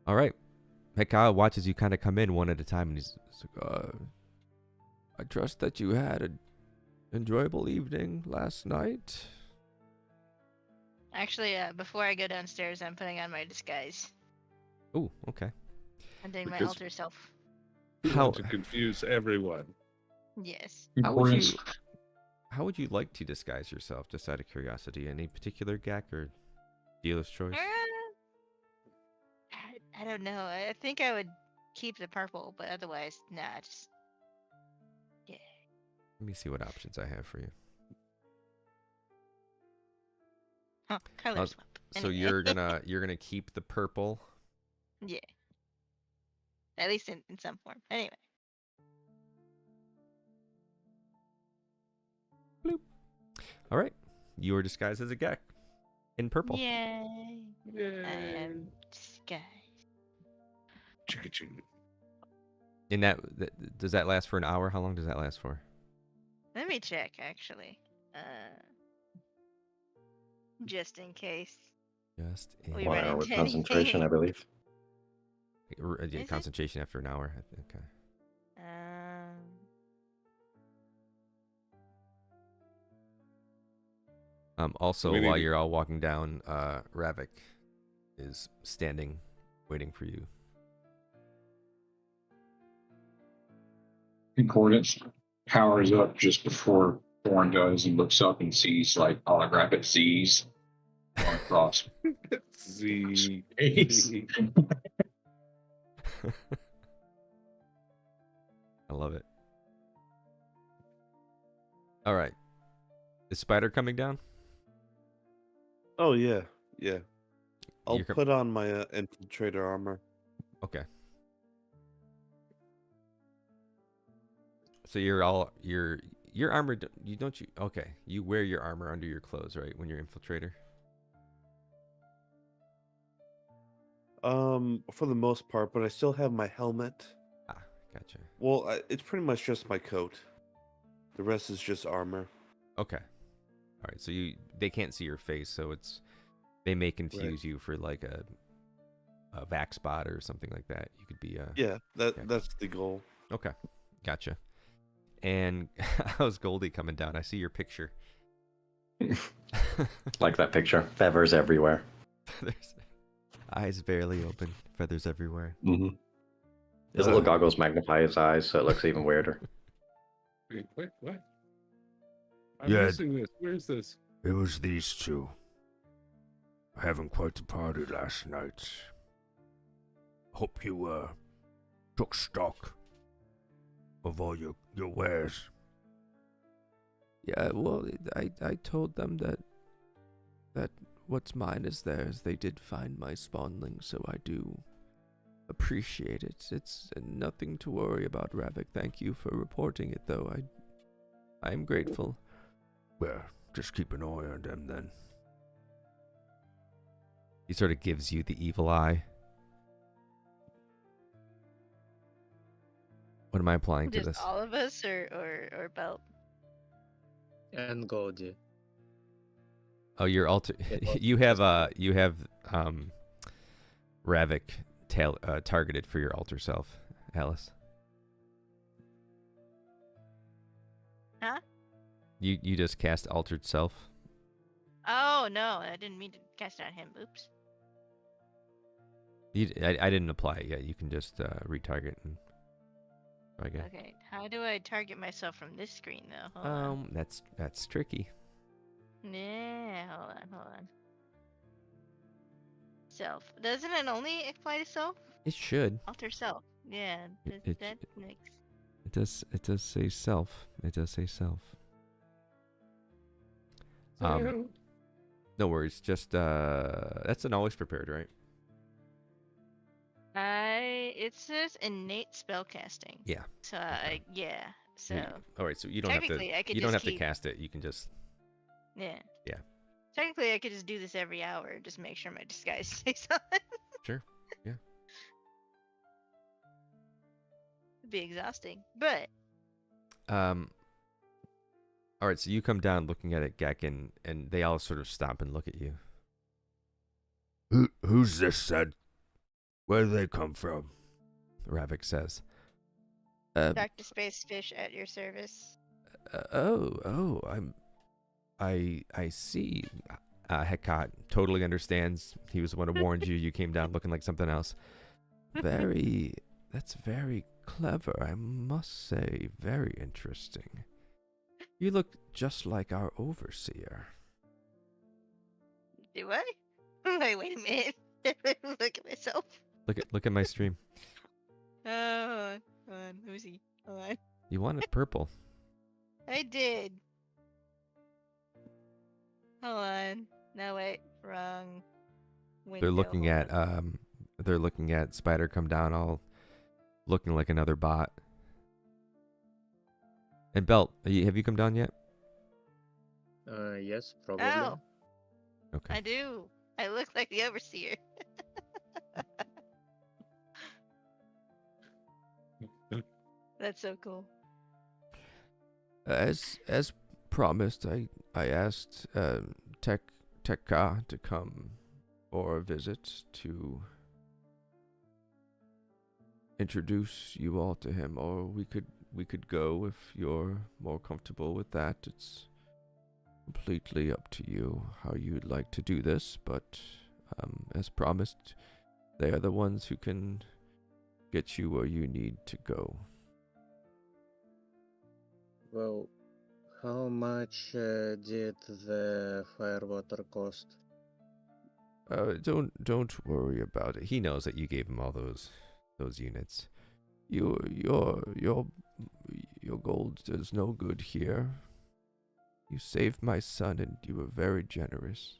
all right. Hekka watches you kind of come in one at a time, and he's like, I trust that you had an enjoyable evening last night. Actually, before I go downstairs, I'm putting on my disguise. Oh, okay. I'm doing my Because- alter self. How To confuse everyone. Yes. How would Concordance. how would you like to disguise yourself? Just out of curiosity, any particular gag or dealer's choice? I don't know. I think I would keep the purple, but otherwise, nah. Just Let me see what options I have for you. color swap. So Anyway. you're gonna keep the purple. Yeah. At least in some form. Anyway. All right, you are disguised as a gek in purple. Yay. I Yay. am disguised. Chicka-ching. And that does that last for an hour? How long does that last for? Let me check, actually. Just in case. Just in We 1 run hour with into concentration, I anything. believe. Yeah, Is it? concentration after an hour. Okay. Also, We need while to- you're all walking down, Ravik is standing, waiting for you. Concordance powers up just before Thorn does and looks up and sees like holographic Z's going across. Z. Space. I love it. All right. Is Spider coming down? Oh yeah, yeah. I'll You're com- put on my infiltrator armor. Okay. So you're all your armor. You don't you? Okay. You wear your armor under your clothes, right? When you're infiltrator. For the most part, but I still have my helmet. Ah, gotcha. Well, it's pretty much just my coat. The rest is just armor. Okay. All right. So they can't see your face, so they may confuse you for like a vac spot or something like that. You could be Yeah, Okay. that's the goal. Okay. Gotcha. And how's Goldie coming down? I see your picture. Like that picture. Feathers everywhere. Feathers. Eyes barely open. Feathers everywhere. Mm-hmm. His little goggles magnify his eyes, so it looks even weirder. Wait, what? I'm Yeah. missing this. Where's this? It was these two. Having quite a party last night. Hope you, took stock of all your wares. Yeah, well, I told them that what's mine is theirs. They did find my Spawnling, so I do appreciate it. It's nothing to worry about, Ravik. Thank you for reporting it, though. I'm grateful. Well, just keep an eye on them then. He sort of gives you the evil eye. What am I applying to Just this? all of us or Belt? And Goldie. Oh, your alter. You have Ravik targeted for your alter self, Alice. Huh? You just cast altered self. Oh no, I didn't mean to cast it on him. Oops. I didn't apply it yet. You can just retarget. Okay. Okay, how do I target myself from this screen though? Hold on. That's tricky. Yeah, hold on. Self. Doesn't it only apply to self? It should. Alter self. Yeah, It that makes. It does say self. It does say self. No worries. Just that's an always prepared, right? It says innate spellcasting. Yeah. So Okay. So All right. So you don't have to. technically, I could You don't just have to keep. cast it. You can just. Yeah. Yeah. Technically, I could just do this every hour. Just make sure my disguise stays on. Sure. Yeah. It'd be exhausting, but All right. So you come down looking at it, Gek, and they all sort of stop and look at you. Who's this said? Where do they come from? Ravik says. Dr. Space Fish at your service. I see. Hecate totally understands. He was the one who warned you. You came down looking like something else. That's very clever, I must say. Very interesting. You look just like our overseer. Do I? Wait a minute. Look at myself. Look at my stream. Oh, hold on. Who's he? Hold on. You wanted purple. I did. Hold on. No, wait. Wrong window. They're looking at Spider come down all looking like another bot. And Belt, have you come down yet? Yes, probably. Oh, Okay. I do. I look like the overseer. That's so cool. As promised, I asked Tekka to come for a visit to introduce you all to him, or we could go if you're more comfortable with that. It's completely up to you how you'd like to do this, but as promised, they are the ones who can get you where you need to go. Well, how much did the firewater cost? Don't worry about it. He knows that you gave him all those units. Your gold does no good here. You saved my son, and you were very generous.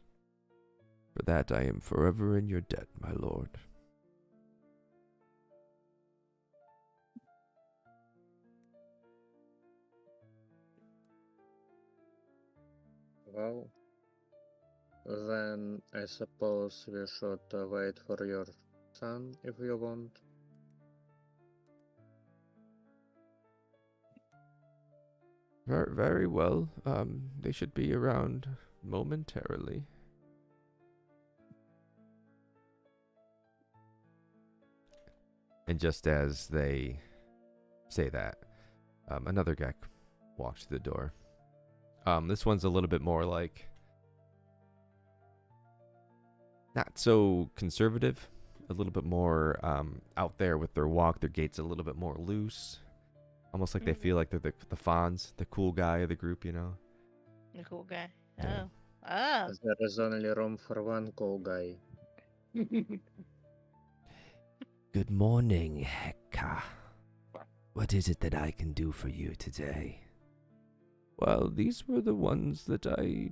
For that I am forever in your debt, my lord. Well, then I suppose we should wait for your son if you want. Very well. They should be around momentarily. And just as they say that, another Gek walks through the door. This one's a little bit more like not so conservative, a little bit more out there with their walk. Their gait's a little bit more loose, almost like they feel like they're the Fonz, the cool guy of the group, you know. The cool guy. Yeah. Oh. There is only room for one cool guy. Good morning, Hekka. What is it that I can do for you today? Well, these were the ones that I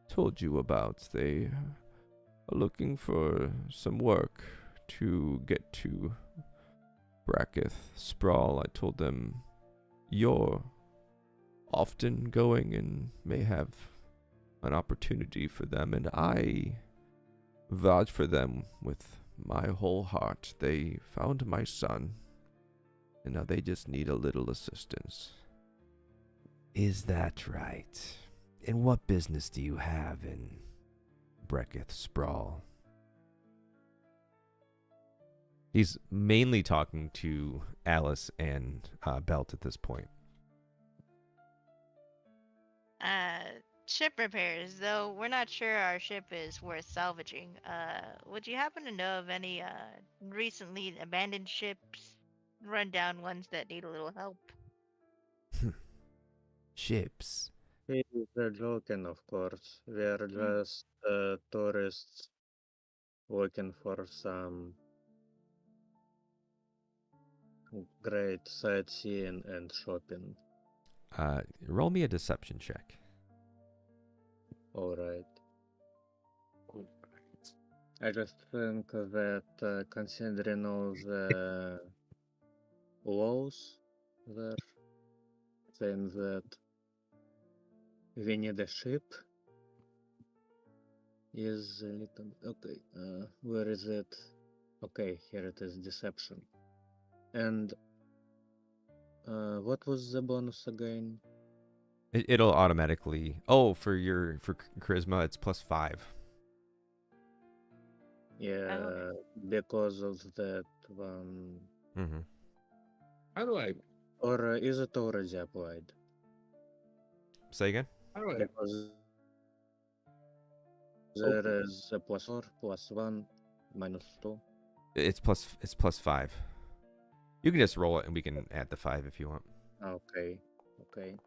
told you about. They are looking for some work to get to Bracketh Sprawl. I told them you're often going and may have an opportunity for them, and I vouch for them with my whole heart. They found my son, and now they just need a little assistance. Is that right? And what business do you have in Bracketh Sprawl? He's mainly talking to Alice and Belt at this point. Ship repairs, though we're not sure our ship is worth salvaging. Would you happen to know of any recently abandoned ships run down ones that need a little help. Ships. He's joking, of course. We're just tourists looking for some great sightseeing and shopping. Roll me a deception check. Alright. I just think that considering all the laws there, saying that we need a ship is a little... Okay, where is it? Okay, here it is, deception. And what was the bonus again? It'll automatically. Oh, for charisma, it's +5. Yeah, because of that one. Mm-hmm. How do I? Or is it already applied? Say again. How do I? Because there is a +4, +1, -2. It's +5. You can just roll it, and we can add the 5 if you want. Okay, okay.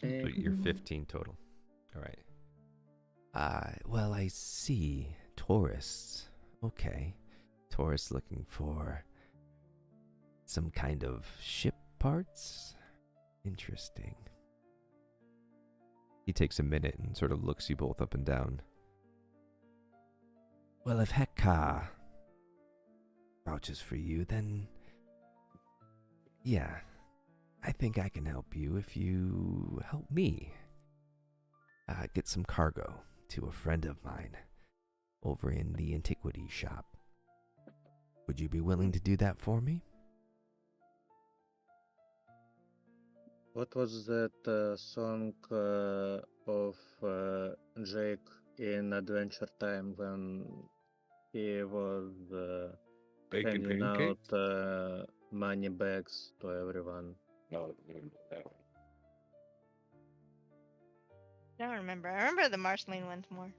So you're 15 total. All right. Well, I see. Tourists. Okay. Tourists looking for some kind of ship parts? Interesting. He takes a minute and sort of looks you both up and down. Well, if Hekka vouches for you, then yeah, I think I can help you if you help me get some cargo to a friend of mine over in the antiquity shop. Would you be willing to do that for me? What was that song of Jake in Adventure Time when he was Bacon handing pancakes? out money bags to everyone? No, that one. I don't remember. I remember the Marceline ones more.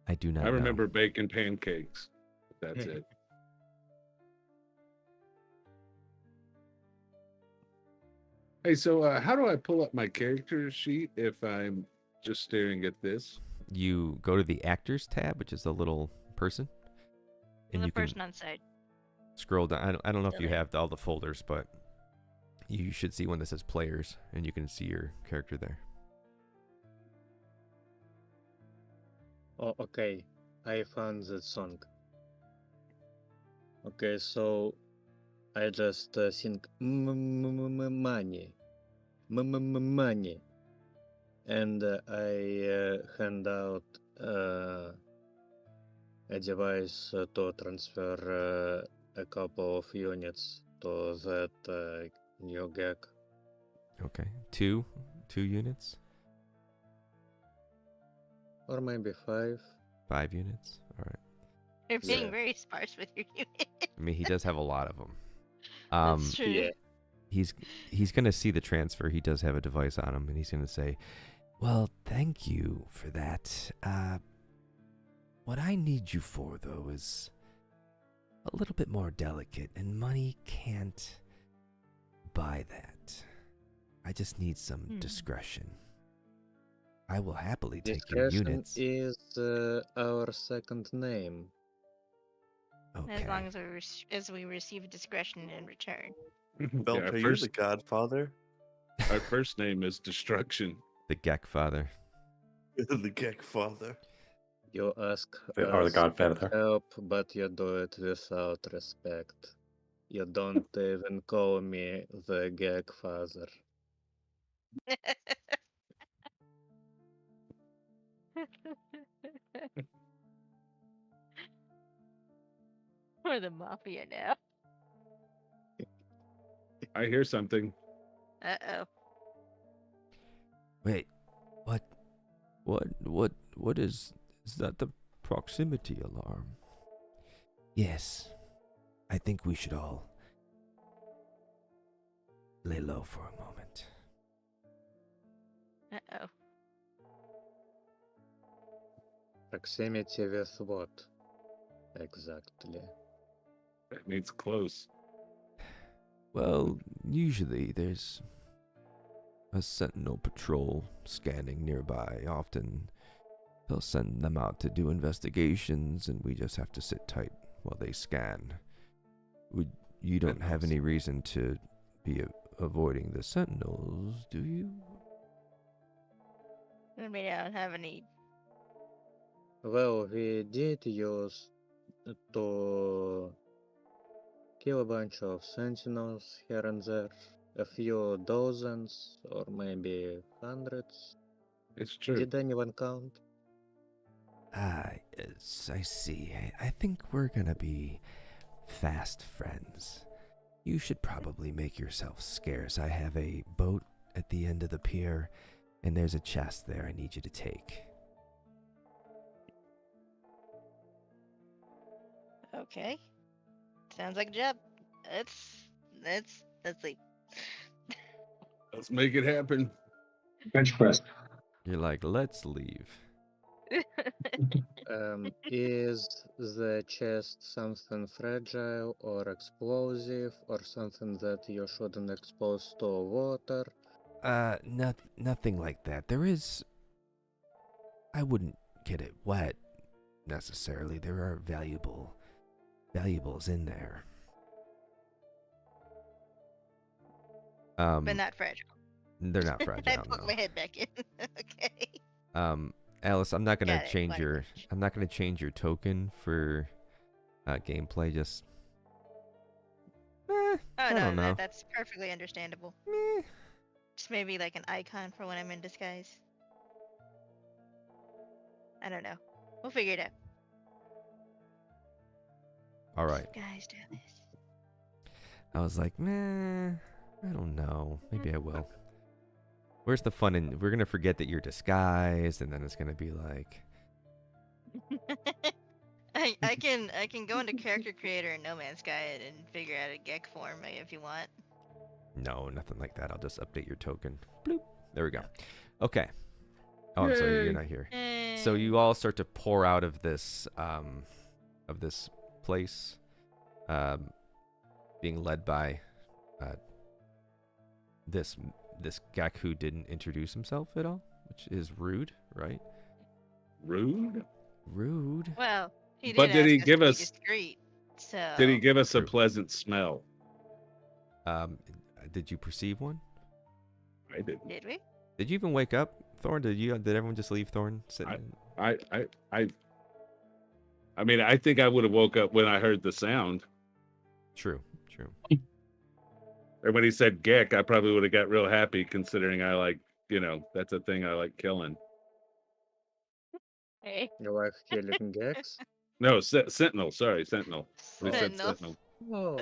I do not I know. remember bacon pancakes. That's it. Hey, so how do I pull up my character sheet if I'm just staring at this? You go to the Actors tab, which is the little person, and The you can person on site. scroll down. I don't know if you Okay. have all the folders, but you should see one that says Players, and you can see your character there. Oh, okay. I found that song. Okay, so I just think money, money, and I hand out a device to transfer a couple of units to that new gag. Okay, two units, Or maybe 5. 5 units. All right. You're being Yeah. very sparse with your unit. I mean, he does have a lot of them. That's true. Yeah. He's gonna see the transfer. He does have a device on him, and he's gonna say, "Well, thank you for that. What I need you for, though, is a little bit more delicate, and money can't buy that. I just need some discretion. I will happily take your Discretion units." is our second name. Okay. As long as we receive discretion in return. Belter, our, you're first, the godfather. our first name is Destruction. The Gek Father. The Gek father. You ask Or the us Godfather. help, but you do it without respect. You don't even call me the gag father. We're the mafia now. I hear something. Uh-oh. Wait, what is that? The proximity alarm? Yes, I think we should all lay low for a moment. Uh-oh. Proximity with what? Exactly. That means close. Well, usually there's a sentinel patrol scanning nearby. Often they'll send them out to do investigations, and we just have to sit tight while they scan. You don't have any reason to be avoiding the sentinels, do you? I mean, I don't have any. Well, we did use to kill a bunch of sentinels here and there, a few dozens or maybe hundreds. It's true. Did anyone count? Ah, yes, I see. I think we're gonna be fast friends. You should probably make yourself scarce. I have a boat at the end of the pier, and there's a chest there I need you to take. Okay. Sounds like a job. Let's leave. Let's make it happen. Bench press. You're like, let's leave. Is the chest something fragile or explosive or something that you shouldn't expose to water? Nothing like that. There is. I wouldn't get it wet necessarily. There are valuables in there. But not fragile. They're not I fragile. poke my head back in. Okay. Alice, I'm not gonna Got it, change whatever. your. I'm not gonna change your token for gameplay. Just. Oh I no, don't know. that's perfectly understandable. Meh. Just maybe like an icon for when I'm in disguise. I don't know. We'll figure it out. All right. Guys, do this. I was like, meh. I don't know. Maybe I will. Where's the fun in? We're gonna forget that you're disguised, and then it's gonna be like. I can go into character creator in No Man's Sky and figure out a Gek form if you want. No, nothing like that. I'll just update your token. Bloop. There we go. Okay. Oh, I'm sorry, Yay. you're not here. So you all start to pour out of this place, being led by this Gek who didn't introduce himself at all, which is rude, right? Rude? Rude. Well, he But did ask he us give to be us- discreet? So Did he give us a True. pleasant smell? Did you perceive one? I didn't. Did we? Did you even wake up, Thorn? Did everyone just leave Thorn sitting? I mean, I think I would have woke up when I heard the sound. True. And when he said Gek, I probably would have got real happy considering I like, that's a thing I like killing. Hey, You like killing Gex? No, Sentinel. Sorry, Sentinel. We said Sentinel. Sentinel. Oh.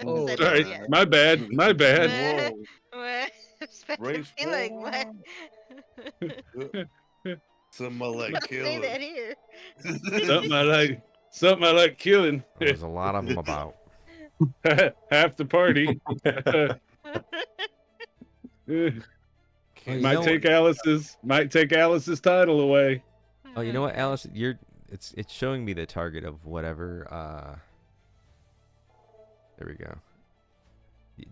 Oh, Sentinel, Sorry, yeah. my bad. My bad. What? Race Especially like what? Some I like Don't say killing. that here. Something I like killing. There's a lot of them about. Half the party. you might know take Alice's title away. Oh, you know what, Alice? It's showing me the target of whatever. There we go.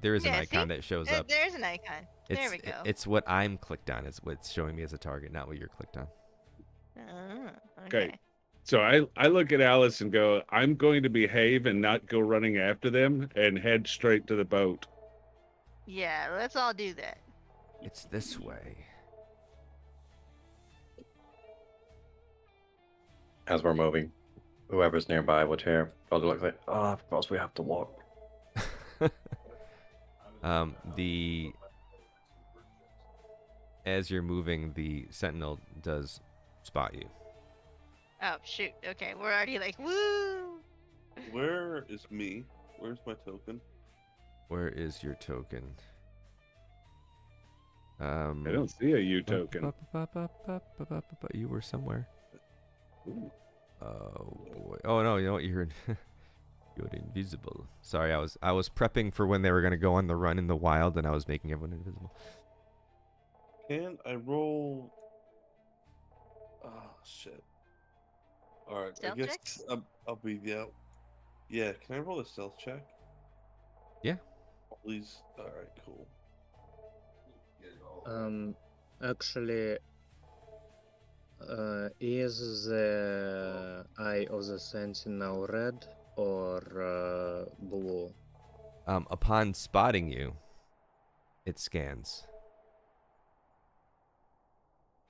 There is an Yeah, icon see? that shows up. There's an icon. There we go. It's what I'm clicked on. Is what's showing me as a target, not what you're clicked on. Okay. So I look at Alice and go, I'm going to behave and not go running after them and head straight to the boat. Yeah, let's all do that. It's this way. As we're moving, whoever's nearby would hear. Probably look like, oh, of course we have to walk. As you're moving, the sentinel does spot you. Oh shoot. Okay, we're already like woo. Where is me? Where's my token? Where is your token? I don't see a U token. You were somewhere. Ooh. Oh boy. Oh no, you know what? You're invisible. Sorry, I was prepping for when they were gonna go on the run in the wild, and I was making everyone invisible. Can I roll? Oh shit! All right, Stealth I guess checks? I'll be out. Yeah, can I roll a stealth check? Yeah. Please. All right, cool. Actually, is the eye of the sentinel red or blue? Upon spotting you, it scans.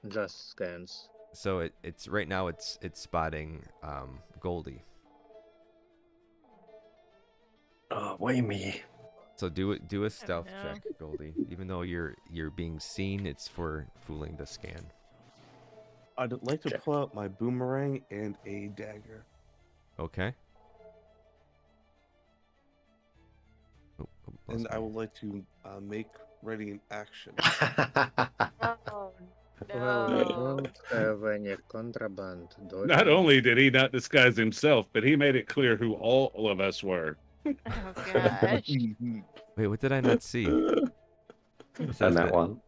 Just scans. So it's right now it's spotting Goldie. Oh, why me? So do a stealth no. check, Goldie. Even though you're being seen, it's for fooling the scan. I'd like to pull out my boomerang and a dagger. Okay. Oh, And lost I me. would like to make ready an action. Oh Well, we no. don't have any contraband, do Not we? only did he not disguise himself, but he made it clear who all of us were. Oh gosh. Wait, what did I not see? It says And that one.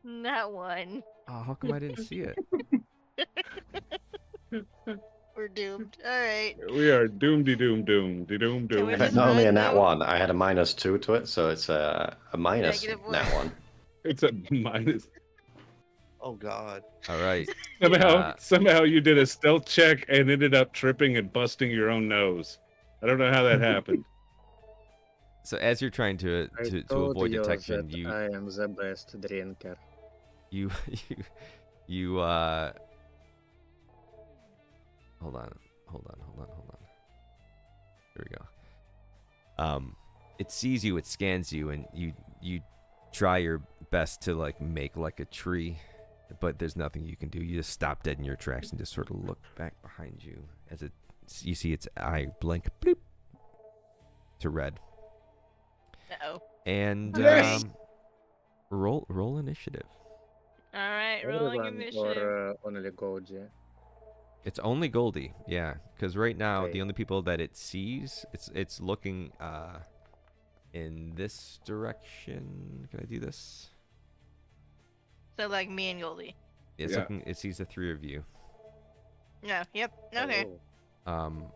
Not one. Oh, how come I didn't see it? We're doomed. Alright. We are doomed-de doom doom de doom Can we doom. just Not only a run nat now? one, I had a -2 to it, so it's a minus Negative one. nat one. It's a minus. Oh God. All right. Somehow you did a stealth check and ended up tripping and busting your own nose. I don't know how that happened. So as you're trying to I told avoid you detection, that you I am the best drinker. you hold on. There we go. It sees you, it scans you, and you try your best to like make like a tree, but there's nothing you can do. You just stop dead in your tracks and just sort of look back behind you as you see its eye blink bloop, to red. Uh-oh. And Yes! roll initiative. Alright, rolling Everyone initiative. or only Goldie? It's only Goldie, yeah, because right now Okay. the only people that it sees, it's looking in this direction. Can I do this? So like me and Goldie. It's Yeah. looking. It sees the three of you. No, yep. Okay. Oh.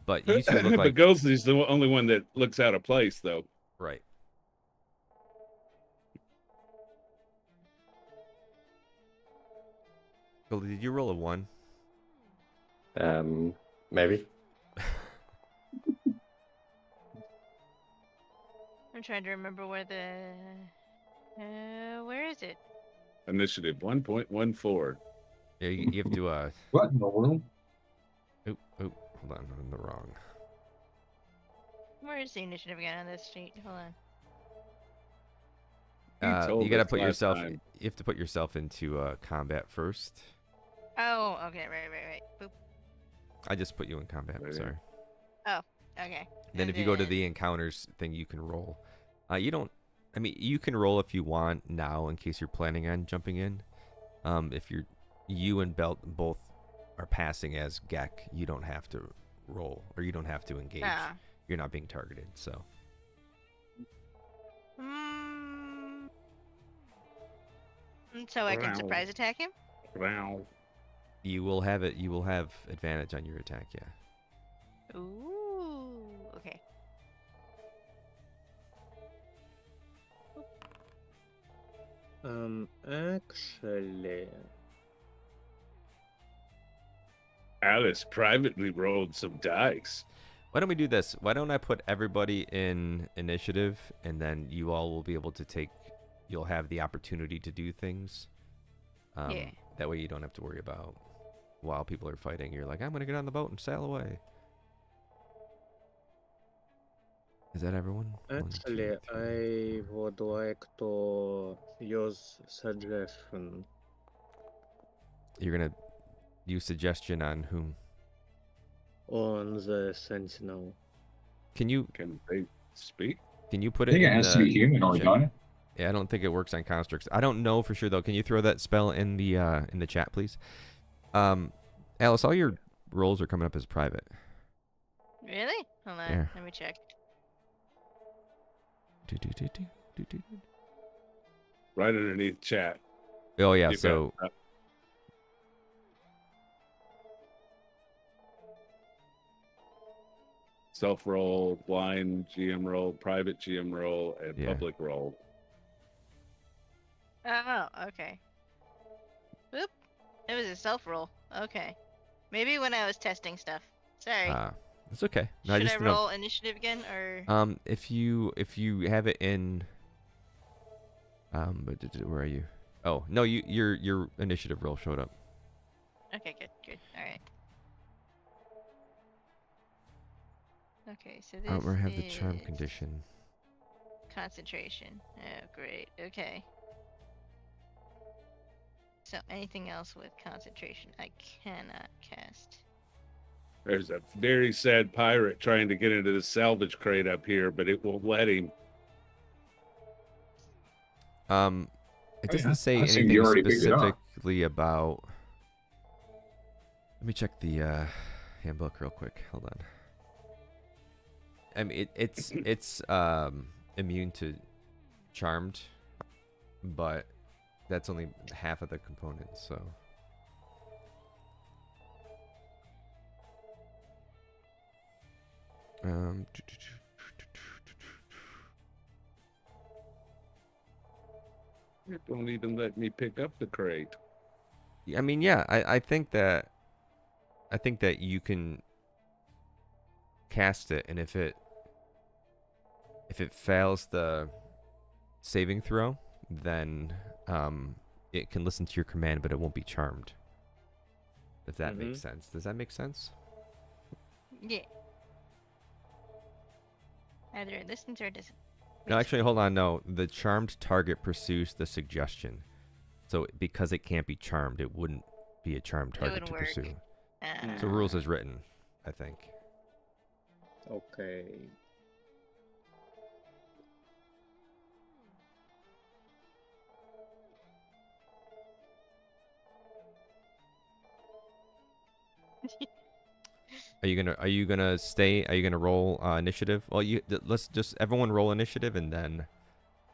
But you two look But like Ghostly's the only one that looks out of place, though. right. Goldie, did you roll a 1? Maybe. I'm trying to remember where the where is it? Initiative 1.14. Yeah, you have to What in the world? Oh, hold on, I'm in the wrong. Where is the initiative again on this sheet? Hold on. You told You gotta us put last yourself. time. You have to put yourself into combat first. Oh, okay, right. Boop. I just put you in combat. Right. Sorry. Okay. Then And if you go to the encounters thing, you can roll. You don't. I mean, you can roll if you want now, in case you're planning on jumping in. If you and Belt both are passing as Gek, you don't have to roll, or you don't have to engage. Ah. You're not being targeted, so. Mm, so I can surprise attack him? Wow. You will have it. You will have advantage on your attack. Yeah. Ooh. Okay. Actually, Alice privately rolled some dice. Why don't we do this? Why don't I put everybody in initiative, and then you all will be able to take. You'll have the opportunity to do things. Yeah. That way you don't have to worry about while people are fighting. You're like, I'm gonna get on the boat and sail away. Is that everyone? One, actually, two, three. I would like to use suggestion. You're gonna use suggestion on whom? On the sentinel. Can you they speak? Can you put I it? think it in has to the be humanoid, chat? don't it? Yeah, I don't think it works on constructs. I don't know for sure though. Can you throw that spell in the chat, please? Alice, all your rolls are coming up as private. Really? Hold on. Yeah. Let me check. Right underneath chat. Oh yeah, You've so got- self roll, blind GM roll, private GM roll, and Yeah. public roll. Oh, okay. Oop. It was a self roll. Okay. Maybe when I was testing stuff. Sorry. It's okay. No, Should I just know. roll initiative again or? If you have it in, where are you? Oh no, your initiative roll showed up. Okay, good. All right. Okay, so this I don't have the charm is condition. concentration. Oh, great. Okay. So anything else with concentration, I cannot cast. There's a very sad pirate trying to get into the salvage crate up here, but it won't let him. It doesn't say I assume anything you already picked it up. specifically about. Let me check the handbook real quick. Hold on. I mean, it's immune to charmed, but that's only half of the components. So. It don't even let me pick up the crate. I mean, yeah, I think that you can cast it, and if it fails the saving throw, then it can listen to your command, but it won't be charmed. If that makes sense. Does that make sense? Yeah. Either it listens or it doesn't. No, actually, hold on. No, the charmed target pursues the suggestion. So because it can't be charmed, it wouldn't be a charmed target wouldn't to work. pursue. So rules as written, I think. Okay. Are you gonna stay? Are you gonna roll initiative? Well, let's just everyone roll initiative, and then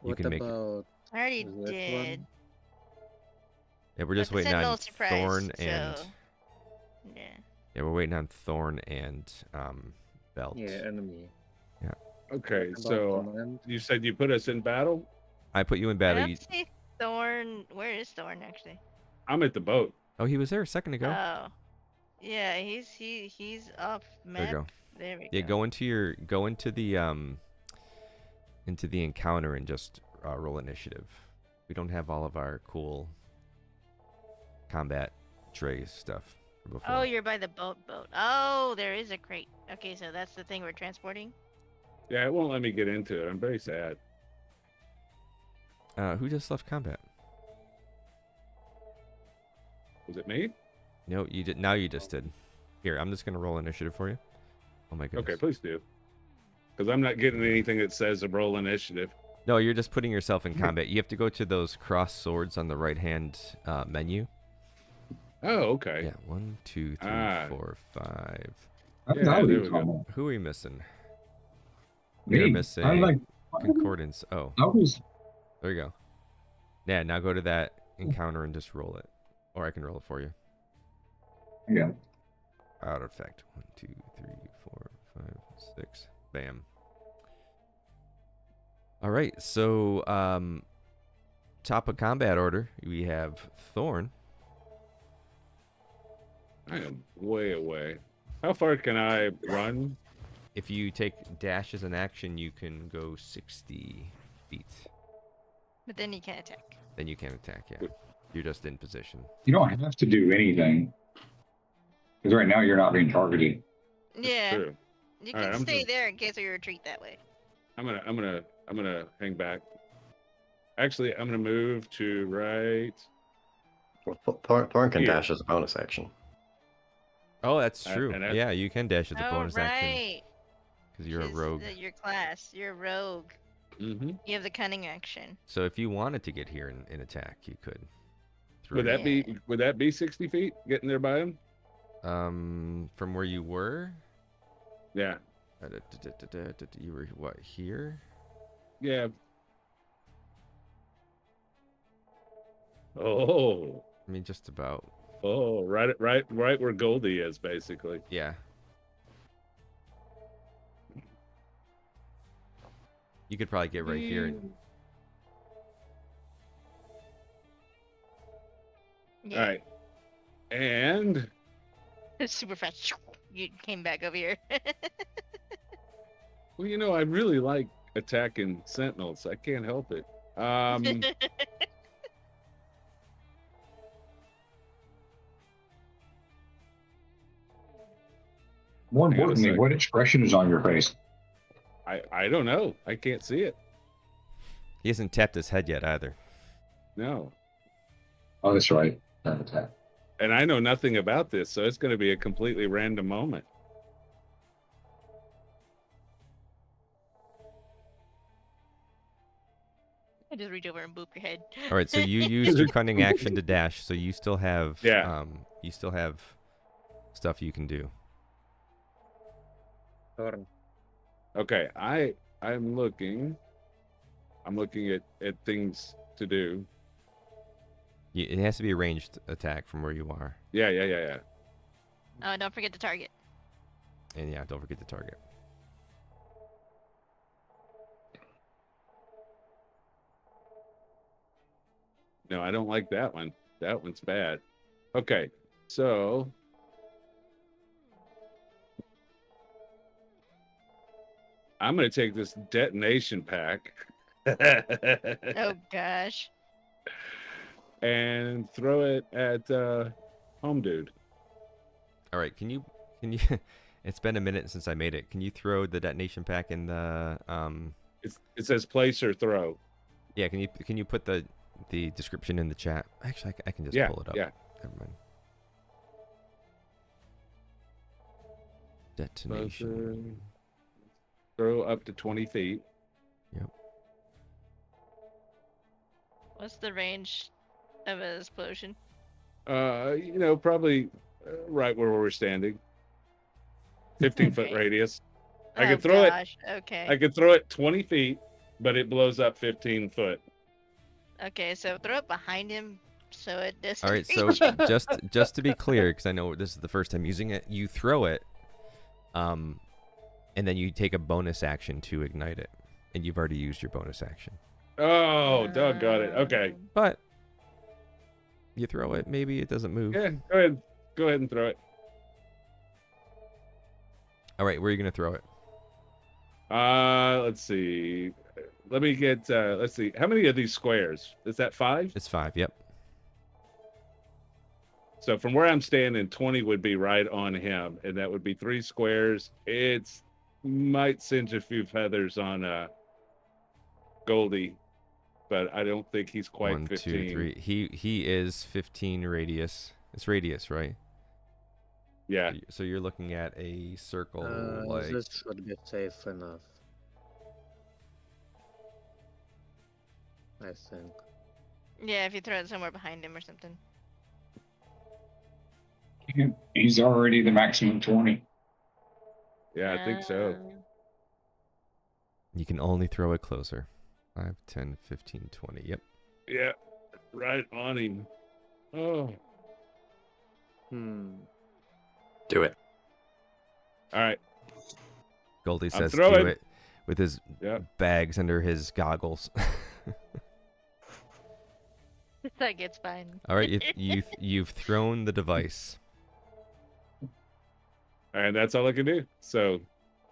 you What can make. about I already that did. one? Yeah, we're just But waiting on Sentinel's surprised, Thorn and. so... Yeah. Yeah, we're waiting on Thorn and Belt. Yeah, enemy. Okay, What about so command? you said you put us in battle? I put you in I battle. don't see Thorn. Where is Thorn actually? I'm at the boat. Oh, he was there a second ago. Oh. Yeah, he's off map. There we go. There we Yeah, go. go into the encounter and just roll initiative. We don't have all of our cool combat Dre stuff from before. Oh, you're by the boat. Oh, there is a crate. Okay, so that's the thing we're transporting. Yeah, it won't let me get into it. I'm very sad. Who just left combat? Was it me? No, you did. Now you just did. Here, I'm just gonna roll initiative for you. Oh my goodness. Okay, please do. Because I'm not getting anything that says a roll initiative. No, you're just putting yourself in combat. You have to go to those cross swords on the right hand menu. Oh, okay. Yeah, 1, 2, 3, Ah. 4, 5. Yeah, there we go. Who are we missing? Me. We're missing I'm like, Concordance. Oh, I was. there you go. Yeah, now go to that encounter and just roll it. Or I can roll it for you. Yeah. Artifact. 1, 2, 3, 4, 5, 6. Bam. All right, so top of combat order, we have Thorn. I am way away. How far can I run? If you take dash as an action, you can go 60 feet. But then you can't attack. Then you can attack, yeah. You're just in position. You don't have to do anything. Because right now you're not being targeted. Yeah. True. You All can right, I'm stay just- there in case we retreat that way. I'm gonna hang back. Actually, I'm gonna move to right. Well, Thorn can Here. dash as a bonus action. Oh, that's And- true. and that- Yeah, you can dash as a Oh, bonus action. right. Because you're a 'Cause rogue. Your class. You're a rogue. Mm-hmm. You have the cunning action. So if you wanted to get here and attack, you could. Would that be 60 feet? Getting there by him? From where you were? Yeah. You were what, here? Yeah. Oh. I mean, just about. Oh, right where Goldie is, basically. Yeah. You could probably get right here. And... Yeah. All right. And It's super fast. You came back over here. well, you know, I really like attacking sentinels. I can't help it. More Hang on a importantly, sec. what expression is on your face? I don't know. I can't see it. He hasn't tapped his head yet either. No. Oh, that's right. Attack. And I know nothing about this, so it's going to be a completely random moment. I just reach over and boop your head. All right, so you used your cunning action to dash, so you still have you still have stuff you can do. Thorn. Okay, I'm looking at things to do. It has to be a ranged attack from where you are. Yeah. Oh, don't forget the target. And yeah, don't forget the target. No, I don't like that one. That one's bad. Okay, so I'm going to take this detonation pack Oh gosh. and throw it at Home Dude. All right, can you it's been a minute since I made it. Can you throw the detonation pack in the It says place or throw. Yeah, can you put the description in the chat? Actually, I can just pull it up. Yeah. Never mind. Detonation. Throw up to 20 feet. Yep. What's the range of an explosion? You know, probably right where we're standing. 15-foot Okay. radius. I Oh, could throw it. gosh. Okay. I could throw it 20 feet, but it blows up 15 foot. Okay, so throw it behind him so it doesn't. All right, so reach him. just to be clear, because I know this is the first time using it, you throw it, and then you take a bonus action to ignite it, and you've already used your bonus action. Oh, Doug got it. Okay. But you throw it, maybe it doesn't move. Yeah, go ahead. Go ahead and throw it. All right, where are you gonna throw it? Let's see. Let me get. Let's see. How many of these squares? Is that 5? It's 5. Yep. So from where I'm standing, 20 would be right on him, and that would be 3 squares. It's might singe a few feathers on Goldie, but I don't think he's quite 1, 15. 2, 3. He is 15 radius. It's radius, right? Yeah. So you're looking at a circle like. This should be safe enough. I think. Yeah, if you throw it somewhere behind him or something. He's already the maximum 20. Yeah, I think so. You can only throw it closer. 5, 10, 15, 20. Yep. Yeah, right on him. Oh. Do it. All right. Goldie I'm says throwing. do it with his bags under his goggles. That gets fine. All right, you've thrown the device. And that's all I can do. So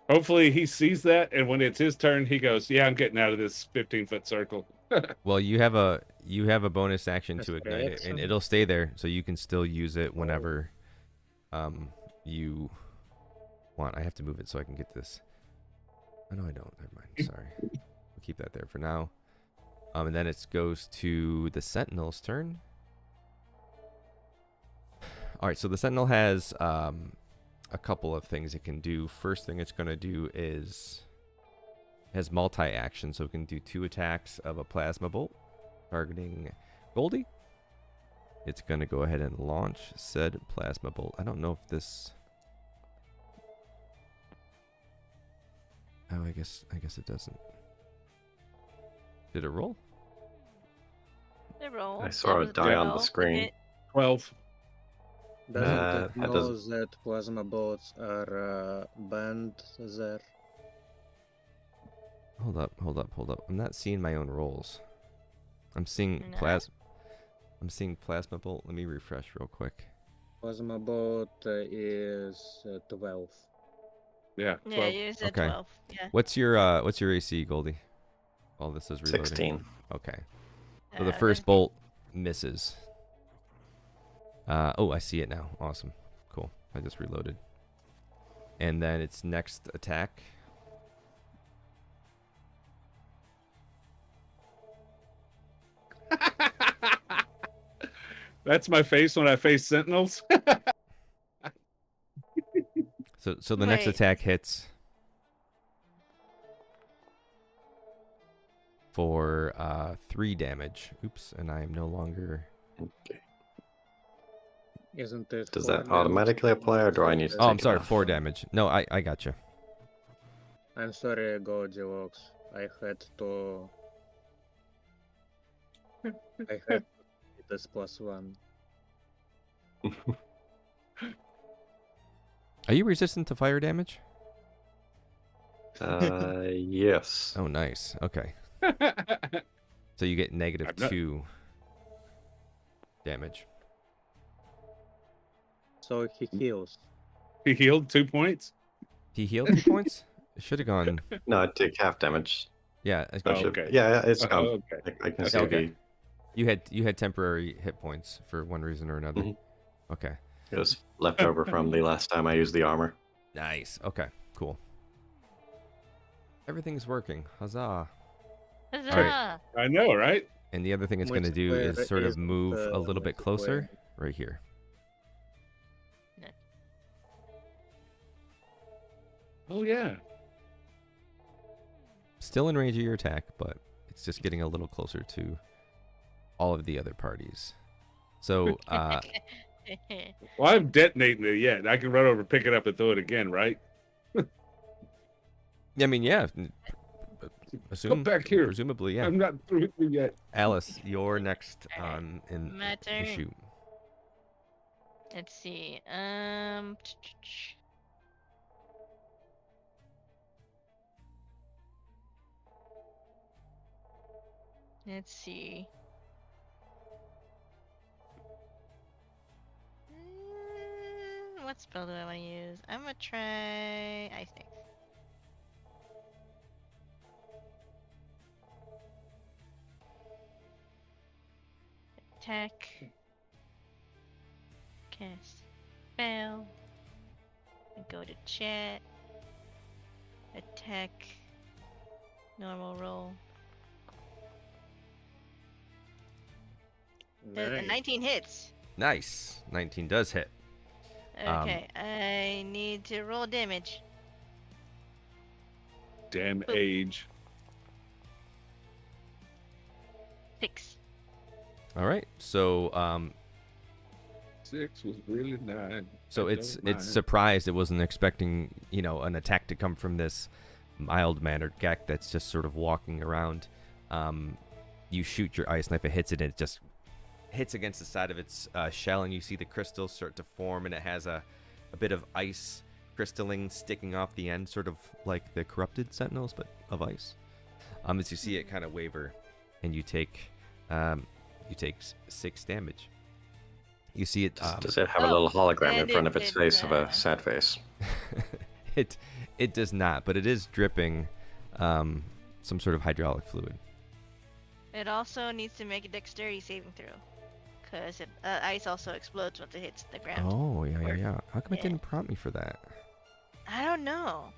hopefully he sees that, and when it's his turn, he goes, "Yeah, I'm getting out of this 15-foot circle." Well, you have a bonus action to That's ignite it, and excellent. it'll stay there, so you can still use it whenever you want. I have to move it so I can get this. Oh, no, I don't. Never mind. Sorry. We'll keep that there for now. And then it goes to the Sentinel's turn. All right, so the Sentinel has a couple of things it can do. First thing it's going to do is has multi-action, so it can do 2 attacks of a plasma bolt targeting Goldie. It's going to go ahead and launch said plasma bolt. I don't know if this. Oh, I guess it doesn't. Did it roll? They roll. I saw That it die on the roll. screen. It- 12. Doesn't That it know doesn't- that plasma bolts are banned there? Hold up. I'm not seeing my own rolls. I'm seeing No. plasma bolt. Let me refresh real quick. Plasma bolt is 12. Yeah. Yeah, 12. you said Okay. 12. Yeah. What's your AC, Goldie? While this is reloading. 16. Okay. So the then first bolt misses. Oh, I see it now. Awesome. Cool. I just reloaded. And then its next attack. That's my face when I face sentinels. So the next Wait. attack hits for 3 damage. Oops, and I am no longer. Okay. Isn't it? Does 4 that damage? automatically apply, or do I need to Oh, I'm take it sorry, off? 4 damage. No, I got you. I'm sorry, Goldilocks. I had to. I had this +1. Are you resistant to fire damage? Yes. Oh, nice. Okay. So you get negative I'm not- 2 damage. So he heals. He healed 2 points. He healed 2 points? It should have gone. No, I take half damage. Yeah. I Oh, should- okay. Yeah, it's Oh, gone. okay. I can Okay. see You had temporary hit points for one reason or another. Mhm. Okay. it was left over from the last time I used the armor. Nice. Okay. Cool. Everything's working. Huzzah. Huzzah! I know, right? And the other thing it's going to do Multiplayer is sort of isn't, move a little bit closer multiplayer. right here. Oh yeah. Still in range of your attack, but it's just getting a little closer to all of the other parties. So, Well, I'm detonating it yet. I can run over, pick it up, and throw it again, right? I mean, yeah. Come back here. Presumably, yeah. I'm not through it yet. Alice, you're next Alright, in my the turn. shoot. Let's see. Let's see. What spell do I want to use? I'm gonna try Ice Knife. Attack. Cast spell. And go to chat. Attack. Normal roll. Nice. 19 hits. Nice. 19 does hit. Okay, I need to roll damage. Damn Boop. age. 6. All right. So 6 was really 9. So I it's don't mind. surprised. It wasn't expecting, an attack to come from this mild-mannered gek that's just sort of walking around. You shoot your ice knife, it hits it, and it just hits against the side of its shell, and you see the crystals start to form, and it has a bit of ice crystalline sticking off the end, sort of like the corrupted sentinels, but of ice. As you see it kind of waver, and you take 6 damage. You see it. Does it have a Oh, little hologram in and front of it- its it, face of a sad face? it does not, but it is dripping some sort of hydraulic fluid. It also needs to make a dexterity saving throw. Because ice also explodes once it hits the ground. Oh, yeah. How come it Yeah. didn't prompt me for that? I don't know.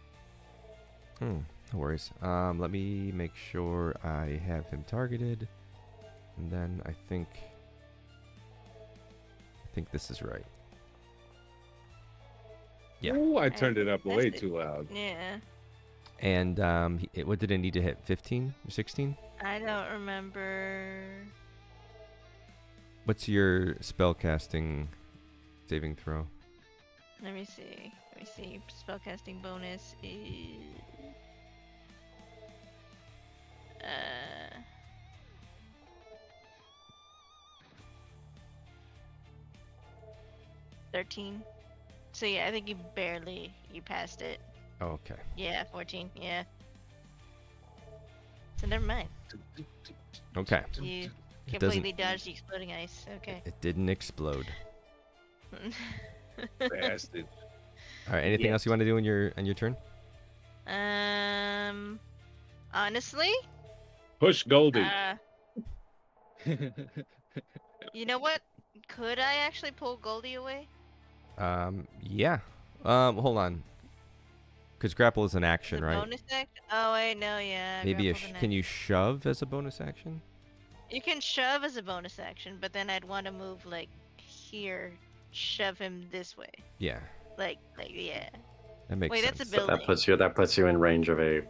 No worries. Let me make sure I have him targeted, and then I think this is right. Yeah. Ooh, I turned it up That's way it. too loud. Yeah. And what did it need to hit? 15 or 16? I don't remember. What's your spellcasting saving throw? Let me see. Spellcasting bonus is. 13. So yeah, I think you passed it. Oh, okay. Yeah, 14. Yeah. So never mind. Okay. You It doesn't. completely dodged the exploding ice. Okay. It didn't explode. Bastard. All right. Anything else you want to do on your turn? Honestly, Push Goldie. you know what? Could I actually pull Goldie away? Yeah. Hold on. Because grapple is an action, The right? bonus action? Oh wait, no, yeah. Maybe grapple's an can you action. shove as a bonus action? You can shove as a bonus action, but then I'd want to move like here, shove him this way. Yeah. Like yeah. That makes Wait, sense. that's a But building. that puts you in range of a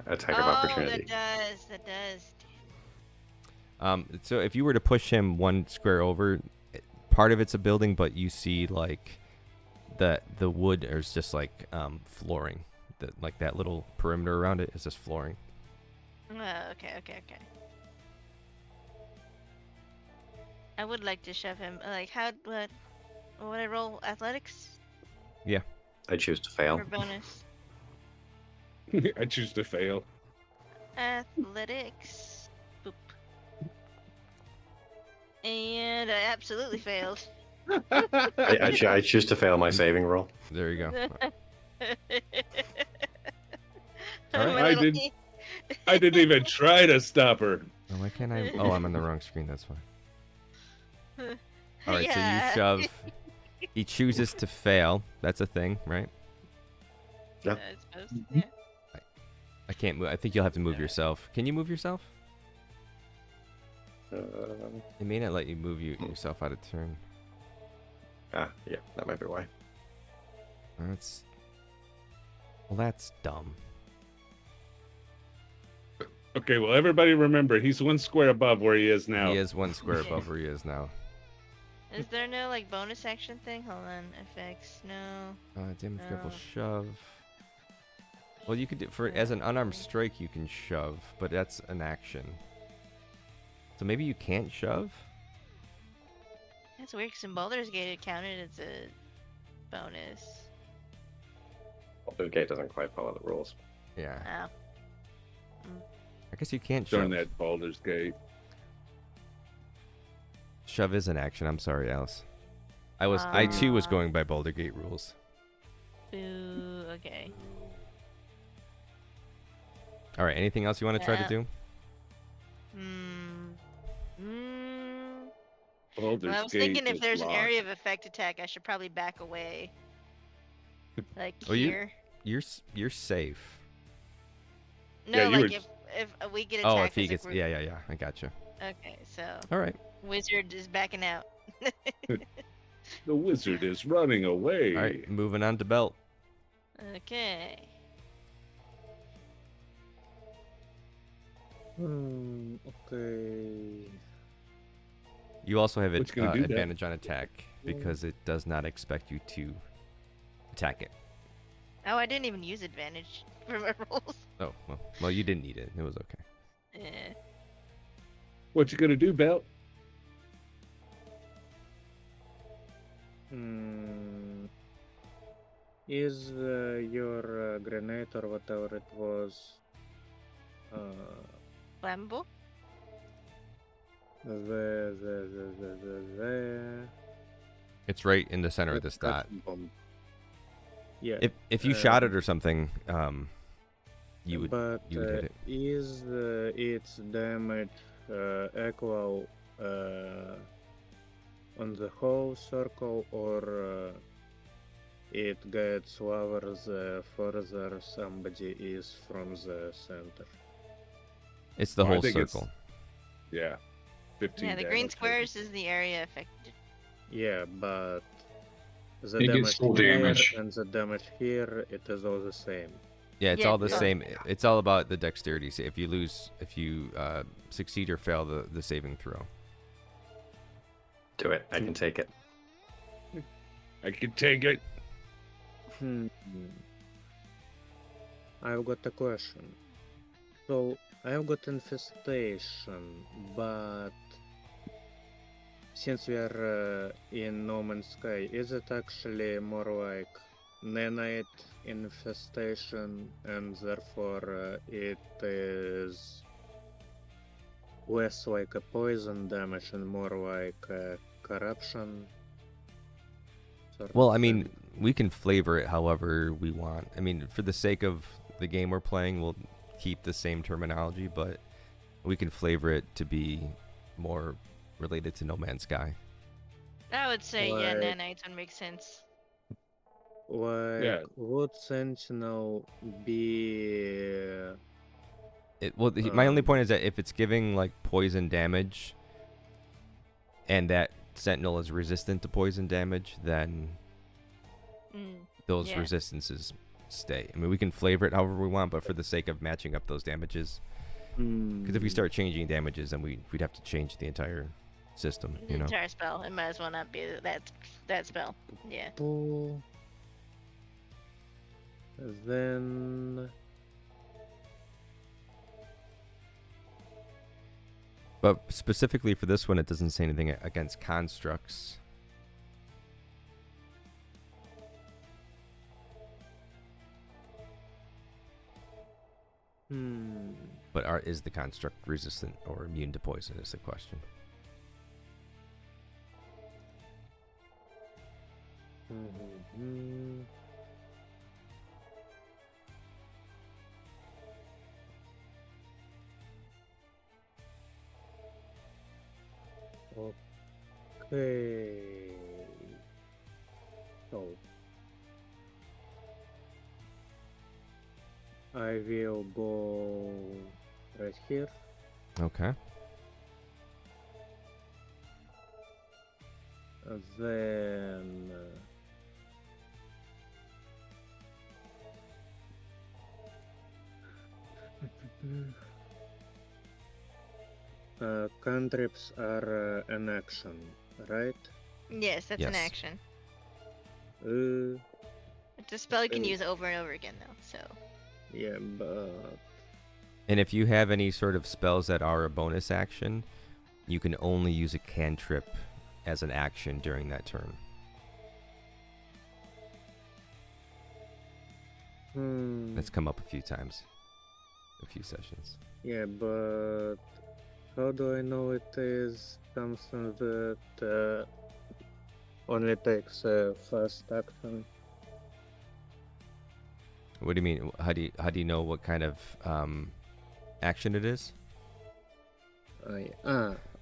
attack of opportunity. That does. So if you were to push him one square over, part of it's a building, but you see like the wood is just like flooring. Like that little perimeter around it is just flooring. Oh, okay. I would like to shove him. Like, what would I roll? Athletics Yeah. I choose to fail. for bonus? I choose to fail. Athletics. Boop. And I absolutely failed. I choose to fail my saving roll. There you go. All right. I didn't even try to stop her. Oh, why can't I? Oh, I'm on the wrong screen. That's why. All right. Yeah. So you shove. He chooses to fail. That's a thing, right? Yeah. I suppose, yeah. I can't move. I think you'll have to move yourself. Can you move yourself? It may not let you move yourself out of turn. Yeah, that might be why. That's dumb. Okay, well, everybody remember, he's one square above where he is now. He is one square above where he is now. Is there no like bonus action thing? Hold on. Effects. No. Damage grapple No. shove. Well, you could do as an unarmed strike. You can shove, but that's an action. So maybe you can't shove. That's weird because in Baldur's Gate it counted as a bonus. Baldur's Gate doesn't quite follow the rules. Yeah. Oh. I guess you can't During shove. that Baldur's Gate. Shove is an action. I'm sorry, Alice. I too was going by Baldur's Gate rules. Boo. Okay. All right. Anything else you want to try to do? Baldur's Well, I was Gate thinking if is there's an locked. area of effect attack, I should probably back away. Like Oh, here. you're safe. No, Yeah, you like were- if we get attacked. Oh, if he as a gets group. yeah. I gotcha. Okay, so All right. wizard is backing out. The wizard is running away. All right. Moving on to Belt. Okay. Okay. You also have What you gonna do, Dad? advantage on attack because it does not expect you to attack it. Oh, I didn't even use advantage for my rolls. Oh well, you didn't need it. It was okay. Yeah. What you gonna do, Belt? Is your grenade or whatever it was Flammable? the It's right in the center of this dot. bomb? Yeah. If you shot it or something, you would But hit it. is its damage equal on the whole circle, or it gets lower the further somebody is from the center? It's the Oh, I whole think it's- circle. Yeah. 15 Yeah, the green damage. squares is the area affected. Yeah, but the It gets damage full here damage. and the damage here, it is all the same. Yeah, it's Yeah, all the yeah. same. It's all about the dexterity. So if you succeed or fail the saving throw. Do it. I can take it. I can take it. I've got a question. So, I've got infestation, but since we are in No Man's Sky, is it actually more like nanite infestation, and therefore it is less like a poison damage and more like a corruption. Sort Well, of I mean, thing. we can flavor it however we want. I mean, for the sake of the game we're playing, we'll keep the same terminology, but we can flavor it to be more related to No Man's Sky. I would say, yeah, Like- nanites would make sense. Like, Yeah. would Sentinel be My only point Um, is that if it's giving like poison damage, and that Sentinel is resistant to poison damage, then Mm. those Yeah. resistances stay. I mean, we can flavor it however we want, but for the sake of matching up those damages, because if we start changing damages, then we'd have to change the entire system. The You know. entire spell. It might as well not be that spell. Yeah. Pull. Then But specifically for this one, it doesn't say anything against constructs. But is the construct resistant or immune to poison is the question. Mhm. Okay. So I will go right here. Okay. Then cantrips are an action, right? Yes, that's an Yes. action. Uh, It's a spell you can Uh, use over and over again, though. So. yeah, but And if you have any sort of spells that are a bonus action, you can only use a cantrip as an action during that turn. That's come up a few times, a few sessions. yeah, but how do I know it is something that only takes a first action? What do you mean? How do you know what kind of action it is?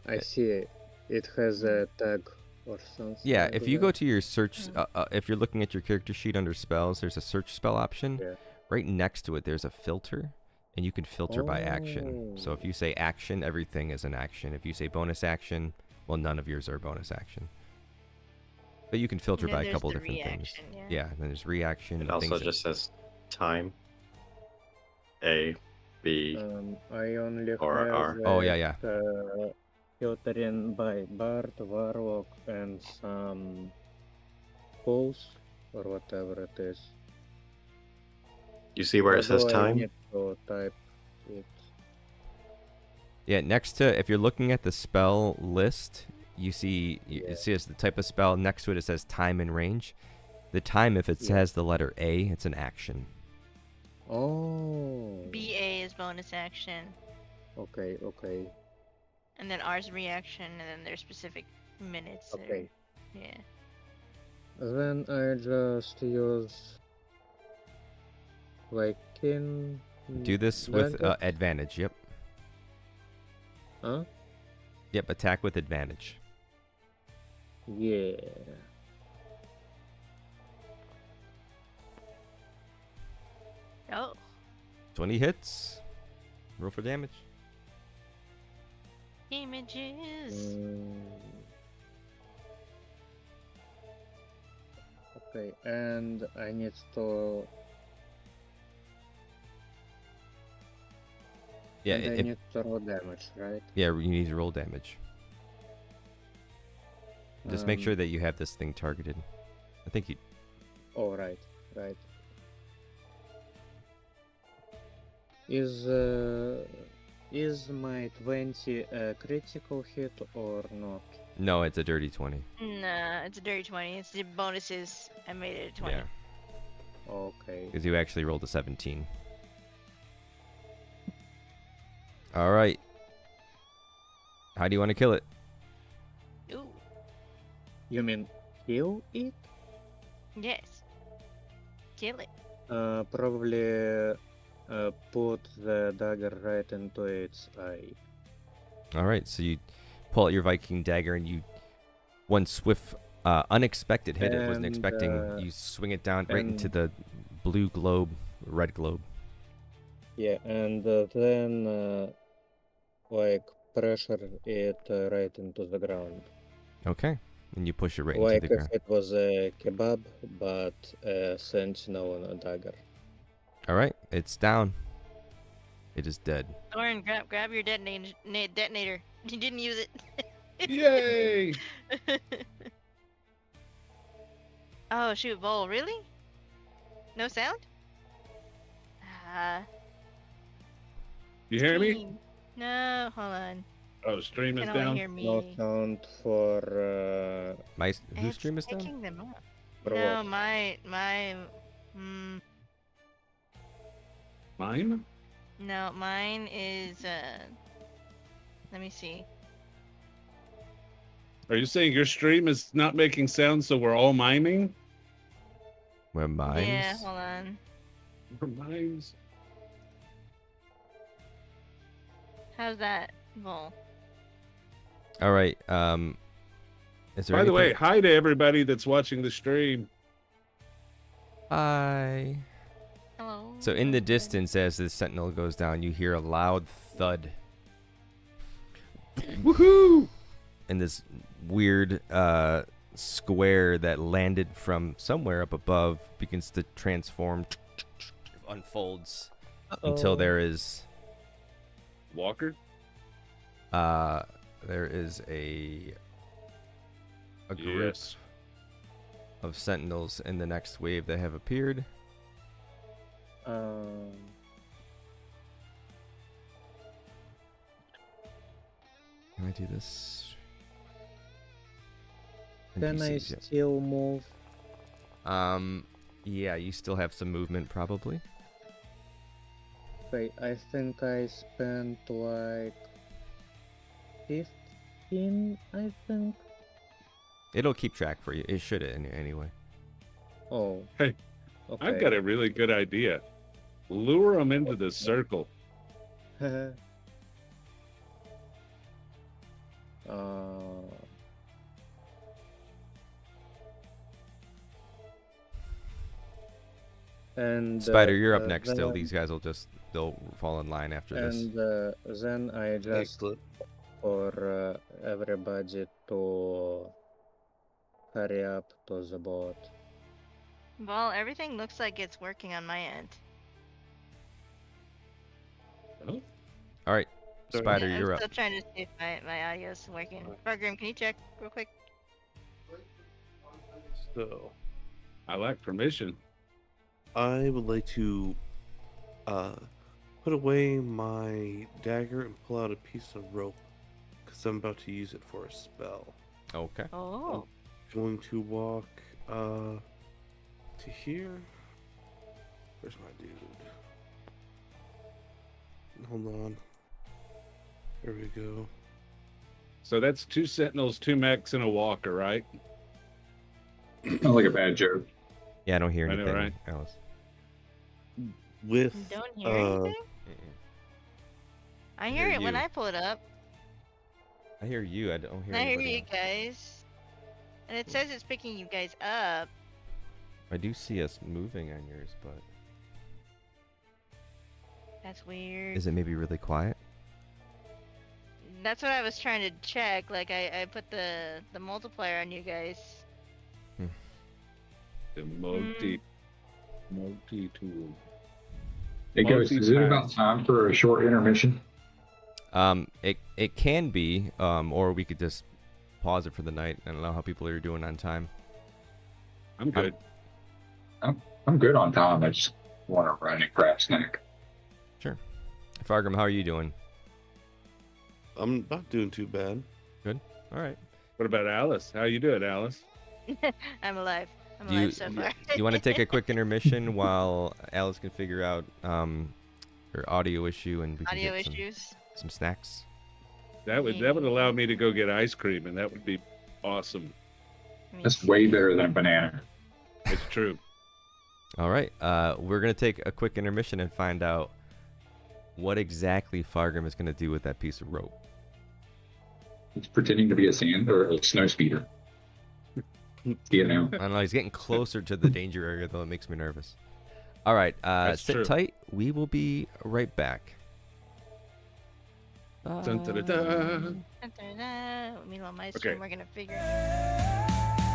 I see. It has a tag or something. Yeah, like if you go that. to your search, if you're looking at your character sheet under spells, there's a search spell option. Yeah. Right next to it, there's a filter, and you can filter by action. So if you say action, everything is an action. If you say bonus action, well, none of yours are bonus action. But you can filter And by then a there's couple the different things. reaction, yeah. Yeah, and then there's reaction. It also things just says time. A, B, I only or have R. Oh, yeah. filtering by Bard, Warlock, and some pulse or whatever it is. You see where it says Although I time? need to type it. Yeah, next to, if you're looking at the spell list, you see it says the type of spell. Next to it, it says time and range. The time, if it says the letter A, it's an action. Oh. BA is bonus action, Okay. and then R's reaction, and then there's specific minutes. or- Okay. Yeah. Then I just use like in. Do this with Blanket? advantage. Yep. Huh? Yep. Attack with advantage. Yeah. Oh. 20 hits. Roll for damage. Images. Okay, and I need to. Yeah. and I If, need to roll damage, right? yeah. You need to roll damage. Just make sure Um, that you have this thing targeted. I think you. Oh, right. Is my 20 a critical hit or not? No, it's a dirty 20. Nah, it's a dirty 20. It's the bonuses. I made it a 20. Yeah. Okay. because you actually rolled a 17. All right. How do you want to kill it? Ooh, You mean kill it? yes. Kill it. Probably put the dagger right into its eye. All right. So you pull out your Viking dagger and you, one swift, unexpected hit. It wasn't And, expecting. You swing it down right into and- the blue globe, red globe. Yeah, and then like pressure it right into the ground. Okay. And you push it right into Like the if ground. it was a kebab, but a sentinel on a dagger. All right. It's down. It is dead. Thorn, grab your detonator. You didn't use it. Yay! Oh shoot, Vol, really? No sound? You hear me? Stream. No, hold on. Oh, stream is Can only down. hear No me. sound for Whose stream is down? Picking them up. For No, what? my Mime? no, mine is let me see. Are you saying your stream is not making sound, so we're all miming? We're mimes. Yeah, hold on. We're mimes. How's that, Vol? All right. Is there By the way, anything- hi to everybody that's watching the stream. Hi. Hello. So in the distance, as the sentinel goes down, you hear a loud thud. Woohoo! And this weird square that landed from somewhere up above begins to transform, unfolds until there is Walker? there is a group Yes. of sentinels in the next wave that have appeared. Can I do this? Can I NPCs, yeah. still move? Yeah, you still have some movement probably. Okay, I think I spent like 15, I think. It'll keep track for you. It should anyway. Oh. Hey, Okay. I've got a really good idea. Lure them into the circle. And Spider, you're up next still. then- These guys they'll fall in line after this. And then I just Excellent. for everybody to hurry up to the boat. Well, everything looks like it's working on my end. Oh, All right, Sorry. Spider, Yeah, you're I'm up. still trying to see if my audio's working. Program, can you check real quick? So I lack permission. I would like to put away my dagger and pull out a piece of rope because I'm about to use it for a spell. Okay. Oh. Going to walk to here. Where's my dude? Hold on. There we go. So that's 2 sentinels, 2 mechs, and a walker, right? Sounds like a bad joke. Yeah, I don't hear I know, anything, right? Alice. With Don't hear anything? I hear hear it when you. I pull it up. I hear you. I don't hear And I hear anybody you else. guys. And it says it's picking you guys up. I do see us moving on yours, but That's weird. is it maybe really quiet? That's what I was trying to check. Like I put the multiplier on you guys. The multi-tool. Hey, Ghost, is it about time for a short intermission? It can be, or we could just pause it for the night. I don't know how people are doing on time. I'm good. I'm good on time. I just want to run and grab snack. Sure. Fargrim, how are you doing? I'm not doing too bad. Good. All right. What about Alice? How you doing, Alice? I'm alive. I'm Do you- alive so far. You want to take a quick intermission while Alice can figure out her audio issue and we can audio get some, issues? some snacks? That would allow me to go get ice cream, and that would be awesome. Me That's too. way better than a banana. It's true. All right. We're gonna take a quick intermission and find out what exactly Fargrim is gonna do with that piece of rope. It's pretending to be a sand or a snow speeder. You know. I don't know. He's getting closer to the danger area, though. It makes me nervous. All right. That's Sit true. tight. We will be right back. Dun, dun, dun, dun. Da-da-da. Meanwhile, my Okay. stream, we're gonna figure it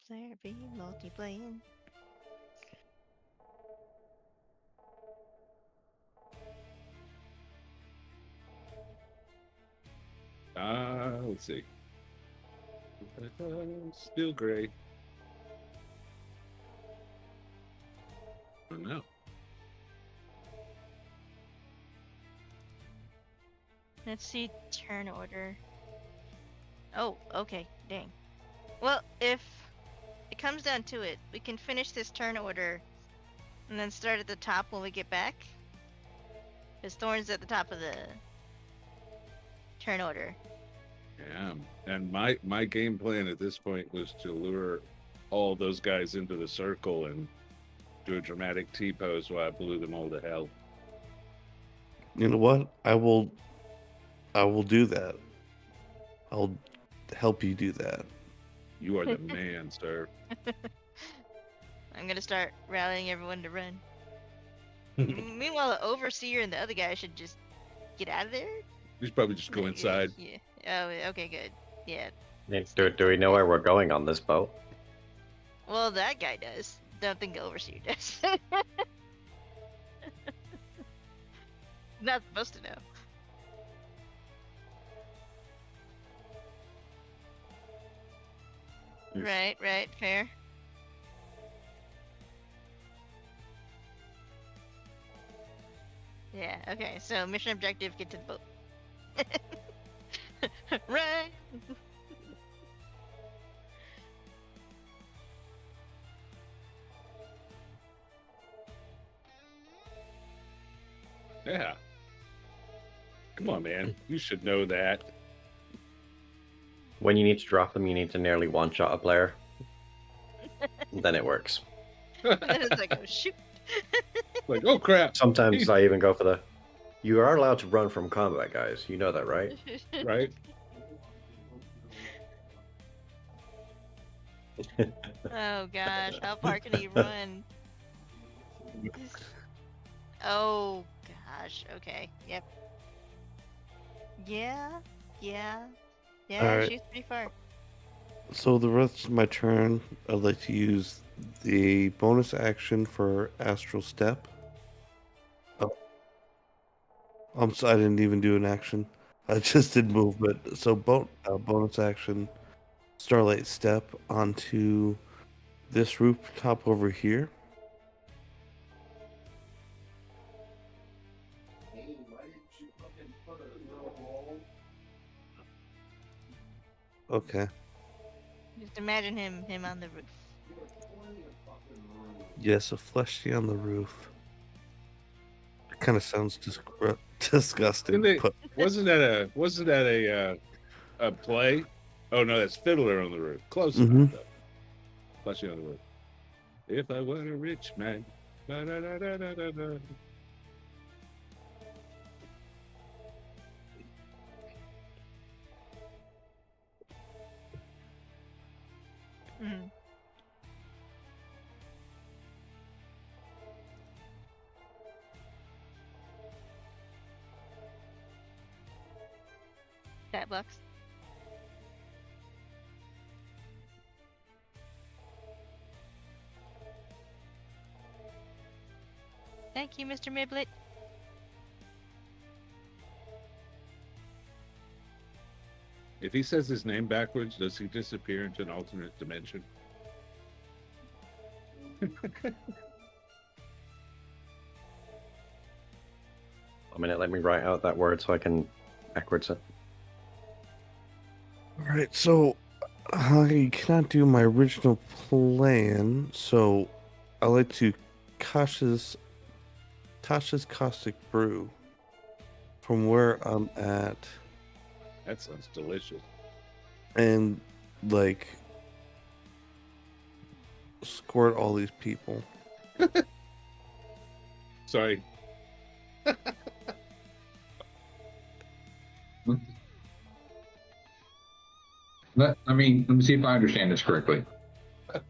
Player B multiplaying. Let's see. Still gray. Oh no. Let's see turn order. Oh, okay, dang. Well, if it comes down to it, we can finish this turn order and then start at the top when we get back. Because Thorn's at the top of the turn order. Yeah. And my game plan at this point was to lure all those guys into the circle and do a dramatic T-pose while I blew them all to hell. You know what? I will do that. I'll help you do that. You are the man, sir. I'm gonna start rallying everyone to run. Meanwhile, the overseer and the other guy should just get out of there. You should probably just go inside. Yeah. Oh, okay, good. Yeah. Do we know where we're going on this boat? Well, that guy does. Don't think the overseer does. Not supposed to know. Yes. Right, fair. Yeah, okay, so mission objective, get to the boat. Right! Yeah. Come on, man. You should know that. When you need to drop them, you need to nearly one-shot a player. Then it works. And then it's like, oh shoot. Like, oh crap. Sometimes I even go for the... You are allowed to run from combat, guys. You know that, right? Right? Oh gosh, how far can he run? Oh gosh, okay, yep. Yeah, Alright. she's pretty far. So the rest of my turn, I'd like to use the bonus action for Astral Step. Oh. I didn't even do an action. I just did movement. So bonus action, Starlight Step onto this rooftop over here. Okay. Just imagine him on the roof. Yes, a fleshy on the roof. It kind of sounds disgusting. Didn't they, But wasn't that a play? Oh no, that's Fiddler on the Roof. Close enough though. Fleshy on the Roof. If I were a rich man. Da-da-da-da-da-da. Mhm. That bucks. Thank you, Mr. Miblet. If he says his name backwards, does he disappear into an alternate dimension? A minute, let me write out that word so I can backwards it. Alright, so I cannot do my original plan, so I like to Tasha's Caustic Brew from where I'm at That sounds delicious. and like squirt all these people. Sorry. Let me see if I understand this correctly.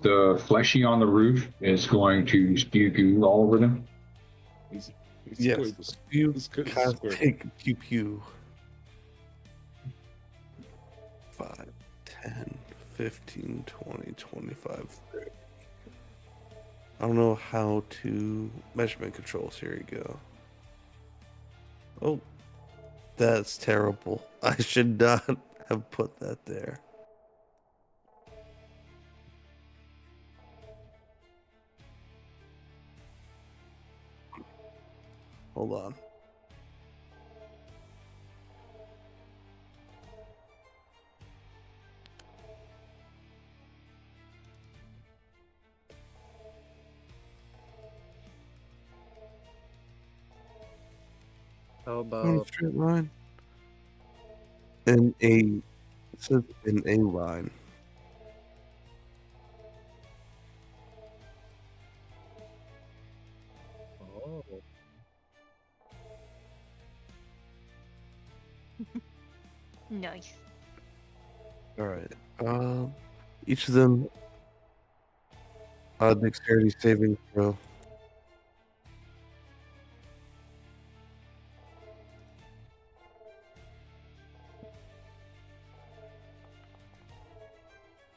The fleshy on the roof is going to spew goo all over them. He's Yes, squid- spew he's good- caustic pew pew. 5, 10, 15, 20, 25, 30. I don't know how to measurement controls. Here you go. Oh, that's terrible. I should not have put that there. Hold on. How On a about straight line. In a, it says in a line. oh, Nice. All right. Each of them dexterity saving throw.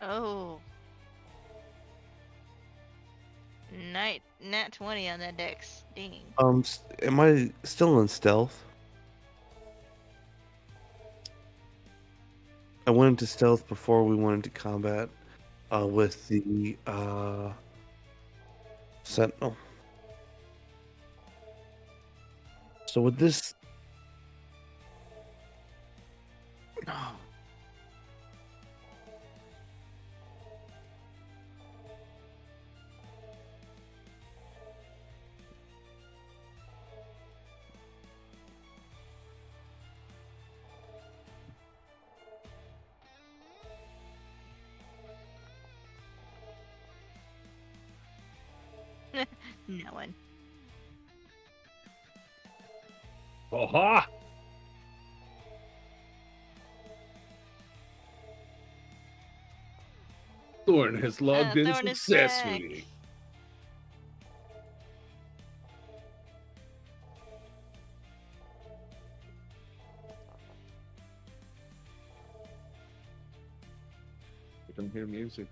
Oh. Nat 20 on that dex. Dang. Am I still in stealth? I went into stealth before we went into combat with the sentinel. So with this, No one. Aha! Thorn has logged in Thorn is successfully. I can hear music.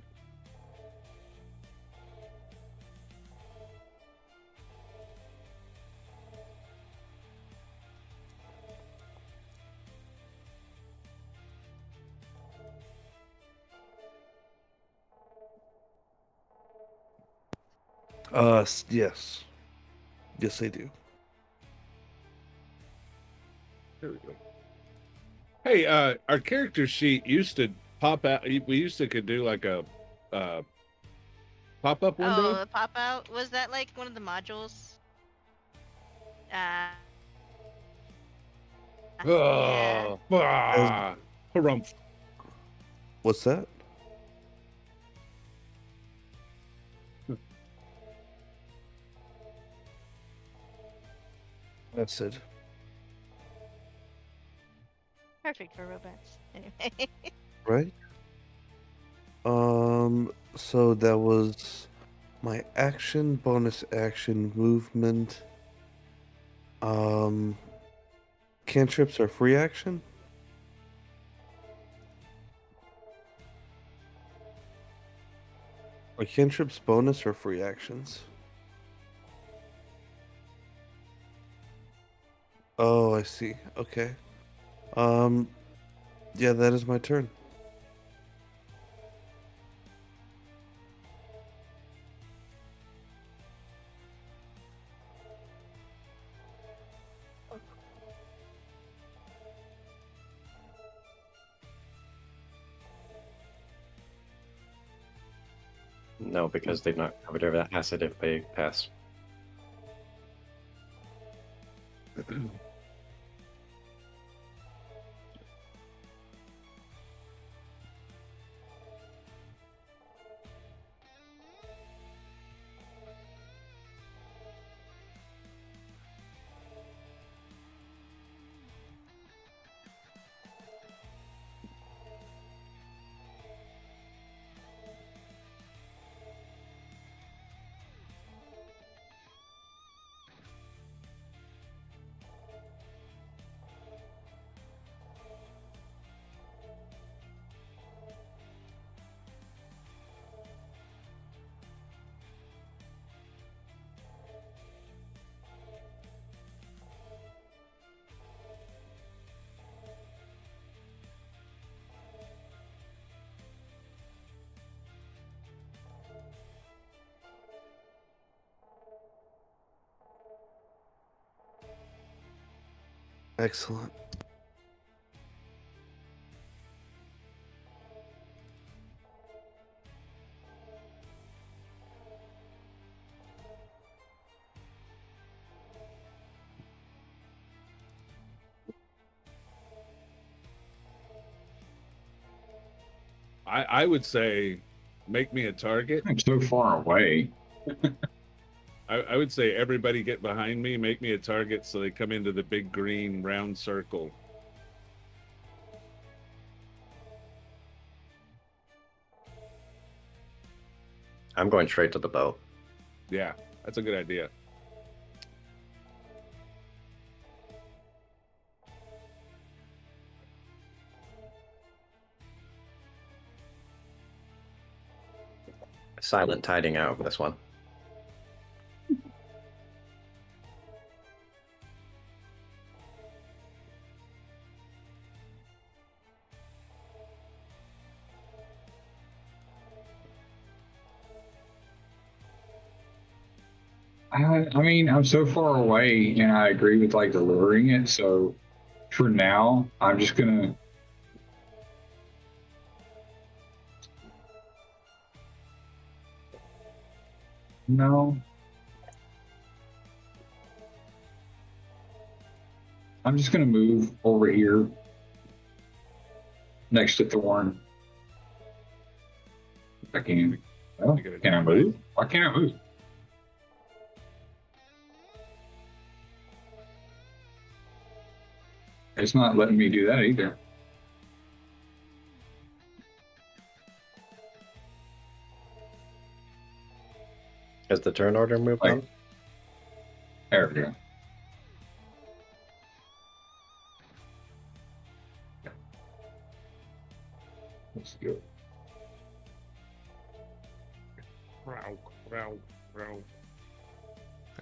yes, yes, I do. There we go. Hey, our character sheet used to pop out. We used to could do like a pop-up Oh, window. the pop out. Was that like one of the modules? Yeah. Oh, harumph. What's that? Acid. Perfect for robots. Anyway. Right? So that was my action, bonus action, movement. Cantrips are free action? Are cantrips bonus or free actions? Oh, I see. Okay. Yeah, that is my turn. No, because they've not covered over that acid if they pass. Excellent. I would say make me a target. I'm so far away. I would say everybody get behind me, make me a target so they come into the big green round circle. I'm going straight to the boat. Yeah, that's a good idea. Silent tiding out of this one. I mean, I'm so far away, and I agree with like delivering it. So for now, I'm just gonna. No. I'm just gonna move over here next to Thorn. I can. Well, can I move? Why can't I move? It's not letting me do that either. Is the turn order moved Like- on? There we go. Let's go.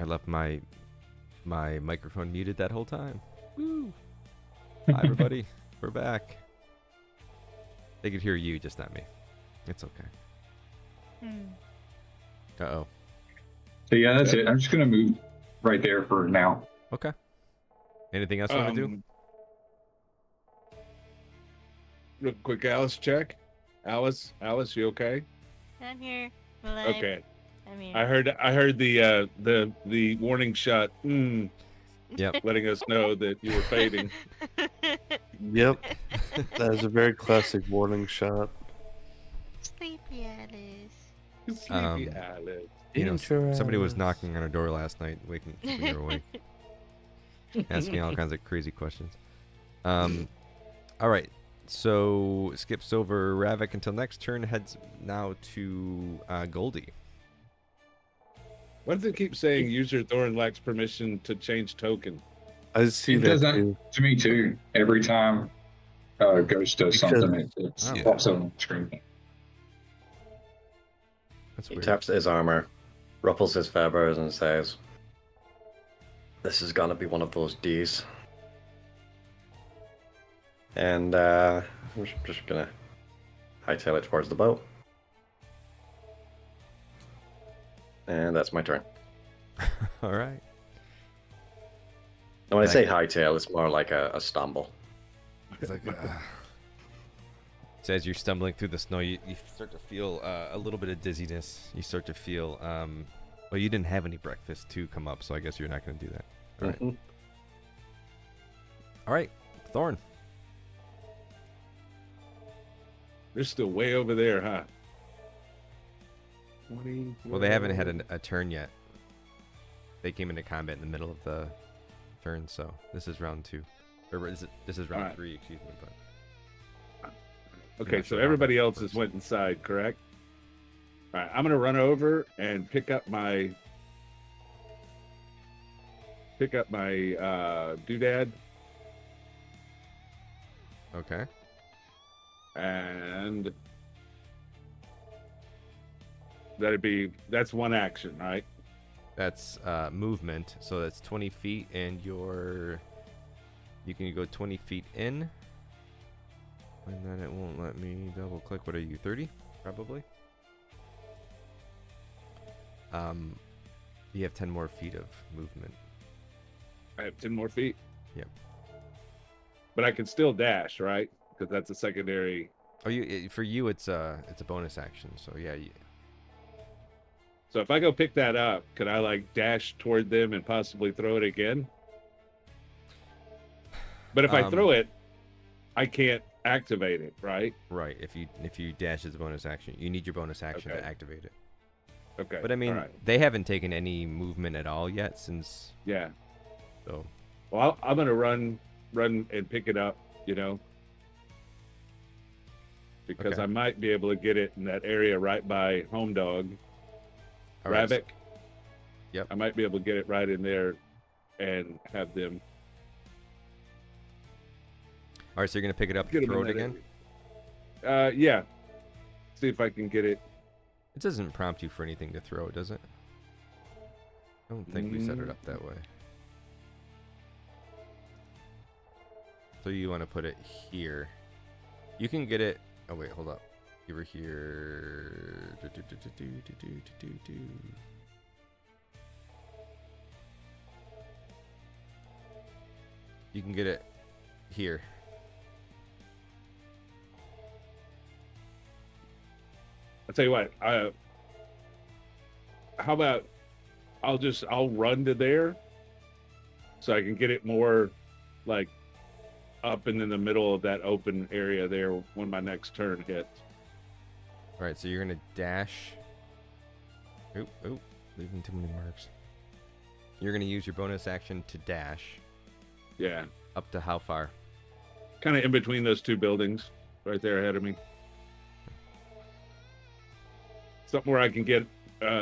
I left my microphone muted that whole time. Woo! Hi everybody, we're back. They could hear you, just not me. It's okay. Uh-oh. So yeah, that's it. I'm just gonna move right there for now. Okay. Anything else you want to do? Real quick, Alice check. Alice, you okay? I'm here. Alive. Okay. I'm here. I heard the warning shot. Yep. Letting us know that you were fading. Yep. That is a very classic warning shot. Sleepy Alice. Sleepy Alice. You know, somebody was Interest. knocking on our door last night, keeping her awake, asking all kinds of crazy questions. All right. So skips over Ravik until next turn. Heads now to Goldie. Why does it keep saying user Thorn lacks permission to change token? I see It that does that too. to me too. Every time Ghost does Because- something, it pops up on the screen. That's He weird. taps his armor, ruffles his feathers, and says, "This is gonna be one of those Ds." And I'm just gonna hightail it towards the boat. And that's my turn. All right. And when I say Thank hightail, it's more like a stumble. It's like, so as you're stumbling through the snow, you start to feel a little bit of dizziness. You start to feel, well, you didn't have any breakfast to come up, so I guess you're not going to do that. All right. Mhm. All right, Thorn. They're still way over there, huh? 20, Well, they haven't had a turn yet. They came into combat in the middle of the turn, so this is round 2. Or this is round Alright. 3, excuse me. But Okay, not so sure how everybody that else works. has went inside, correct? All right, I'm gonna run over and pick up my doodad, okay. and that's one action, right? That's movement, so that's 20 feet, and you can go 20 feet in, and then it won't let me double click. What are you, 30? Probably. You have 10 more feet of movement. I have 10 more feet. Yep. but I can still dash, right? Because that's a secondary. Oh, for you it's a bonus action. So yeah, So if I go pick that up, could I like dash toward them and possibly throw it again? But if I throw it, I can't activate it, right? Right. If you dash as a bonus action, you need your bonus action Okay. to activate it. Okay. But I mean, all right. they haven't taken any movement at all yet since. Yeah. So. Well, I'm gonna run and pick it up, you know, because Okay. I might be able to get it in that area right by Home Dog, All right, Rabbit. Yep. I might be able to get it right in there, and have them All right, so you're gonna pick it up, get and them throw in it that again. area. Yeah. See if I can get it. It doesn't prompt you for anything to throw, does it? I don't think we set it up that way. So you want to put it here. You can get it. Oh wait, hold up. You were here. You can get it here. I'll tell you what. How about I'll run to there, so I can get it more like up and in the middle of that open area there when my next turn hits. All right, so you're gonna dash. Oop, leaving too many marks. You're gonna use your bonus action to dash. Yeah. Up to how far? Kind of in between those two buildings, right there ahead of me. Something where I can get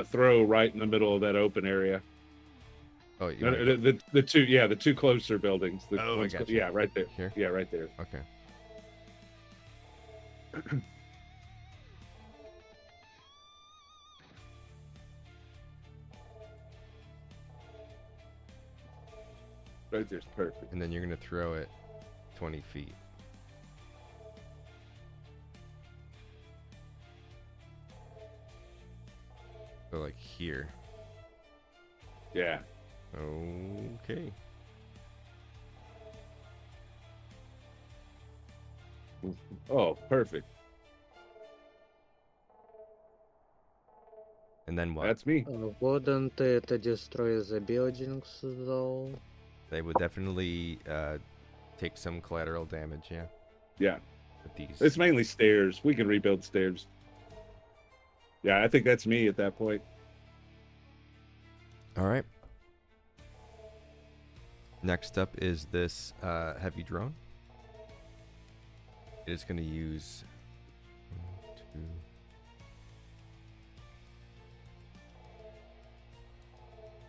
throw right in the middle of that open area. Oh, The two closer buildings. The Oh, I ones gotcha. yeah, right there. Here? Yeah, right there. Okay. Right there's perfect. And then you're gonna throw it 20 feet. So like here. Yeah. Okay. Oh, perfect. And then what? That's me. Wouldn't it destroy the buildings though? They would definitely take some collateral damage, yeah. Yeah. With these. It's mainly stairs. We can rebuild stairs. Yeah, I think that's me at that point. All right. Next up is this heavy drone. It is going to use 1,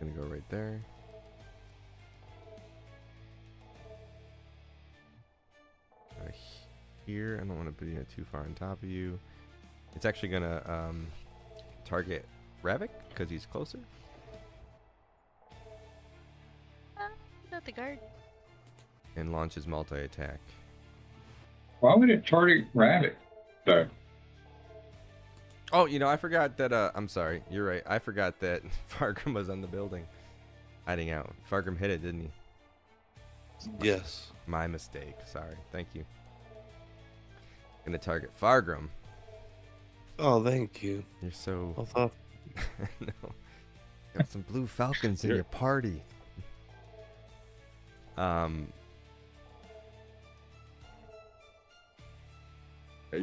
2. Going to go right there. Here, I don't want to put it too far on top of you. It's actually going to target Ravik because he's closer. Not the guard. And launches multi-attack. Why would it target Rabbit, though? Oh, you know, I forgot that, I'm sorry, you're right. I forgot that Fargrim was on the building. Hiding out. Fargrim hit it, didn't he? Yes. My mistake. Sorry. Thank you. Gonna target Fargrim. Oh, thank you. You're so... I thought No. Got some blue falcons in Sure. your party. Your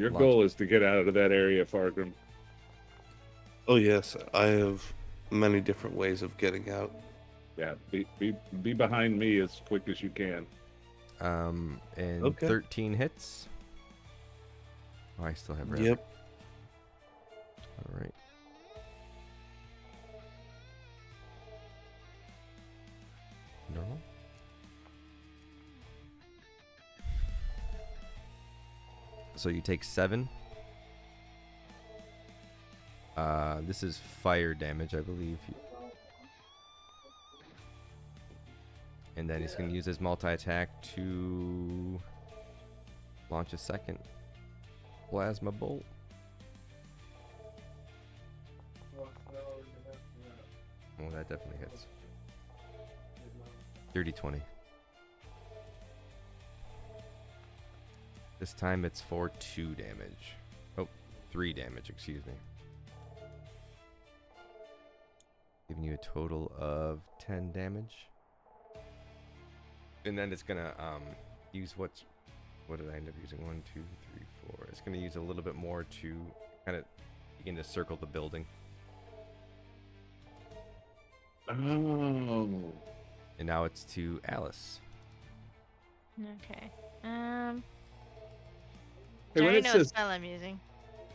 Launch. goal is to get out of that area, Fargrim. Oh yes, I have many different ways of getting out. Yeah, be behind me as quick as you can. And Okay. 13 hits. Oh, I still have red. Yep. All right. Normal. So you take 7. This is fire damage, I believe. And then he's going to use his multi-attack to launch a second plasma bolt. Oh, that definitely hits. 30-20. This time it's for 2 damage. Oh, 3 damage, excuse me. Giving you a total of 10 damage. And then it's gonna use what did I end up using? 1, 2, 3, 4. It's gonna use a little bit more to kind of begin to circle the building. Oh. And now it's to Alice. Okay. Hey, I when already it know says, what spell I'm using.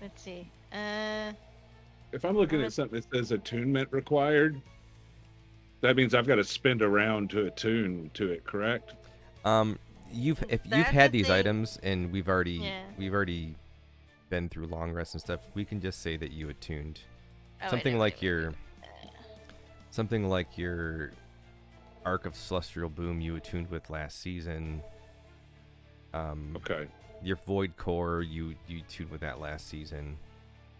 Let's see. if I'm looking at something that says attunement required, that means I've got to spin around to attune to it, correct? If you've That's had the these thing. items and we've already Yeah. been through long rests and stuff, we can just say that you attuned. Oh, wait, something no, like wait, your something like your Arc of Celestial Boom you attuned with last season. Okay. Your Void Core you tuned with that last season.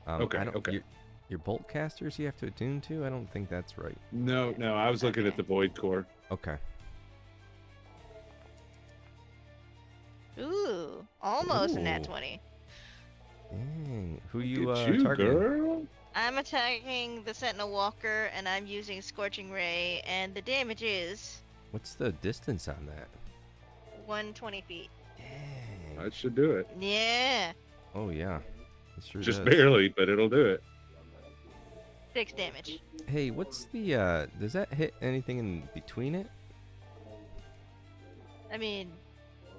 Okay, okay. Your Bolt Casters you have to attune to? I don't think that's right. No, I was looking at the Void Core. Okay. Ooh, almost a nat Ooh. 20. Dang. Who you Look at you, targeting? girl. I'm attacking the Sentinel Walker, and I'm using Scorching Ray, and the damage is What's the distance on that? 120 feet. Dang. That should do it. Yeah, Oh yeah. It sure Just does. barely, but it'll do it. 6 damage. Hey, what's the does that hit anything in between it? I mean,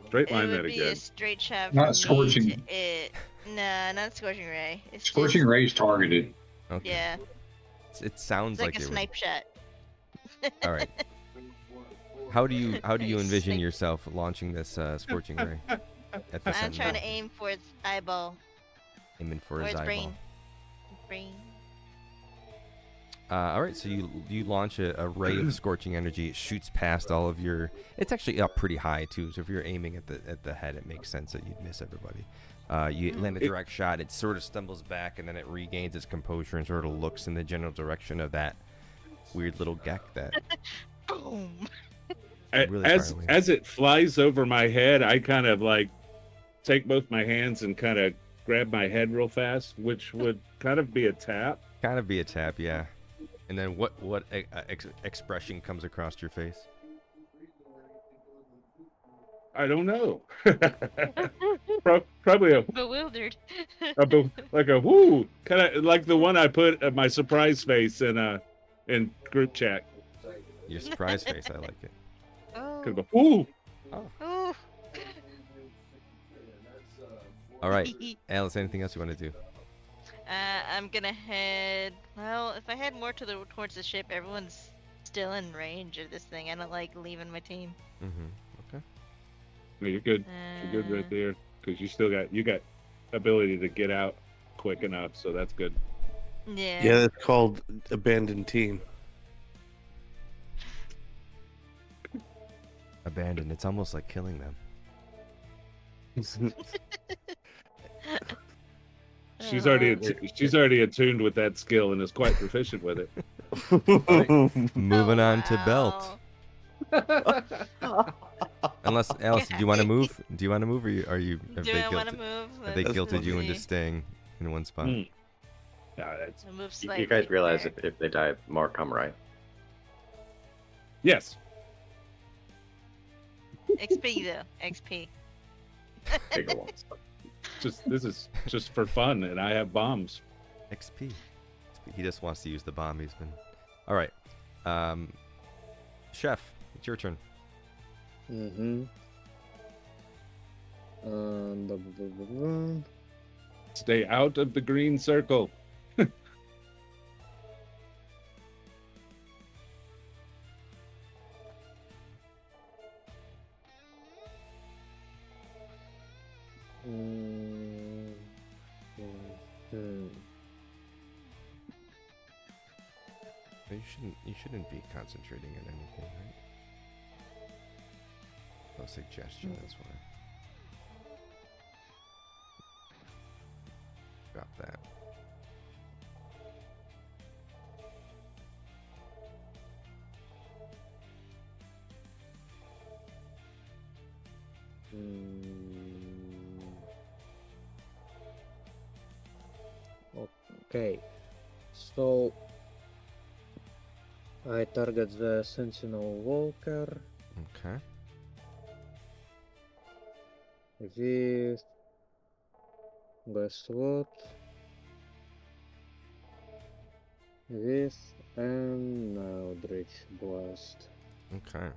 Straight it line would that be again. a straight shot. Not from Scorching. Me to it. Nah, not Scorching Ray. It's Scorching just, Ray's targeted. Okay. Yeah, It sounds it's like a they would- snipe shot. All right. How do you Nice envision snipe. yourself launching this scorching ray at the I'm Sentinel? trying to aim for its eyeball Aiming for or his its eyeball. brain. All right, so you launch a ray of scorching energy. It shoots past all of your. It's actually up pretty high too. So if you're aiming at the head, it makes sense that you'd miss everybody. You land a direct shot. It sort of stumbles back and then it regains its composure and sort of looks in the general direction of that weird little gek that. Boom. Really far As away. as it flies over my head, I kind of like take both my hands and kind of grab my head real fast, which would kind of be a tap. Kind of be a tap, yeah. And then what expression comes across your face? I don't know. Probably Bewildered. like a whoo, kind of like the one I put my surprise face in group chat. Your surprise face, I like it. Oh. Kind of a whoo. Ooh. All right, Alice. Anything else you want to do? I'm gonna head. Well, if I head more towards the ship, everyone's still in range of this thing. I don't like leaving my team. Mm-hmm. Okay. No, you're good. You're good right there because you got ability to get out quick enough, so that's good. Yeah. Yeah, it's called Abandoned Team. Abandoned. It's almost like killing them. She's already attuned with that skill and is quite proficient with it. Moving on to wow. Belt. Unless Alice, do you want to move? Do you want to move, or are you? Have Do they I want to guilted, move? have they Let's guilted you see. into staying in one spot? Mm. Yeah, that's I'll move You slightly guys realize there. if they die, more come, right? yes. XP though. XP. Bigger ones. This is just for fun, and I have bombs. XP. He just wants to use the bomb. He's been. All right. Chef, it's your turn. Mm-hmm. Blah, blah, blah, blah, blah. Stay out of the green circle. Mm, mhm. You shouldn't be concentrating on anything, right? No suggestion. That's why. Drop that. Mm, Okay. So I target the Sentinel Walker Okay. with, guess what? With an Eldritch Blast. Okay.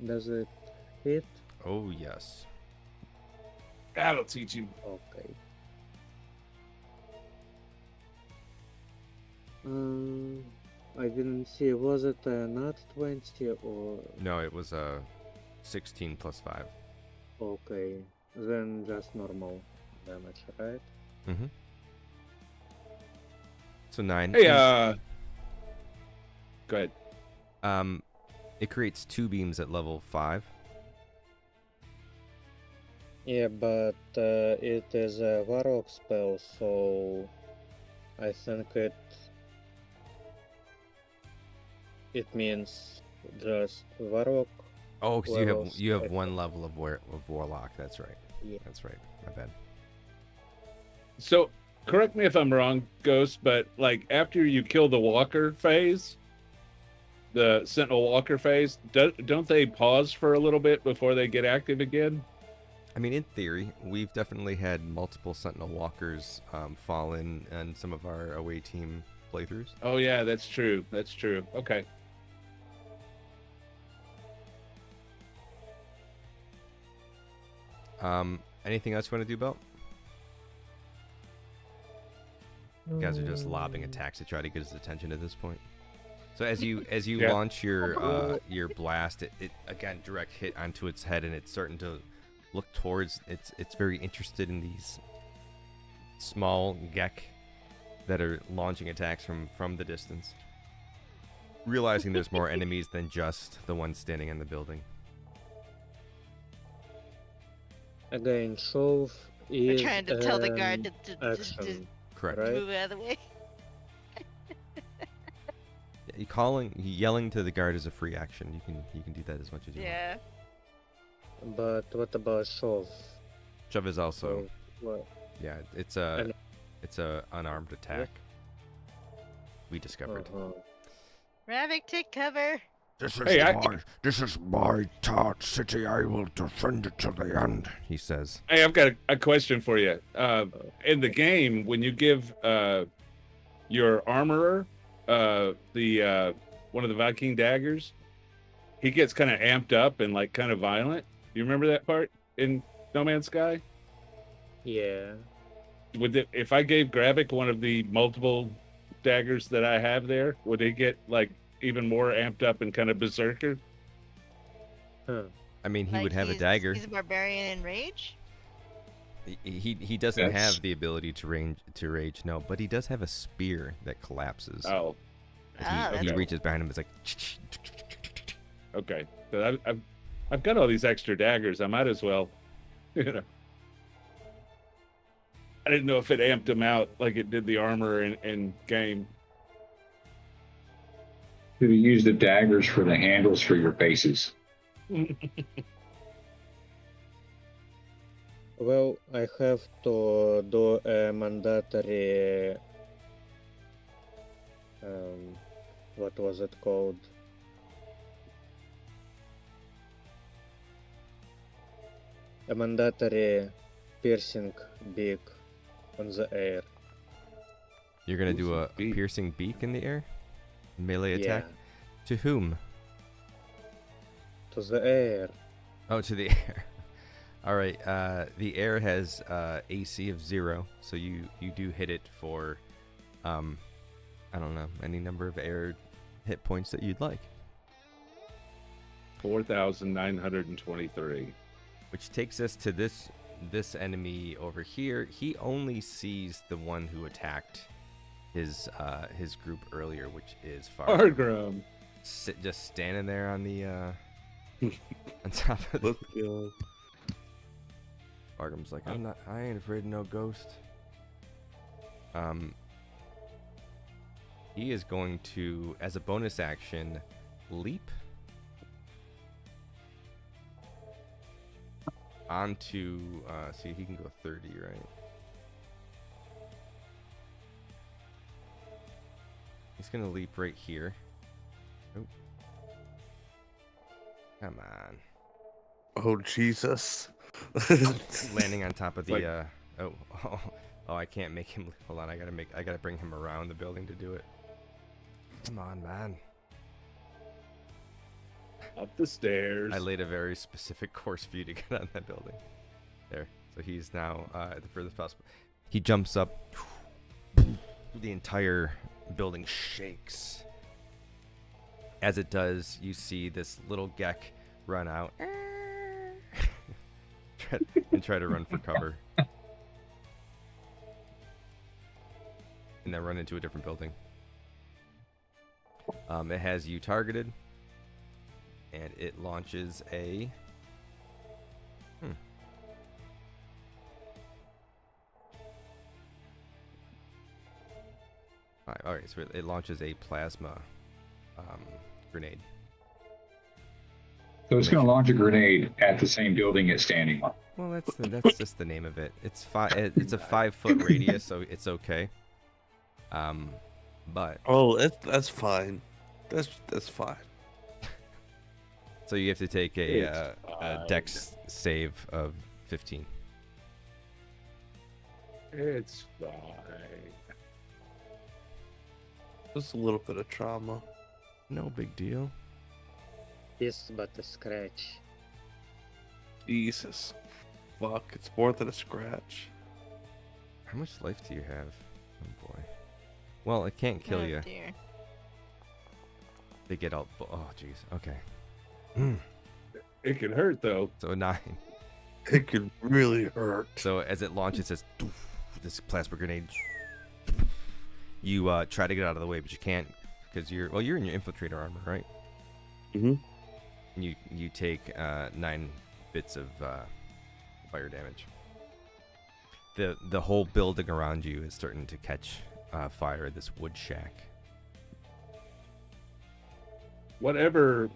Does it hit? Oh yes. That'll teach you. Okay. I didn't see. Was it not 20 or No, it was a 16 plus 5. okay? Then just normal damage, right? Mm-hmm. So 9. Hey, go ahead. It creates 2 beams at level 5. Yeah, but it is a Varrock spell, so I think it means just Varrock. Oh, because levels, you have I 1 think. level of warlock. That's right. Yeah. That's right. My bad. So, correct me if I'm wrong, Ghost, but like after you kill the walker phase, the Sentinel Walker phase, don't they pause for a little bit before they get active again? I mean, in theory, we've definitely had multiple Sentinel Walkers fall in some of our away team playthroughs. Oh yeah, that's true. That's true. Okay. Anything else you want to do, Belt? You guys are just lobbing attacks to try to get his attention at this point. So as you Yeah. launch your blast, it again direct hit onto its head, and it's starting to look towards. It's very interested in these small Gek that are launching attacks from the distance, realizing there's more enemies than just the one standing in the building. Again, shove We're is trying to tell the guard to action, Correct. right? move out of the way. Yelling to the guard is a free action. You can do that as much as you want. Yeah. But what about shove? Shove is also What? yeah. It's And- a unarmed attack. We discovered. Ravik, take cover. This Hey, is my tart city. I will defend it to the end. He says. Hey, I've got a question for you. In the game, when you give your armorer the one of the Viking daggers, he gets kind of amped up and like kind of violent. You remember that part in No Man's Sky? Yeah. If I gave Gravik one of the multiple daggers that I have there, would he get like even more amped up and kind of berserker? Huh. I mean, he Like, would have a he's- dagger. He's a barbarian in rage. He doesn't That's- have the ability to rage, no, but he does have a spear that collapses. Oh, He okay. reaches behind him. It's like. Okay. So I've got all these extra daggers. I might as well, you know. I didn't know if it amped him out like it did the armor in game. You use the daggers for the handles for your bases. Well, I have to do a mandatory. What was it called? A mandatory piercing beak on the air. You're gonna do a Beak. piercing beak in the air, melee attack. Yeah, To whom? to the air. Oh, to the air. All right. The air has AC of 0, so you do hit it for, I don't know, any number of air hit points that you'd like. 4,923. Which takes us to this enemy over here. He only sees the one who attacked his group earlier, which is Fargrim. Fargrim. Just standing there on the on top of the Let's go. Fargrim's like, I ain't afraid of no ghost. He is going to, as a bonus action, leap onto. See, he can go 30, right? He's gonna leap right here. Oh. Come on. Oh Jesus! Landing on top of the. Like- Oh, I can't make him. Hold on, I gotta bring him around the building to do it. Come on, man. Up the stairs. I laid a very specific course for you to get on that building. There. So he's now at the furthest possible. He jumps up. The entire building shakes. As it does, you see this little Gek run out and try to run for cover. And then run into a different building. It has you targeted. And it launches a... Alright, so it launches a plasma grenade. So it's going to launch a grenade at the same building it's standing on. Well, that's just the name of it. It's a 5-foot radius, so it's okay. But Oh, that's fine. That's fine. so you have to take It's a fine. dex save of 15. It's fine. Just a little bit of trauma. No big deal. This but a scratch. Jesus. Fuck, it's more than a scratch. How much life do you have? Oh boy. Well, it can't kill Oh, you. dear. They get all. Oh jeez. Okay. It can hurt though. So a 9. It could really hurt. So as it launches this plasma grenade, you try to get out of the way, but you can't because you're in your infiltrator armor, right? Mm-hmm. And you take 9 bits of fire damage. The whole building around you is starting to catch fire. This wood shack. Whatever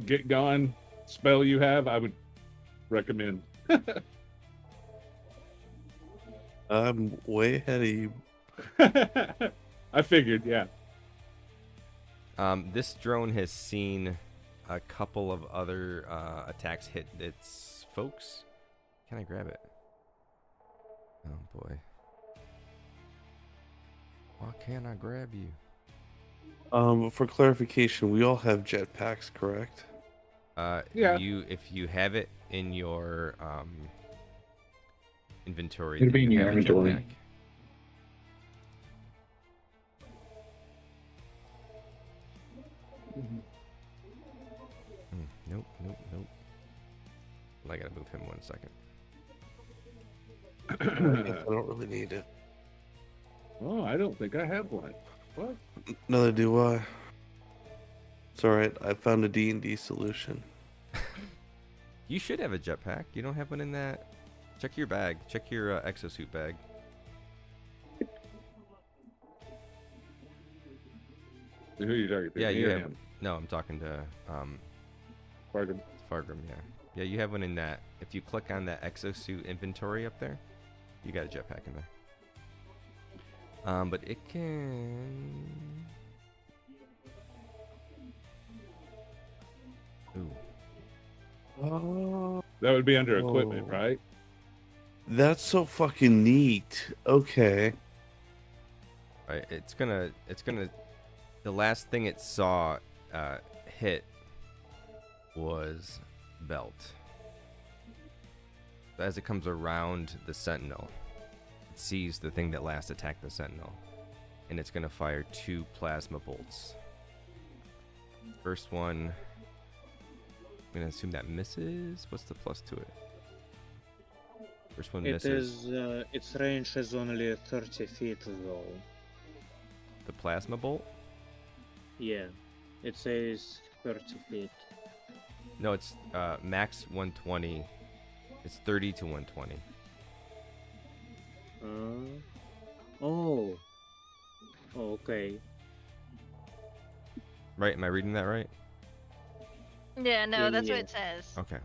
get gone spell you have, I would recommend. I'm way ahead of you. I figured, yeah. This drone has seen a couple of other attacks hit its folks. Can I grab it? Oh boy. Why can't I grab you? For clarification, we all have jetpacks, correct? Yeah. If you have it in your inventory, It'll then be in you your have a inventory. jetpack. Nope. Well, I gotta move him 1 second. I don't really need it. Oh, I don't think I have one. What? Neither do I. It's alright, I found a D&D solution. You should have a jetpack. You don't have one in that. Check your bag. Check your exosuit bag. Who are you talking to? Yeah, Me you or have. him? No, I'm talking to Fargo. Fargrim. Yeah, you have one in that. If you click on that exosuit inventory up there, you got a jetpack in there. But it can. Ooh. Oh, That would be under equipment, Oh. right? that's so fucking neat. Okay. Right, it's gonna. The last thing it saw hit was belt. As it comes around the sentinel, it sees the thing that last attacked the sentinel, and it's gonna fire 2 plasma bolts. First one, I'm gonna assume that misses. What's the plus to it? First one It misses. is. Its range is only 30 feet though. The plasma bolt? Yeah, it says 30 feet. No, it's max 120. It's 30 to 120. Oh. Oh, okay. right? Am I reading that right? Yeah, no, that's what Yeah. it says. Okay.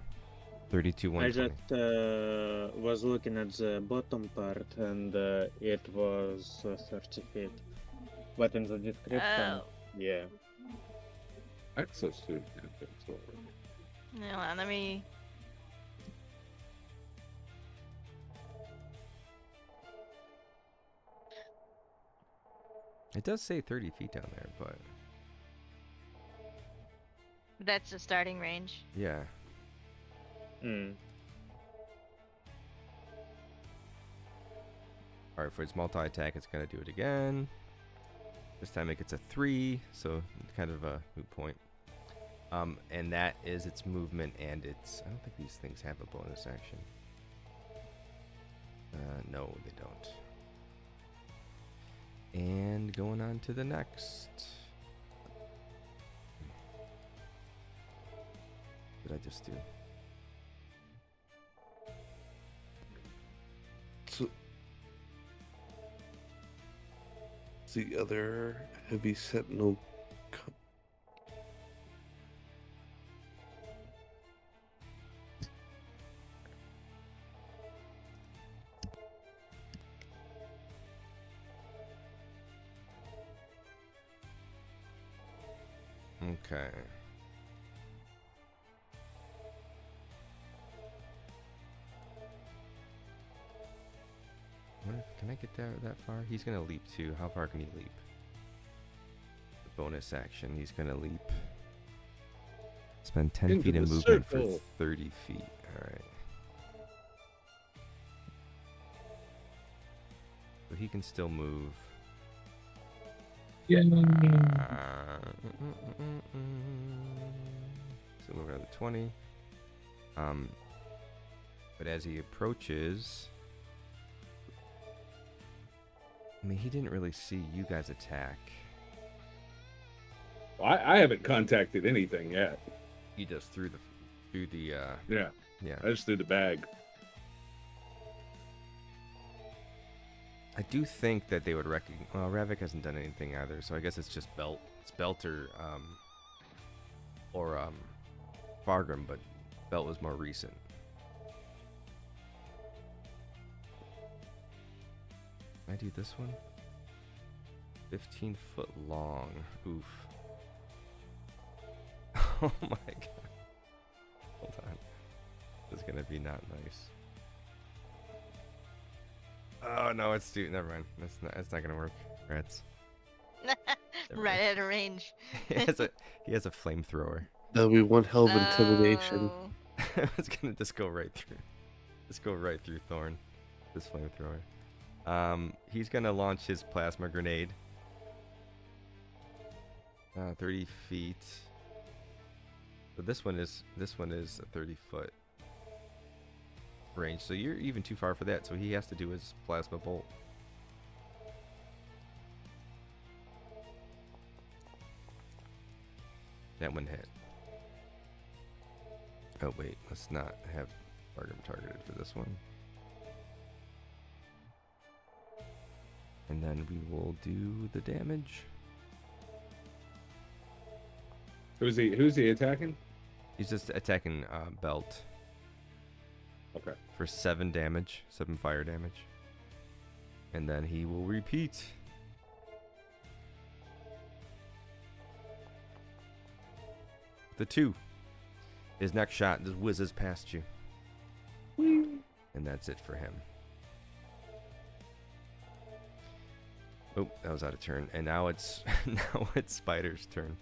32, I 120. just was looking at the bottom part and it was 30 feet. But in the description, Oh. yeah. Access to. Hold on, let me. It does say 30 feet down there, but That's the starting range. yeah. Mm. All right, for its multi-attack, it's gonna do it again. This time it gets a 3, so kind of a moot point. And that is its movement and its. I don't think these things have a bonus action. No, they don't. And going on to the next. What did I just do? So, the other heavy sentinel. Okay. Can I get that far? He's gonna leap too. How far can he leap? The bonus action. He's gonna leap. Spend 10 Into feet in the movement circle. for 30 feet. All right. So he can still move. Yeah. So move another 20. But as he approaches, I mean, he didn't really see you guys attack. I haven't contacted anything yet. He just threw the Yeah, yeah. I just threw the bag. I do think that they would recognize. Well, Ravik hasn't done anything either, so I guess it's just Belt. It's Belt or Fargrim, but Belt was more recent. Can I do this one? 15 foot long. Oof. Oh my god. Hold on. This is gonna be not nice. Oh no, it's too. Never mind. That's not gonna work. Rats. Right at a range. he has a flamethrower. That'll be one hell of intimidation. Oh. It's gonna just go right through. Just go right through Thorn. This flamethrower. He's gonna launch his plasma grenade. 30 feet. But this one is a 30 foot range. So you're even too far for that. So he has to do his plasma bolt. That one hit. Oh wait, let's not have Fargrim targeted for this one. And then we will do the damage. Who's he attacking? He's just attacking Belt Okay. for 7 damage, 7 fire damage. And then he will repeat. The 2. His next shot just whizzes past you. And that's it for him. Oh, that was out of turn. And now it's Spider's turn.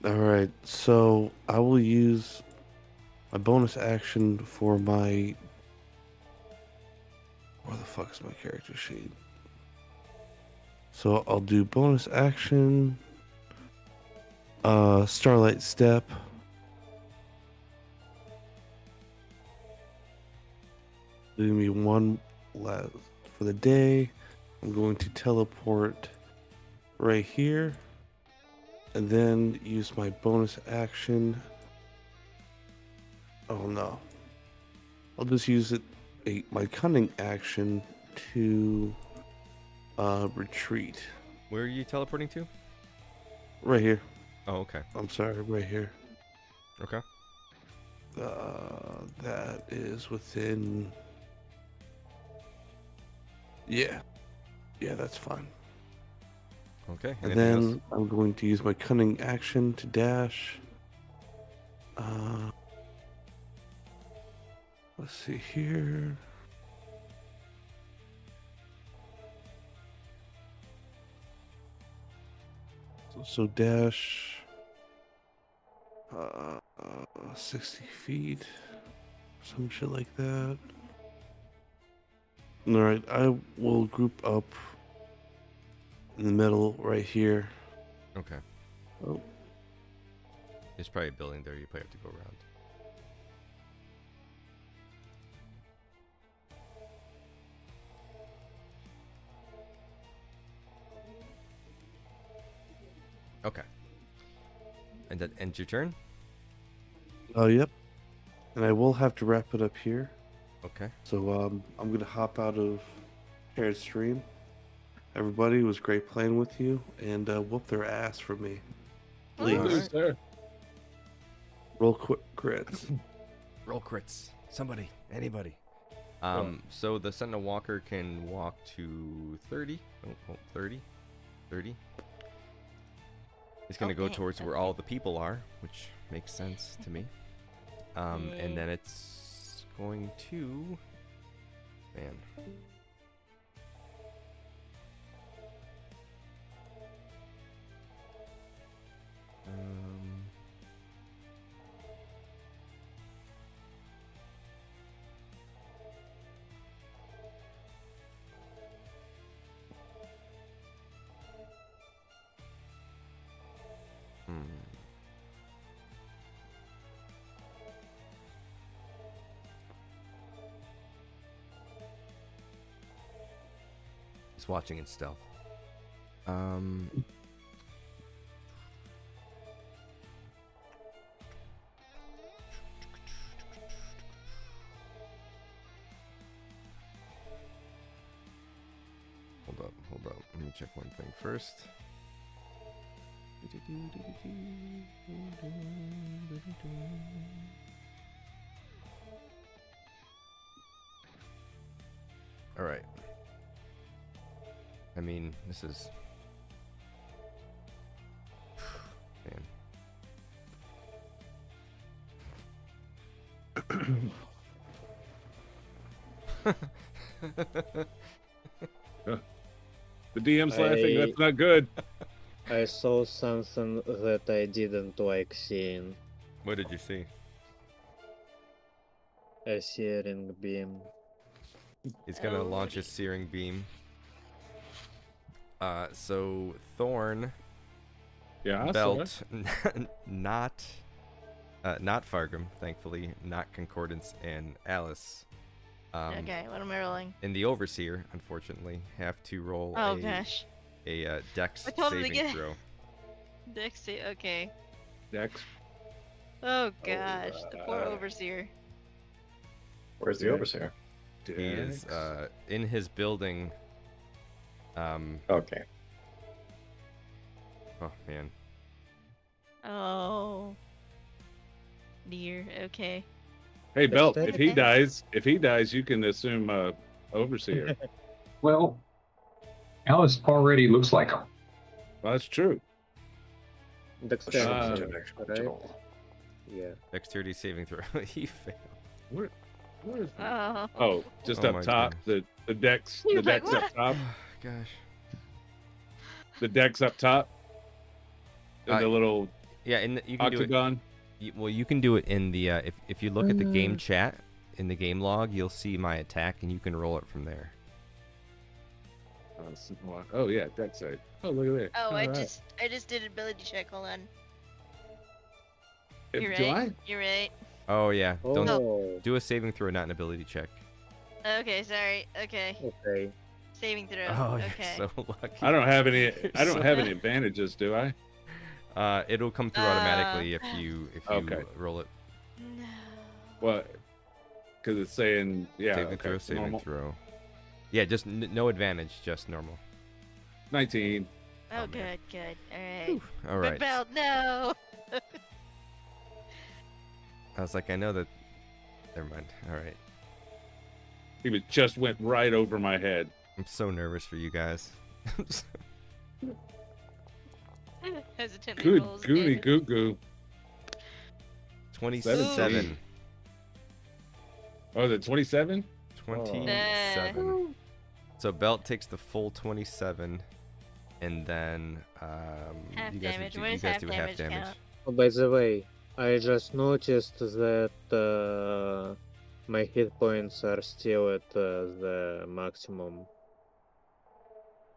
Alright, so I will use my bonus action for my. Where the fuck is my character sheet? So I'll do bonus action. Starlight Step. Leaving me one last for the day. I'm going to teleport right here. And then use my bonus action. Oh no. I'll just use my cunning action to retreat. Where are you teleporting to? Right here. Oh, okay. I'm sorry, right here. Okay. That is within. Yeah. Yeah, that's fine. Okay. And Anything else? then I'm going to use my cunning action to dash. Let's see here. So dash 60 feet, some shit like that. All right, I will group up in the middle right here. Okay. Oh, There's probably a building there. You probably have to go around. Okay. And that ends your turn? oh, yep. And I will have to wrap it up here. Okay. So I'm gonna hop out of shared stream. Everybody, it was great playing with you, and whoop their ass for me. Please. All right. Sir. Roll quick crits. Roll crits. Somebody. Anybody. So the Sentinel Walker can walk to 30. Oh, 30. 30. He's going to go Okay, towards where okay. all the people are, which makes sense to me. And then it's going to... Man. He's watching in stealth. Hold up. Let me check one thing first. All right. I mean, this is... Man. The DM's laughing. That's not good. I saw something that I didn't like seeing. What did you see? A searing beam. He's gonna launch his searing beam. So Thorn, Yeah, I saw Belt, not Fargrim, thankfully, not Concordance, and Alice. Okay, what am I rolling? And the Overseer, unfortunately, have to roll Oh gosh. a Dex I told him to saving get- throw. Dixie, okay. Dex. Oh gosh, the poor Alright. overseer. Where's the Yeah. overseer? He is in his building. Okay. Oh man. Oh. Dear, okay. Hey, Belt. that If he okay? dies, you can assume overseer. Well, Alice already looks like him. Well, that's true. Dexterity, right? Roll. Yeah. Dexterity saving throw. He failed. Where is he? Oh. Oh, just Oh my up top. goodness. The Dex. He The was like, Dex up "What?" top. Gosh. The Dex up top. And the little Yeah, and you can do it. octagon. Well, you can do it in the if you look at the game chat in the game log, you'll see my attack, and you can roll it from there. Oh yeah, Dex save. Oh, look at there. Oh, I Alright. just did ability check. Hold on. If- You're do right. You're right. Oh yeah, don't Oh, do a saving throw, not an ability check. Okay, sorry. Okay. okay. Saving throw. Oh, okay. you're so lucky. I don't have any. I don't So- have any advantages, do I? It'll come through automatically if you Okay. roll it. No. What? Because it's saying Saving throw, saving normal. throw. Yeah, just no advantage, just normal. 19. Oh, man. good. All right. Whew. All But right. Belt, no. I was like, I know that. Never mind. All right. He just went right over my head. I'm so nervous for you guys. Hesitantly Good rolls goony damage. goo goo. 27. Oh, is it 27? 27. So Belt takes the full 27, and then Half you guys, damage. do, What you does guys half do half damage damage. count? Oh, by the way, I just noticed that my hit points are still at the maximum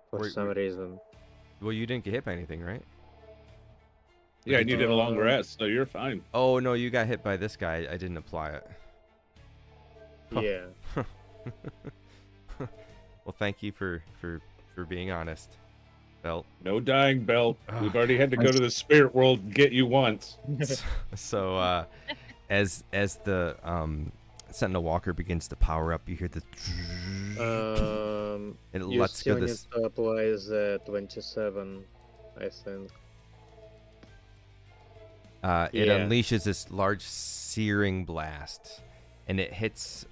for Wait, some reason. Well, you didn't get hit by anything, right? Yeah, and you did a long Uh, rest, so you're fine. Oh no, you got hit by this guy. I didn't apply it. Huh. Yeah. Well, thank you for being honest, Belt. No dying, Belt. Ugh. We've already had to go to the spirit world and get you once. So as the Sentinel Walker begins to power up, you hear the and it You lets still go need this. to apply the 27, I think. It Yeah. unleashes this large searing blast, and it hits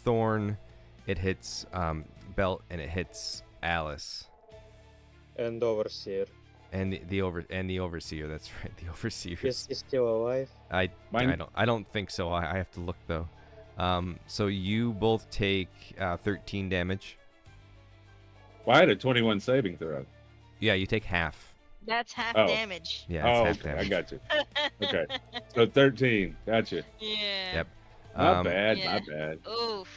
Thorn, it hits Belt, and it hits Alice. And Overseer. And the overseer. That's right. The overseer. Is he still alive? I don't think so. I have to look though. So you both take 13 damage. Well, I had a 21 saving throw. Yeah, you take half. That's half Oh. damage. Yeah, Oh, it's half okay, I damage. got you. Okay, so 13. Gotcha. Yeah. Yep. Not bad, yeah. not bad. Oof.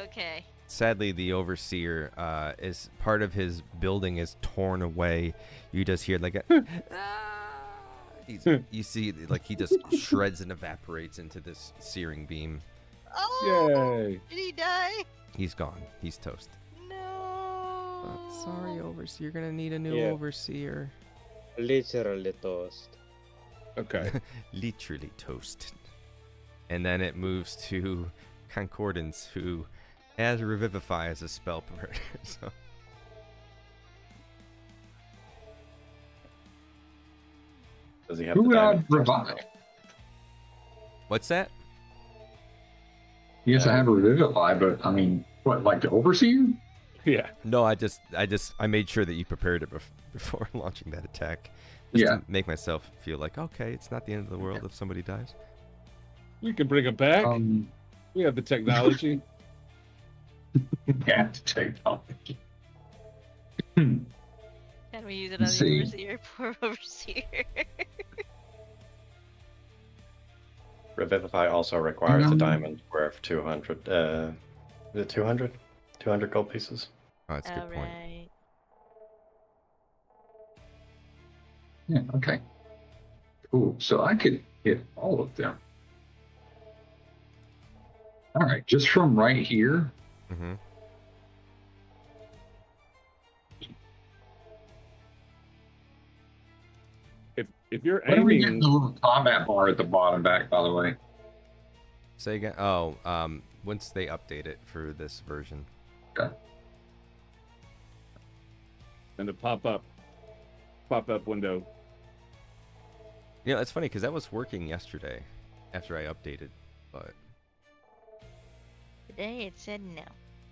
Okay. Sadly, the overseer is part of his building is torn away. You just hear like a. You see, like he just shreds and evaporates into this searing beam. Oh. Yay. Did he die? He's gone. He's toast. No. Sorry, overseer. You're gonna need a new Yeah. overseer. Literally toast. Okay. Literally toast. And then it moves to Concordance, who has Revivify as a spell perverter. So Does he have Who the would I diamond? revive? what's that? Yes, I have a revivify, but I mean, what, like the overseer? Yeah. No, I made sure that you prepared it before launching that attack. Just Yeah. to make myself feel like, okay, it's not the end of the world if somebody dies. We can bring him back. We have the technology. Yeah, technology. Can we use it on Let's the see. overseer? Poor overseer. Revivify also requires a Um, diamond worth 200. Is it 200? 200 gold pieces. Oh, that's a good point. Alright. Yeah, okay. Cool. So I could hit all of them. All right, just from right here. Mm-hmm. If you're When are we getting aiming, the little combat bar at the bottom back, by the way? Say again. Oh, once they update it for this version. and the pop-up window. You know, it's funny because that was working yesterday after I updated, but Today it said no.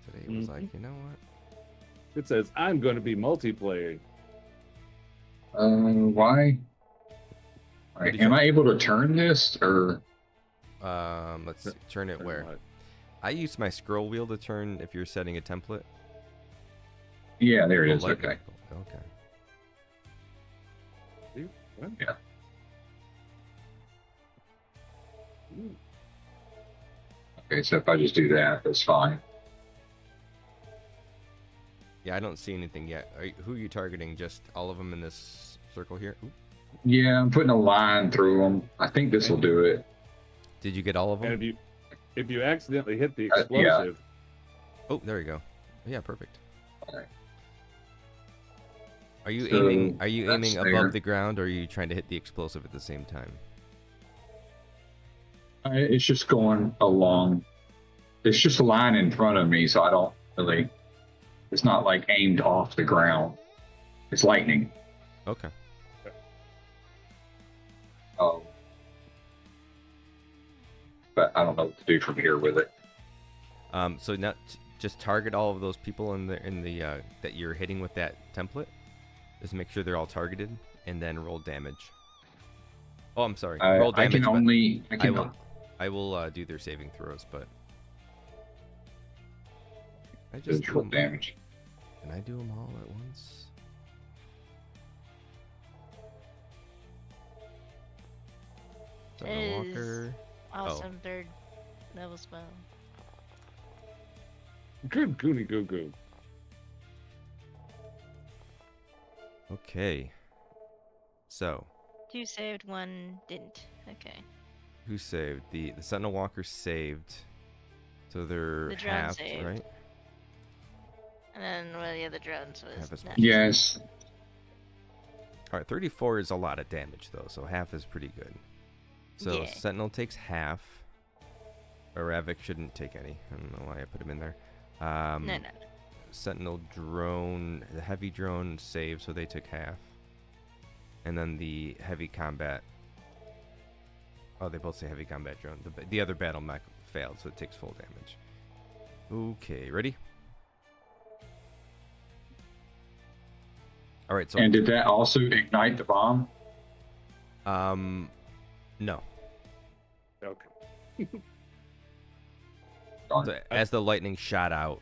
today it was like, you know what? It says, I'm going to be multiplayer. Why? All right, did you am have I able to turn this, or Let's see, turn it Turn where? what? I use my scroll wheel to turn if you're setting a template. yeah, there it Oh, is. lightning Okay. bolt, Okay. What? Yeah. Ooh. Okay, so if I just do that, that's fine. Yeah, I don't see anything yet. Who are you targeting? Just all of them in this circle here? Oop. Yeah, I'm putting a line through them. I think this will do it. Did you get all of them? And if you accidentally hit the Yeah. explosive, Oh, there you go. Yeah, perfect. Alright. Are you So, aiming? Are you that's aiming there. above the ground, or are you trying to hit the explosive at the same time? It's just going along. It's just a line in front of me, so I don't really. It's not like aimed off the ground. It's lightning. Okay. Oh. But I don't know what to do from here with it. So now just target all of those people in the that you're hitting with that template. Just make sure they're all targeted, and then roll damage. Oh, I'm sorry. Roll damage. I will do their saving throws, but I just roll damage. Can I do them all at once? Walker. Awesome third level spell. Good goony goo goo. Okay. So. 2 saved, 1 didn't. Okay. Who saved? The Sentinel Walker saved. So they're The drone halved, saved. right? And then one of the other drones Half was as not. much. Yes. All right, 34 is a lot of damage though, so half is pretty good. So Yeah. Sentinel takes half. Aravik shouldn't take any. I don't know why I put him in there. No. Sentinel drone, the heavy drone saved, so they took half. And then the heavy combat. Oh, they both say heavy combat drone. The other battle mech failed, so it takes full damage. Okay, ready? All right. So. And did that also ignite the bomb? No. Okay. So as the lightning shot out,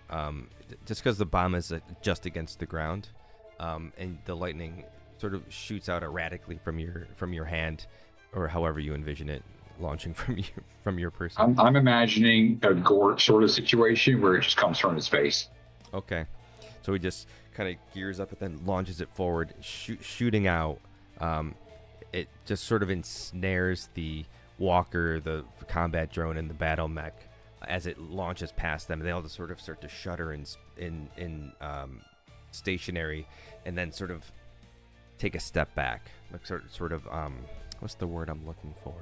just because the bomb is just against the ground, and the lightning sort of shoots out erratically from your hand, or however you envision it launching from your person. I'm imagining a Gort sort of situation where it just comes from his face. Okay, so he just kind of gears up and then launches it forward, shooting out. It just sort of ensnares the walker, the combat drone, and the battle mech as it launches past them. They all just sort of start to shudder in stationary, and then sort of take a step back, like sort of what's the word I'm looking for?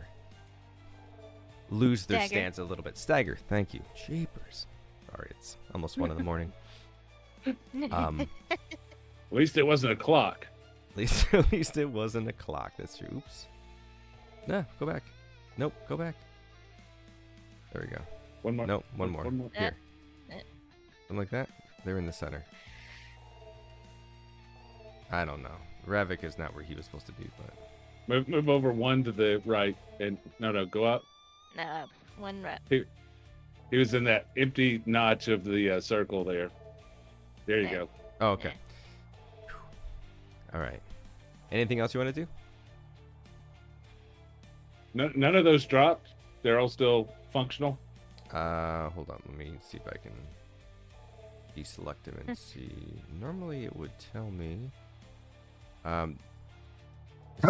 Lose their Stagger. stance a little bit. Stagger. Thank you. Jeepers. Sorry, it's almost 1 a.m. At least it wasn't a clock. At least it wasn't a clock. That's true. Oops. No, go back. Nope, go back. There we go. One more. Nope, one more. Here. Eh. Something like that. They're in the center. I don't know. Ravik is not where he was supposed to be, but Move over 1 to the right, and no, go up. No, 1 rep. He was in that empty notch of the circle there. There you Okay. go. oh, okay. All right. Anything else you want to do? None of those dropped. They're all still functional. Hold on. Let me see if I can deselect him and see. Normally it would tell me. How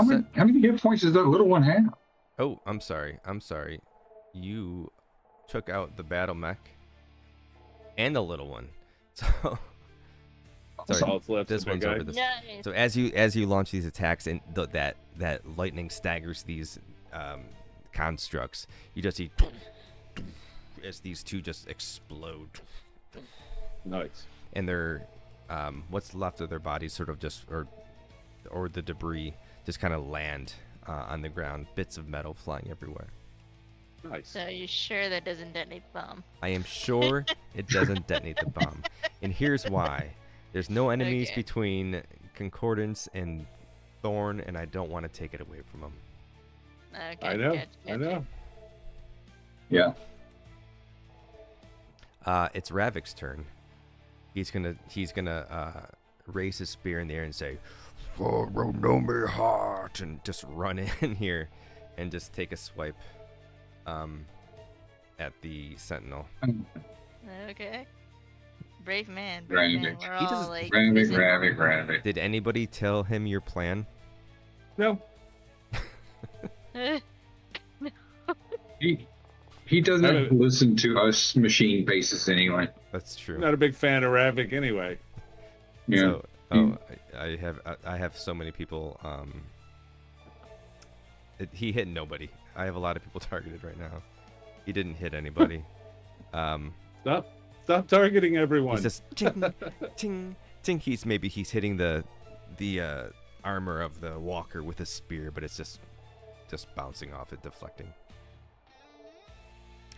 many hit points does that little one have? Oh, I'm sorry. You took out the battle mech and the little one. So That's all that's left. this the big one's guy. over this. Nice. So as you launch these attacks and that lightning staggers these constructs, you just see as these two just explode, Nice. and their what's left of their bodies sort of just or the debris just kind of land on the ground, bits of metal flying everywhere. Nice. So you sure that doesn't detonate the bomb? I am sure it doesn't detonate the bomb, and here's why: there's no enemies Okay. between Concordance and Thorn, and I don't want to take it away from them. Okay. I know. Gotcha, I know. Yeah. It's Ravik's turn. He's gonna raise his spear in the air and say, "Follow no me heart," and just run in here and just take a swipe at the sentinel. Okay. Brave man. Brave Brave man. man. We're He all doesn't- like. Ravik, Ravik. Did anybody tell him your plan? No. He doesn't listen to us machine faces anyway. That's true. Not a big fan of Ravik anyway. Yeah. So, I have so many people. He hit nobody. I have a lot of people targeted right now. He didn't hit anybody. Stop Stop targeting everyone. He's just ting, ting, ting. Maybe he's hitting the armor of the walker with a spear, but it's just bouncing off it, deflecting.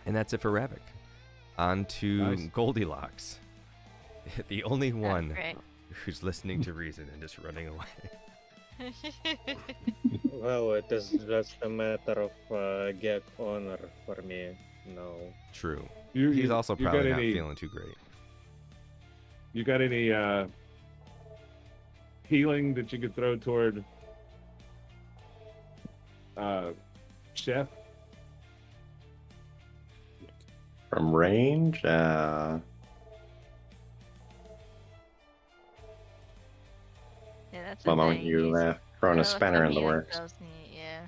And that's it for Ravik. On to Nice. Goldilocks, the only one Great. who's listening to reason and just running away. Well, it is just a matter of gag honor for me now. True. You- He's you- also you probably got not any- feeling too great. You got any healing that you could throw toward Chef? From range, Yeah, that's one the moment thing. you he's- throwing a well, spanner in the healing works. spells need- Yeah.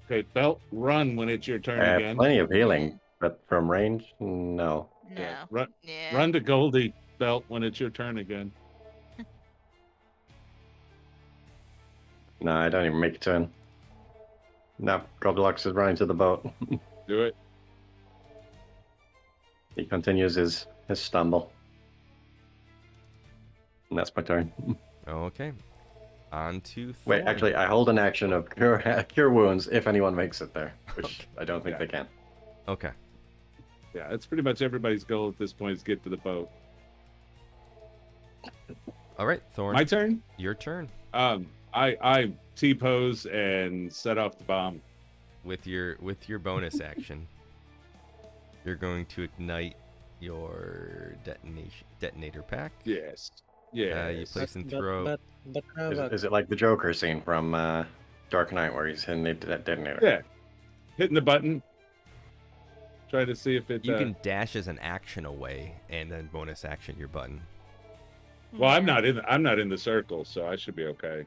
Okay, Belt, run when it's your turn again. Plenty of healing, but from range, no. No. Yeah, run, Yeah. run to Goldie, Belt, when it's your turn again. No, I don't even make it to him. No, Goldilocks is running to the boat. Do it. He continues his stumble. And that's my turn. Okay. On to Wait, Thorn. actually, I hold an action of cure wounds if anyone makes it there, which I don't think Yeah. they can. Okay. Yeah, it's pretty much everybody's goal at this point is get to the boat. All right, Thorn. My turn. Your turn. I T-pose and set off the bomb. With your bonus action, you're going to ignite your detonator pack. Yes. You Yes. place and throw. But Ravik, Is it like the Joker scene from Dark Knight where he's hitting the detonator? Yeah. Hitting the button. Try to see if it. You can dash as an action away, and then bonus action your button. Well, I'm Yeah. not in the circle, so I should be okay.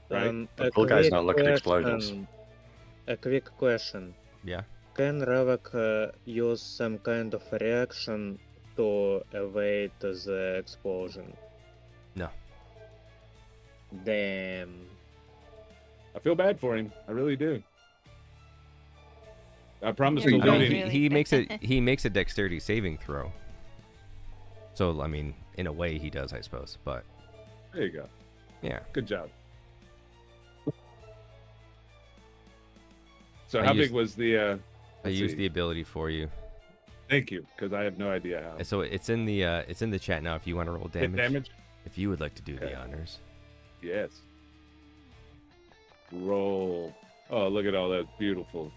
Right. The cool guys don't look at explosions. A quick question. Yeah. Can Ravik use some kind of reaction to evade the explosion? No. Damn. I feel bad for him. I really do. I promise Yeah, to but I loot mean, him. really- He makes a dexterity saving throw. So I mean, in a way, he does, I suppose. But There you go. yeah. Good job. So I how used- big was the? I let's used see. the ability for you. Thank you, because I have no idea how. So it's in the chat now. If you want to roll Hit damage, damage. if you would like to do Okay. the honors. Yes. Roll. Oh, look at all that beautiful.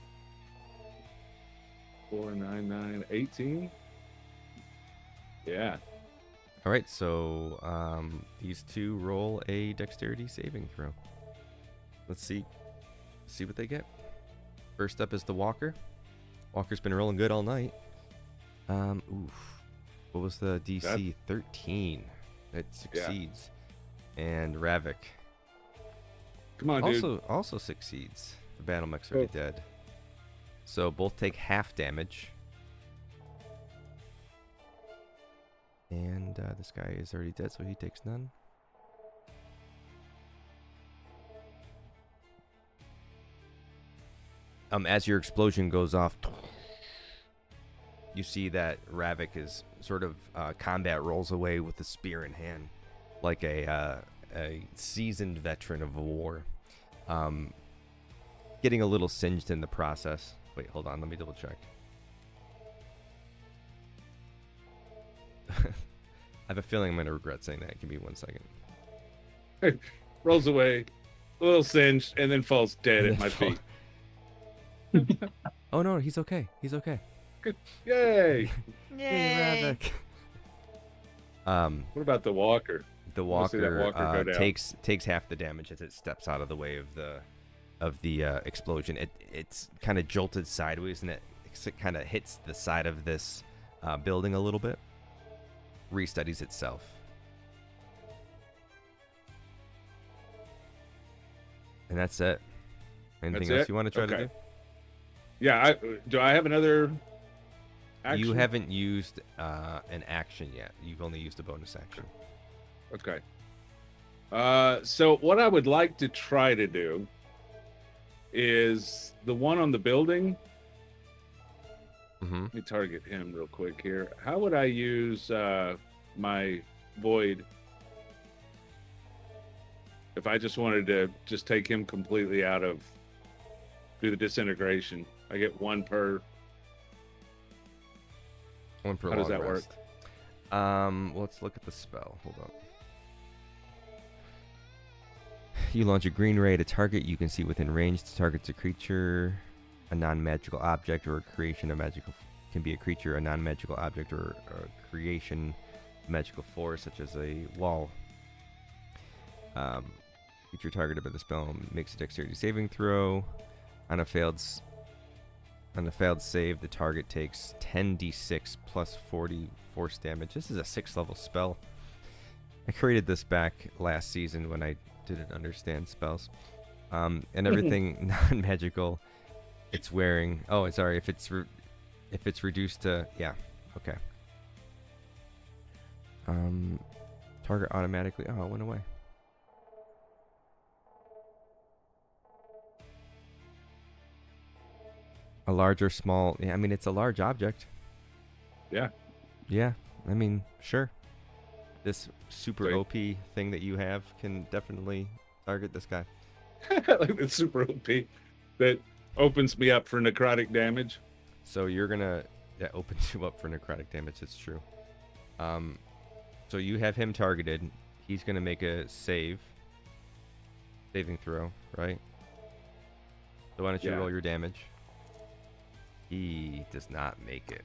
4, 9, 9, 18. Yeah. All right. So these two roll a dexterity saving throw. Let's see what they get. First up is the Walker. Walker's been rolling good all night. Oof. What was the DC? 13. It succeeds. And Ravik Come on, dude. also succeeds. The battle mech's already dead. So both take half damage. And this guy is already dead, so he takes none. As your explosion goes off, you see that Ravik is sort of combat rolls away with the spear in hand, like a seasoned veteran of war. Getting a little singed in the process. Wait, hold on, let me double check. I have a feeling I'm going to regret saying that. Give me 1 second. Rolls away, a little singed, and then falls dead at my feet. Oh no, he's okay. He's okay. Yay! Yay. Ravik. What about the walker? The Wanna see that walker, walker go down. takes half the damage as it steps out of the way of the explosion. It's kind of jolted sideways, and it kind of hits the side of this building a little bit. Restudies itself. And that's it. Anything That's else it? you want to try to Okay. do? Yeah, do I have another action? You haven't used an action yet. You've only used a bonus action. Okay. So what I would like to try to do is the one on the building. Mm-hmm. Let me target him real quick here. How would I use my void if I just wanted to just take him completely out of, do the disintegration? I get one per. One per How does long that work? rest. Let's look at the spell. Hold on. You launch a green ray at a target you can see within range. The target's a creature, a non-magical object, or a creation. A magical can be a creature, a non-magical object, or a creation, magical force, such as a wall. Creature targeted by the spell makes a dexterity saving throw. On a failed save, the target takes 10d6 plus 40 force damage. This is a 6th level spell. I created this back last season when I didn't understand spells. And everything non-magical it's wearing. Oh, sorry. If it's reduced to, yeah, okay. Target automatically. Oh, it went away. A large or small. Yeah, I mean, it's a large object. Yeah. Yeah, I mean, sure. This super Great. OP thing that you have can definitely target this guy. Like the super OP that opens me up for necrotic damage. So you're gonna, that opens you up for necrotic damage. It's true. So you have him targeted. He's gonna make a saving throw, right? So why don't you Yeah. roll your damage? He does not make it.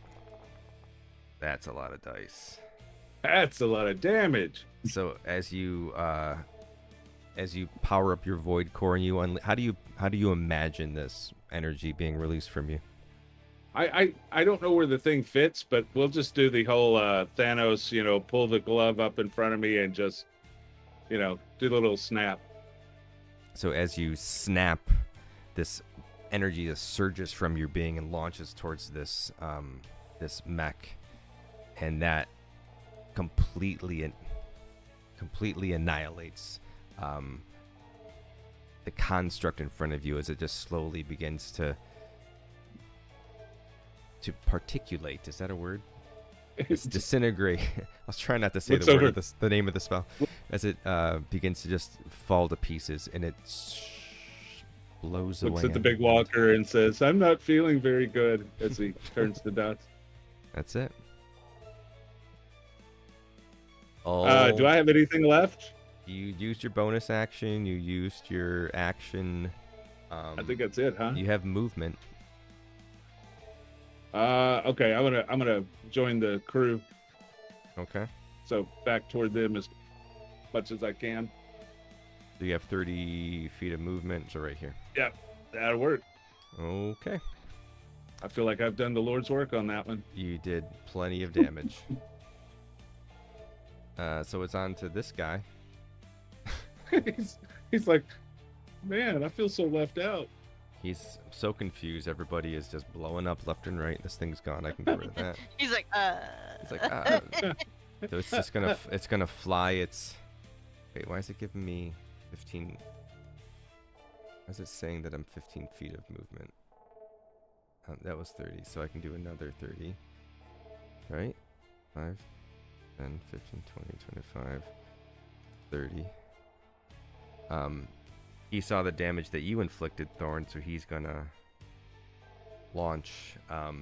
That's a lot of dice. That's a lot of damage. So as you power up your void core and you how do you imagine this energy being released from you? I don't know where the thing fits, but we'll just do the whole Thanos, pull the glove up in front of me and just, do the little snap. So as you snap, this energy just surges from your being and launches towards this mech, and that completely annihilates the construct in front of you as it just slowly begins to particulate. Is that a word? It's disintegrate. I was trying not to say Looks the word over. of the name of the spell, as it begins to just fall to pieces, and it blows away. Looks at the on big the wind. walker and says, "I'm not feeling very good," as he turns to dust. That's it. Oh, Do I have anything left? You used your bonus action. You used your action. I think that's it, huh? You have movement. Okay. I'm gonna join the crew. Okay. So back toward them as much as I can. So you have 30 feet of movement. So right here. Yeah, that'll work. Okay. I feel like I've done the Lord's work on that one. You did plenty of damage. So it's on to this guy. he's like, man, I feel so left out. He's so confused. Everybody is just blowing up left and right. This thing's gone. I can get rid of that. He's like, It's like, So it's just gonna fly. Wait, why is it giving me 15? Why is it saying that I'm 15 feet of movement? That was 30, so I can do another 30. Right? 5, 10, 15, 20, 25, 30. He saw the damage that you inflicted, Thorn, so he's gonna launch a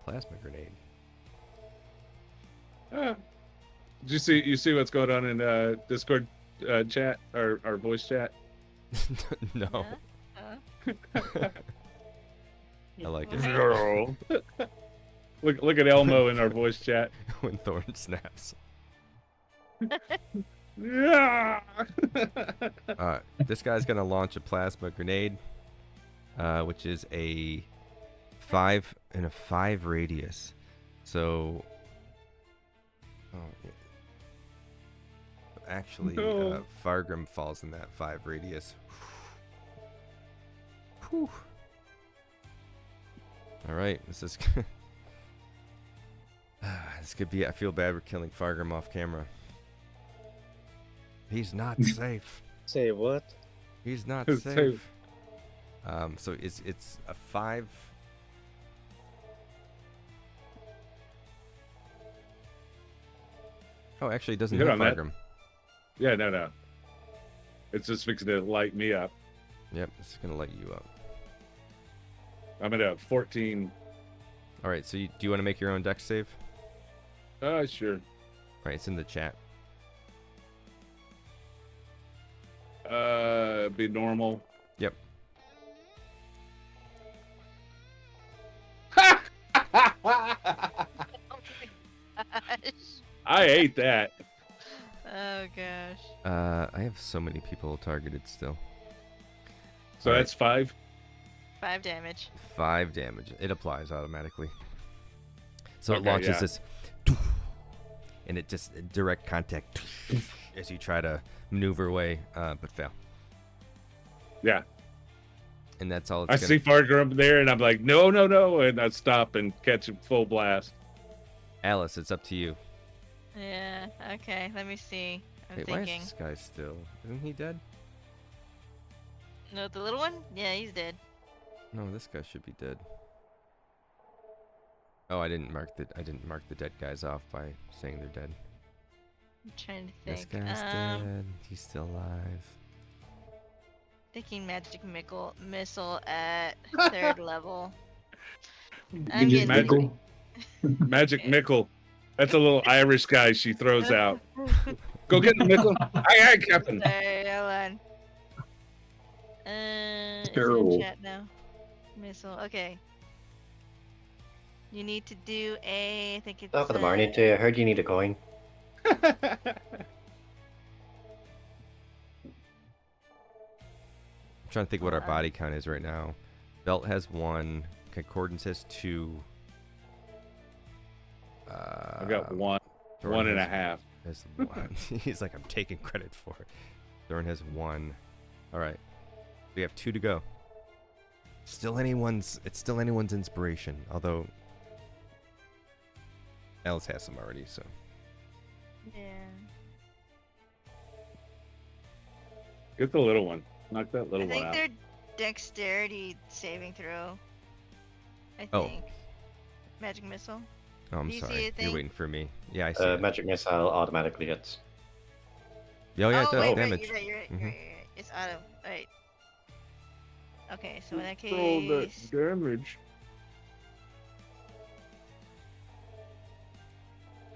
plasma grenade. Did you see what's going on in Discord chat or our voice chat? No. I like it. Girl. Look at Elmo in our voice chat. When Thorn snaps. Yeah. This guy's gonna launch a plasma grenade, which is a 5 and a 5 radius. So, actually, No. Fargrim falls in that 5 radius. Whew. All right, this is. This could be. I feel bad for killing Fargrim off camera. He's not safe. Say what? He's not Safe. safe. So it's a 5 Oh, actually, it doesn't Hit hit on that. Fargrim. Yeah, no. It's just fixing to light me up. Yep, it's gonna light you up. I'm at a 14. All right, so do you want to make your own dex save? Sure. All right, it's in the chat. Be normal. Yep. Gosh. I ate that. Oh gosh. I have so many people targeted still. So All right. that's 5. 5 damage. 5 damage. It applies automatically. So it Okay, launches yeah. this, and it just direct contact as you try to maneuver away, but fail. Yeah. And that's all. I see Fargrim there, and I'm like, no, and I stop and catch him full blast. Alice, it's up to you. Yeah. Okay. Let me see. I'm Wait, why thinking. is this guy still? Isn't he dead? No, the little one. Yeah, he's dead. No, this guy should be dead. Oh, I didn't mark the dead guys off by saying they're dead. I'm trying to This think. guy's dead. He's still alive. Thinking magic missile at 3rd level. You I'm just getting Mickle. Magic Mickle. That's a little Irish guy she throws out. Go get the Mickle. Aye, Captain. Sorry, hold on. It's in Terrible. chat now. Missile. Okay. You need to do a. I think it's. Top of the morning to you. I heard you need a coin. I'm trying to think what our body count is right now. Belt has 1. Concordance has 2. I got 1. Thorn 1 and a has- half. has 1. He's like, I'm taking credit for it. Thorn has 1. All right. We have 2 to go. It's still anyone's inspiration. Although Alice has some already, so. Yeah. Get the little one. Knock that I little one think out. they're dexterity saving throw. I Oh. think. Magic missile. Oh, I'm Do you see sorry. a You're thing? waiting for me. Yeah, I see it. Magic missile automatically hits. Oh, yeah, it oh, does wait, damage. Right, you're right. Mhm. You're right. It's auto. Right. Okay, so in that Roll that case. damage.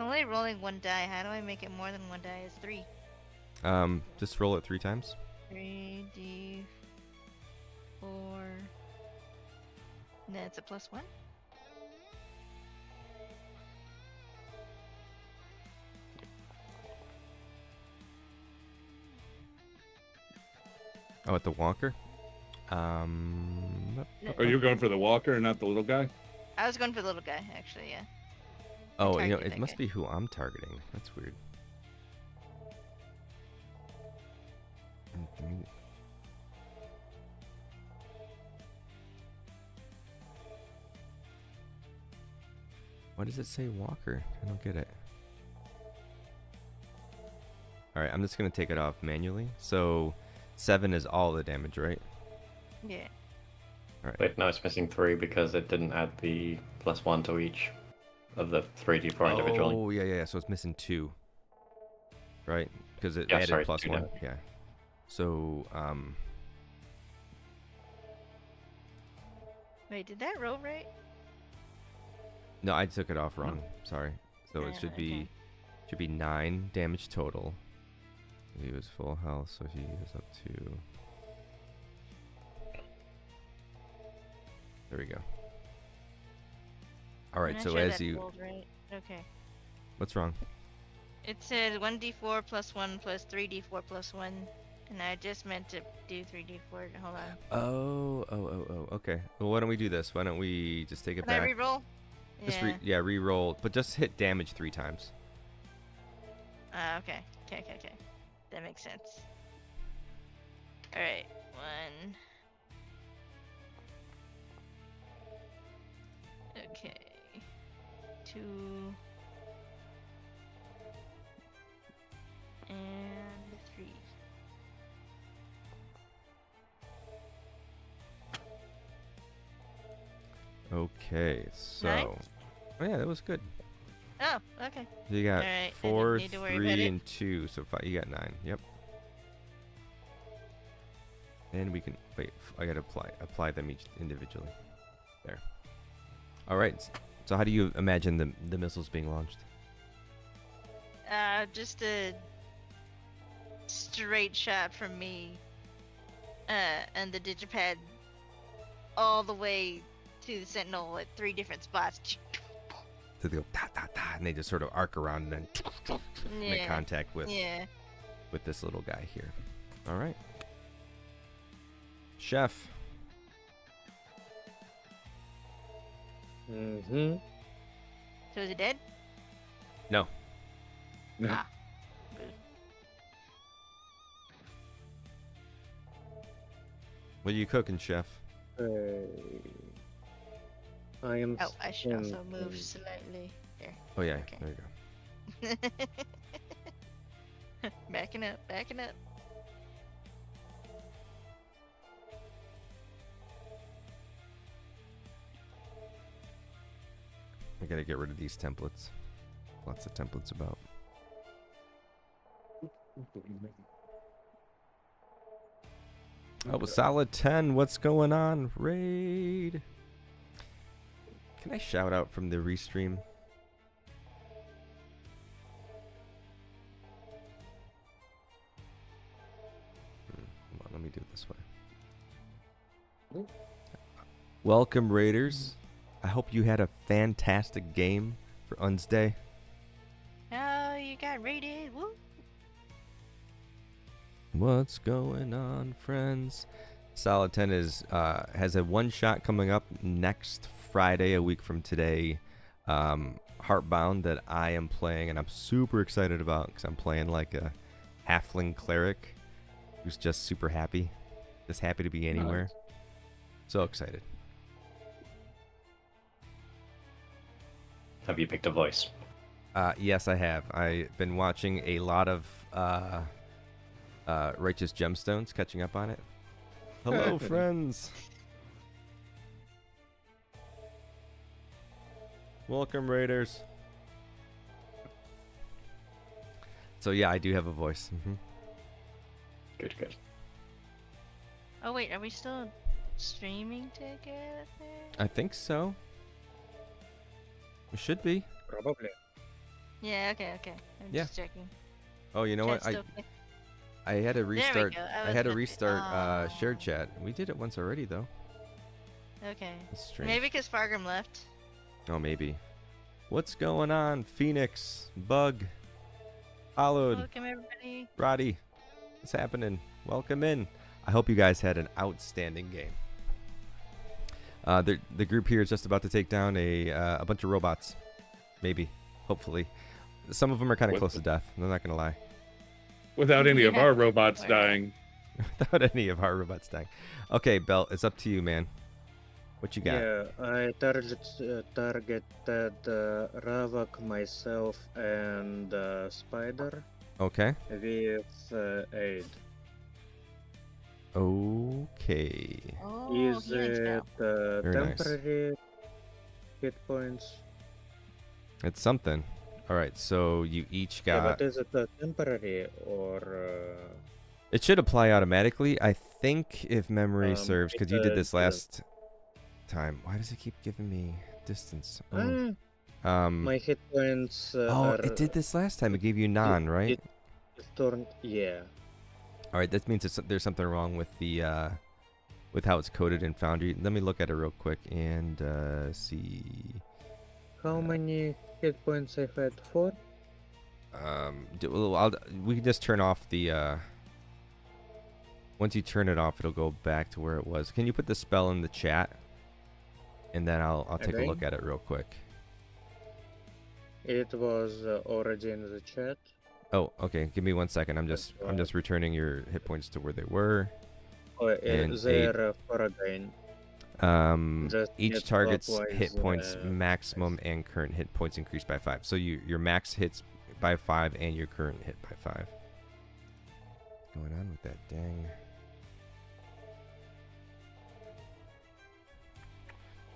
I'm only rolling 1 die. How do I make it more than 1 die? It's 3. Just roll it 3 times. 3d4. And then it's a +1. Oh, at the Walker? Oh, you're going for the walker and not the little guy? I was going for the little guy, actually, yeah. Oh, you know, targeted it that must guy. be who I'm targeting. That's weird. Why does it say Walker? I don't get it. Alright, I'm just going to take it off manually. So 7 is all the damage, right? Yeah. Alright. Wait, no, it's missing 3 because it didn't add the +1 to each of the 3d4 individually. Oh, yeah. So it's missing 2. Right? Because it Yeah, added sorry, +1. 2 damage. Yeah. So, Wait, did that roll right? no, I took it off wrong. Sorry. So it Yeah, should okay. be 9 damage total. He was full health, so he is up to. There we go. All I'm right. not So sure as that you, rolled right. Okay. what's wrong? It said 1d4 +1 plus 3d4 +1, and I just meant to do 3d4. Hold on. Oh. Okay. Well, why don't we do this? Why don't we just take it Can I back? re-roll? Just Yeah. re-roll, but just hit damage 3 times. Okay. That makes sense. Alright. 1. Okay. 2. And 3. Okay. So. Nice. Oh yeah, that was good. Oh, okay. So you got Alright, I didn't 4, need to worry about 3, it. and 2. So 5, you got 9. Yep. And we can wait. I gotta apply them each individually. There. All right. So how do you imagine the missiles being launched? Just a straight shot from me, and the digipad all the way to the sentinel at 3 different spots. So they go ta ta ta, and they just sort of arc around and then make Yeah. contact with Yeah. this little guy here. All right. Chef. Mm-hmm. So is it dead? No. No. Ah. Good. What are you cooking, Chef? I am. Oh, I should also move thinking- slightly. There. Oh yeah. Okay. There you go. Backing up, backing up. I gotta get rid of these templates. Lots of templates about. Oh, solid 10. What's going on? Raid. Can I shout out from the restream? Hold on, let me do it this way. Welcome, Raiders. I hope you had a fantastic game for Uns Day. Oh, you got raided. Woo. What's going on, friends? Solid 10 is has a one shot coming up next Friday, a week from today. Heartbound that I am playing, and I'm super excited about because I'm playing like a halfling cleric who's just super happy, just happy to be anywhere. So excited. Have you picked a voice? Yes, I have. I've been watching a lot of Righteous Gemstones, catching up on it. Hello, friends. Welcome, Raiders. So yeah, I do have a voice. Good, good. Oh wait, are we still streaming together? I think so. We should be. Probably. Yeah. Okay. Okay. I'm Yeah. just checking. Oh, you know what? Chat's still play- I had to we restart. go. I had to was restart about to- shared chat. We did it once already, though. Okay. That's strange. Maybe because Fargrim left. Oh, maybe. What's going on, Phoenix, Bug, Hollowed, Welcome everybody. Roddy? What's happening? Welcome in. I hope you guys had an outstanding game. The group here is just about to take down a bunch of robots. Maybe. Hopefully. Some of them are kind of What close the- to death. I'm not going to lie. Without any of Yeah. our robots Alright. dying. Without any of our robots dying. Okay, Belt, it's up to you, man. What you got? Yeah, I targeted Ravak, myself, and Spider Okay. with aid. Okay. Oh, Is healing it spell. Very nice. temporary hit points? It's something. All right, so you each Yeah, got. but is it temporary or? It should apply automatically. I think if memory Um, serves, because you did this because, last time. Why does it keep giving me distance? Oh. My hit points Oh, are. it did this last time. It gave you non, right? Thorn, yeah. All right, that means there's something wrong with the with how it's coded in Foundry. Let me look at it real quick and see. How many hit points I had? 4? We can just turn off the. Once you turn it off, it'll go back to where it was. Can you put the spell in the chat? And then I'll take a Okay. look at it real quick. It was already in the chat. Oh, okay. Give me 1 second. I'm just returning your hit points to where they were. Oh, And they're for again. Just Each get target's clockwise, hit points maximum and current hit points increased by 5. So your max hits by 5 and your current hit by 5. What's going on with that dang?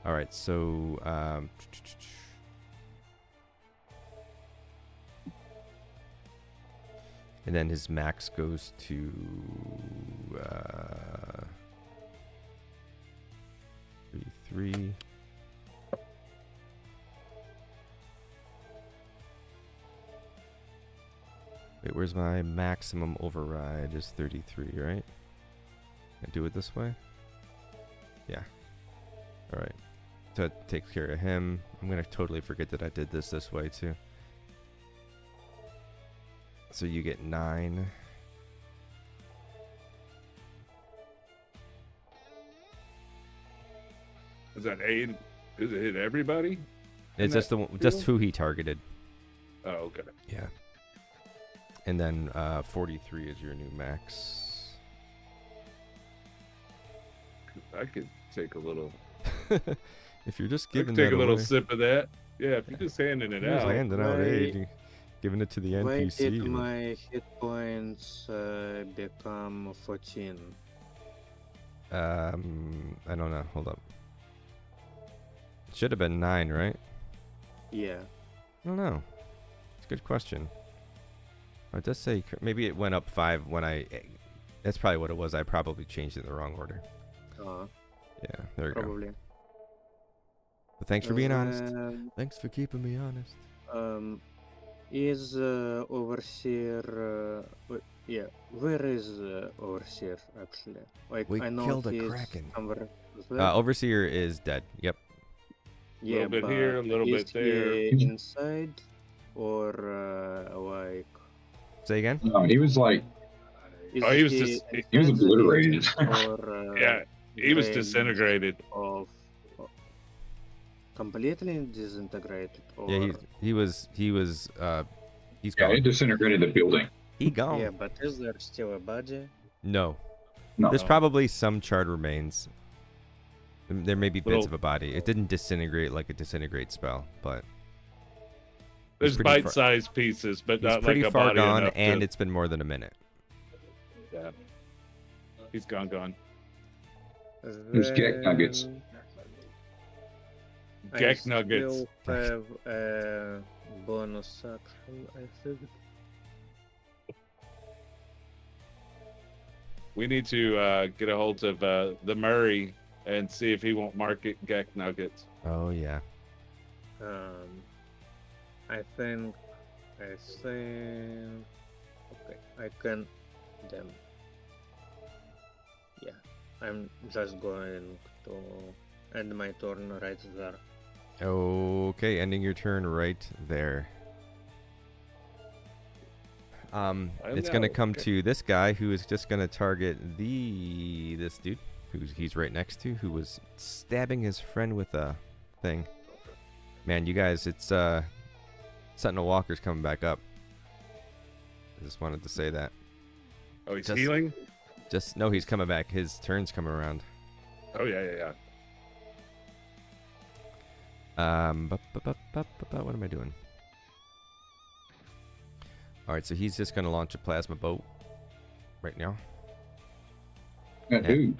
All right, so And then his max goes to 33. Wait, where's my maximum override? Is 33, right? I do it this way? Yeah. Alright. So it takes care of him. I'm gonna totally forget that I did this way too. So you get 9. Is that 8? Does it hit everybody? It's just just who he targeted. Oh, okay. Yeah. And then 43 is your new max. I could take a little. If you're just I giving could take that a little away. sip of that. Yeah, if you're just handing it Just out. handing out aid, giving it to the Why NPC. did my hit points become 14? I don't know. Hold up. Should have been 9, right? Yeah. I don't know. It's a good question. It does say maybe it went up 5 when I. That's probably what it was. I probably changed it in the wrong order. Yeah, there you go. Probably. But thanks for being honest. Then, Thanks for keeping me honest. Is Overseer... yeah, where is Overseer, actually? Like, We I know killed a he's kraken. somewhere there. Overseer is dead. Yep. Yeah, little bit but here, a little is bit there. he inside or like? Say again? No, he was like, Is Oh, he was he was inside the obliterated. building or Yeah, he was range disintegrated. Of completely disintegrated, or Yeah, he's Yeah, gone. he disintegrated the building. He gone. yeah, but is there still a body? No. No. There's probably some charred remains. There may be bits Little- of a body. It didn't disintegrate like a disintegrate spell, but There's pretty far- bite-sized pieces, but he's not pretty like a far body gone, enough and to, it's been more than a minute. yeah. He's gone. There's Gek nuggets. Then Gek I nuggets. still have a bonus action, I think. We need to get a hold of the Murray and see if he won't market Gek nuggets. Oh yeah. I think. Okay, I can. Them. Yeah, I'm just going to end my turn right there. Okay, ending your turn right there. It's gonna know, come okay. to this guy who is just gonna target this dude he's right next to, who was stabbing his friend with a thing. Man, you guys, it's Sentinel Walker's coming back up. I just wanted to say that. Oh, he's Just- healing? No, he's coming back. His turn's coming around. Oh, yeah. What am I doing? All right, so he's just gonna launch a plasma bolt right now That dude.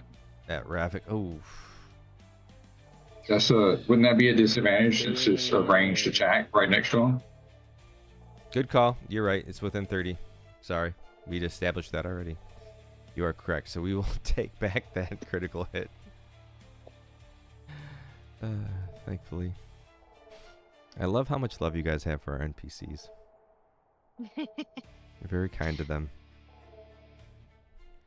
at Ravik. Oh, That's wouldn't that be a disadvantage since it's a ranged attack right next to him? good call. You're right. It's within 30. Sorry, we established that already. You are correct. So we will take back that critical hit. Thankfully. I love how much love you guys have for our NPCs. You're very kind to them.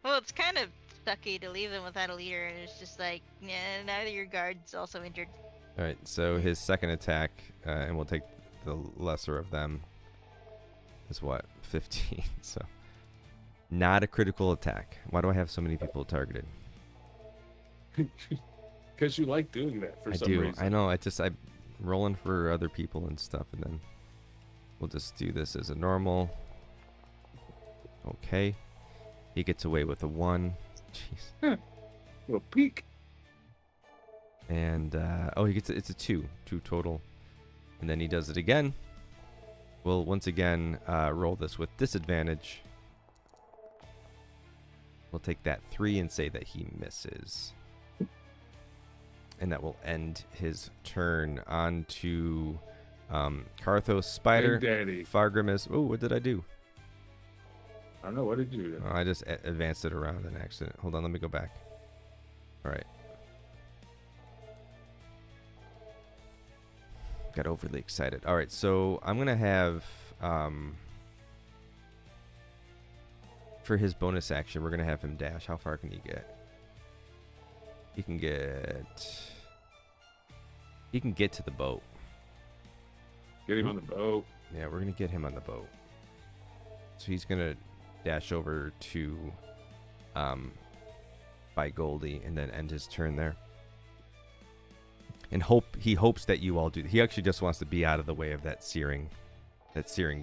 Well, it's kind of sucky to leave them without a leader, and it's just like, yeah, neither your guard's also injured. All right, so his second attack, and we'll take the lesser of them, is what? 15. So, not a critical attack. Why do I have so many people targeted? Because you like doing that for I some do. reason. I know. I'm rolling for other people and stuff, and then we'll just do this as a normal. Okay. He gets away with a 1. Jeez. Little peek. And it's a 2 total, and then he does it again. We'll once again roll this with disadvantage. We'll take that 3 and say that he misses, and that will end his turn. On to Karthos Spider. Big Daddy. Fargrim is. Oh, what did I do? I don't know. What did you do? Oh, I just advanced it around an accident. Hold on, let me go back. All right. Got overly excited. All right, so I'm gonna have for his bonus action, we're gonna have him dash. How far can he get? He can get to the boat. Get him on the boat. Yeah, we're gonna get him on the boat. So he's gonna dash over to by Goldie and then end his turn there. And he hopes that you all do. He actually just wants to be out of the way of that searing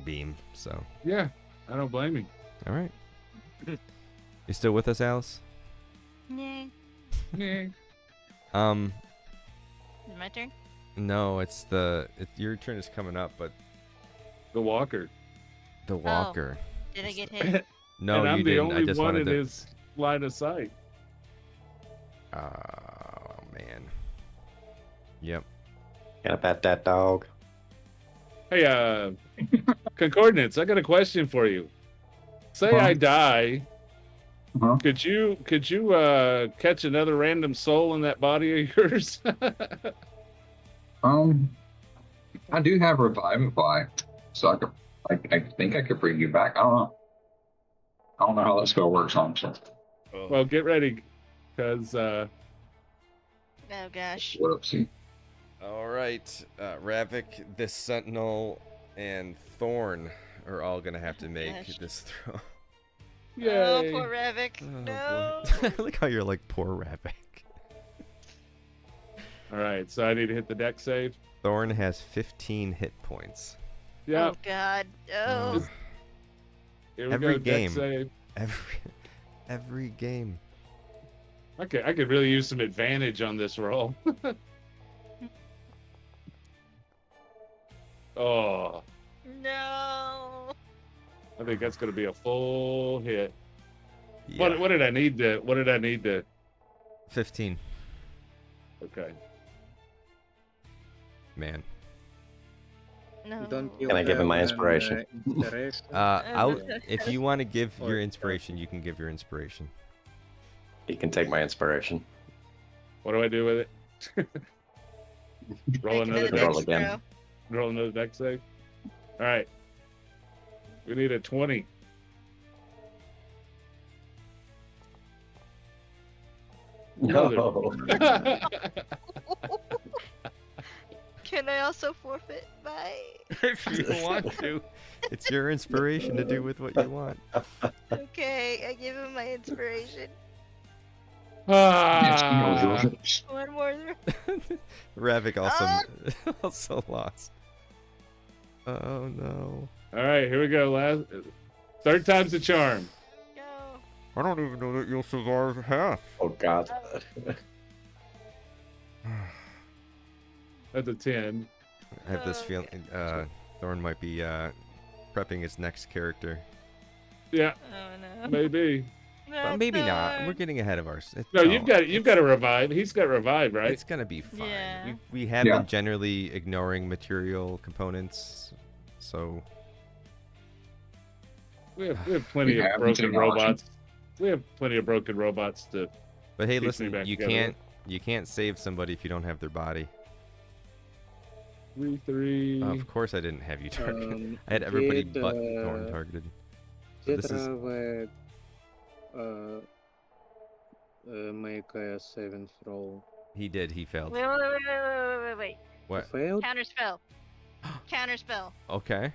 beam. So Yeah, I don't blame him. all right. You still with us, Alice? Yeah. Yeah. Is it my turn? No, your turn is coming up, but The walker. the walker. Did I get hit? No, and I'm you the didn't. only I just one wanted in to. his line of sight. Oh man. Yep. Gotta pat that dog. Hey, Concordance, I got a question for you. Say I die. Uh-huh. Could you catch another random soul in that body of yours? I do have Revivify, so I think I could bring you back. I don't know how that spell works, honestly. Well, get ready, because Oh gosh. Whoopsie. All right, Ravik, this Sentinel, and Thorn are all gonna have to make Gosh. this throw. Oh, yay! poor Ravik. Oh, No. boy. I like how you're like poor Ravik. All right, so I need to hit the deck save. Thorn has 15 hit points. Yeah, Oh god. Oh. here we every go. game. Deck save. Every game. I could really use some advantage on this roll. Oh, No. I think that's going to be a full hit. Yeah. What did I need to? What did I need to? 15. Okay. Man. No. Don't you Can I give him my have an, inspiration? inspiration? If you want to give Or- your inspiration, you can give your inspiration. You can take my inspiration. What do I do with it? Roll Make another another deck. Roll dex again. throw. Roll another deck save. All right. We need a 20. No. Can I also forfeit my? If you want to. It's your inspiration to do with what you want. Okay, I give him my inspiration. Ah, One more. Ravik also Ah! also lost. Oh no. all right, here we go. Third time's the charm. Go. I don't even know that you'll survive half. Oh god. That's a 10. I have this Okay. feeling Thorn might be prepping his next character. Yeah, Oh no. maybe. But maybe not. We're getting ahead of ourselves. No, you've got to revive. He's got revive, right? It's gonna be fine. Yeah. We have Yeah. been generally ignoring material components, so We have plenty We of have broken technology. robots. We have plenty of broken robots to. But hey, Piece me listen, back you together. can't save somebody if you don't have their body. 3. Of course, I didn't have you targeted. Um, I had everybody did, but Thorn targeted. So Did this is Ravik make a saving throw? he did. He failed. Wait. What? Failed? Counterspell. Counterspell. Okay.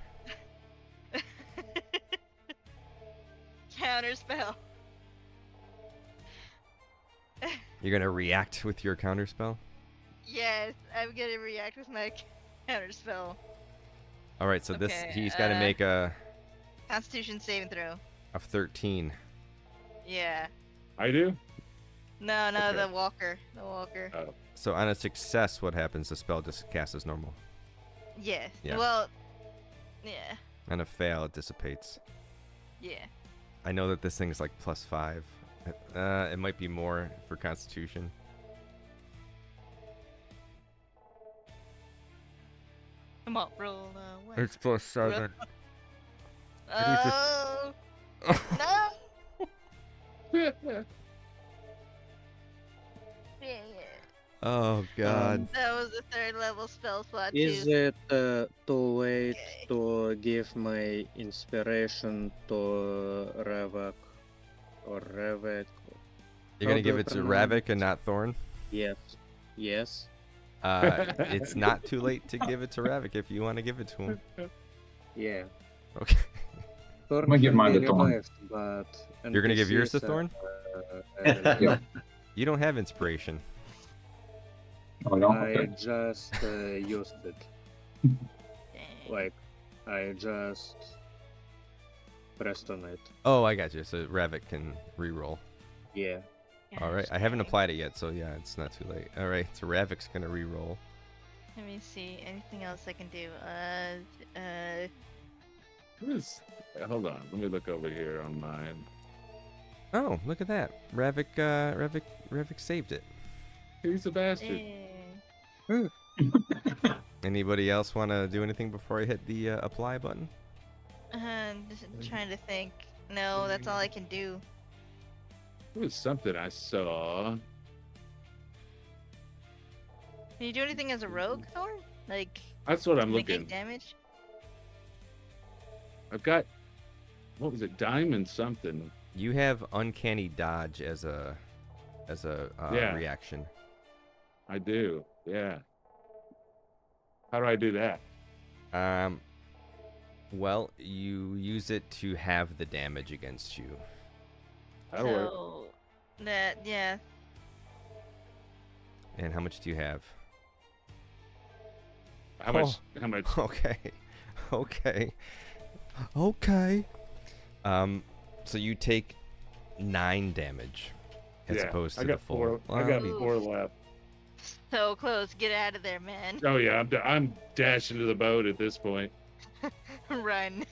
Counterspell. You're gonna react with your counterspell. Yes, I'm gonna react with my counterspell. All right. So this Okay, he's got to make a Constitution saving throw. of 13. Yeah. I do. No, Okay. the walker. The walker. So on a success, what happens? The spell just casts as normal. Yes. Yeah. Well. Yeah. On a fail, it dissipates. Yeah. I know that this thing is like +5. It might be more for Constitution. Come on, roll one. It's +7. Oh. No. Oh God. That was the 3rd level spell slot Is too. it too late to give my inspiration to Ravak or Ravak? You're How gonna do give you it to pronounce Ravik and not Thorn? Yes. Yes. It's not too late to give it to Ravik if you want to give it to him. Yeah. Okay. Thorn I'm gonna give can mine be to Thorn. revived, but You're gonna give yours to NPCs Thorn? Yeah. You don't have inspiration. Oh, no? I Okay. just used it. Dang. Like, I just pressed on it. Oh, I got you. So Ravik can re-roll. Yeah. All right. Gosh, I haven't dang. applied it yet, so yeah, it's not too late. All right. So Ravik's gonna re-roll. Let me see. Anything else I can do? Hold on. Let me look over here on mine. Oh, look at that. Ravik saved it. He's a bastard. Anybody else want to do anything before I hit the apply button? Just trying to think. No, that's all I can do. It was something I saw. Can you do anything as a rogue, Thorn? Like That's what I'm negate looking. damage? I've got, what was it? Diamond something. You have uncanny dodge as a Yeah. reaction. I do. Yeah. How do I do that? Well, you use it to have the damage against you. That'll work. So that yeah. And how much do you have? How much? How much? Okay. Okay. So you take 9 damage as Yeah, opposed to I the got full. 4. I Well, got Ooh. 4 left. So close. Get out of there, man. Oh yeah, I'm dashing to the boat at this point. Run.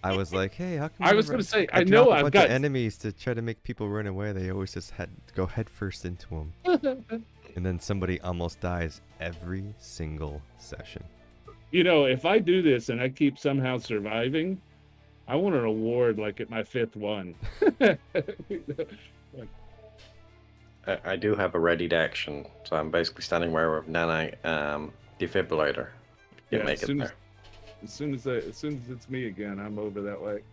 I was like, hey, how come? I was whenever gonna say, I I drop know a I've bunch got. of enemies to try to make people run away. They always just go head first into them, and then somebody almost dies every single session. You know, if I do this and I keep somehow surviving, I want an award like at my 5th one. I do have a readied action, so I'm basically standing where with nanite defibrillator. You Yeah, make as it soon there. as soon as it's me again, I'm over that way.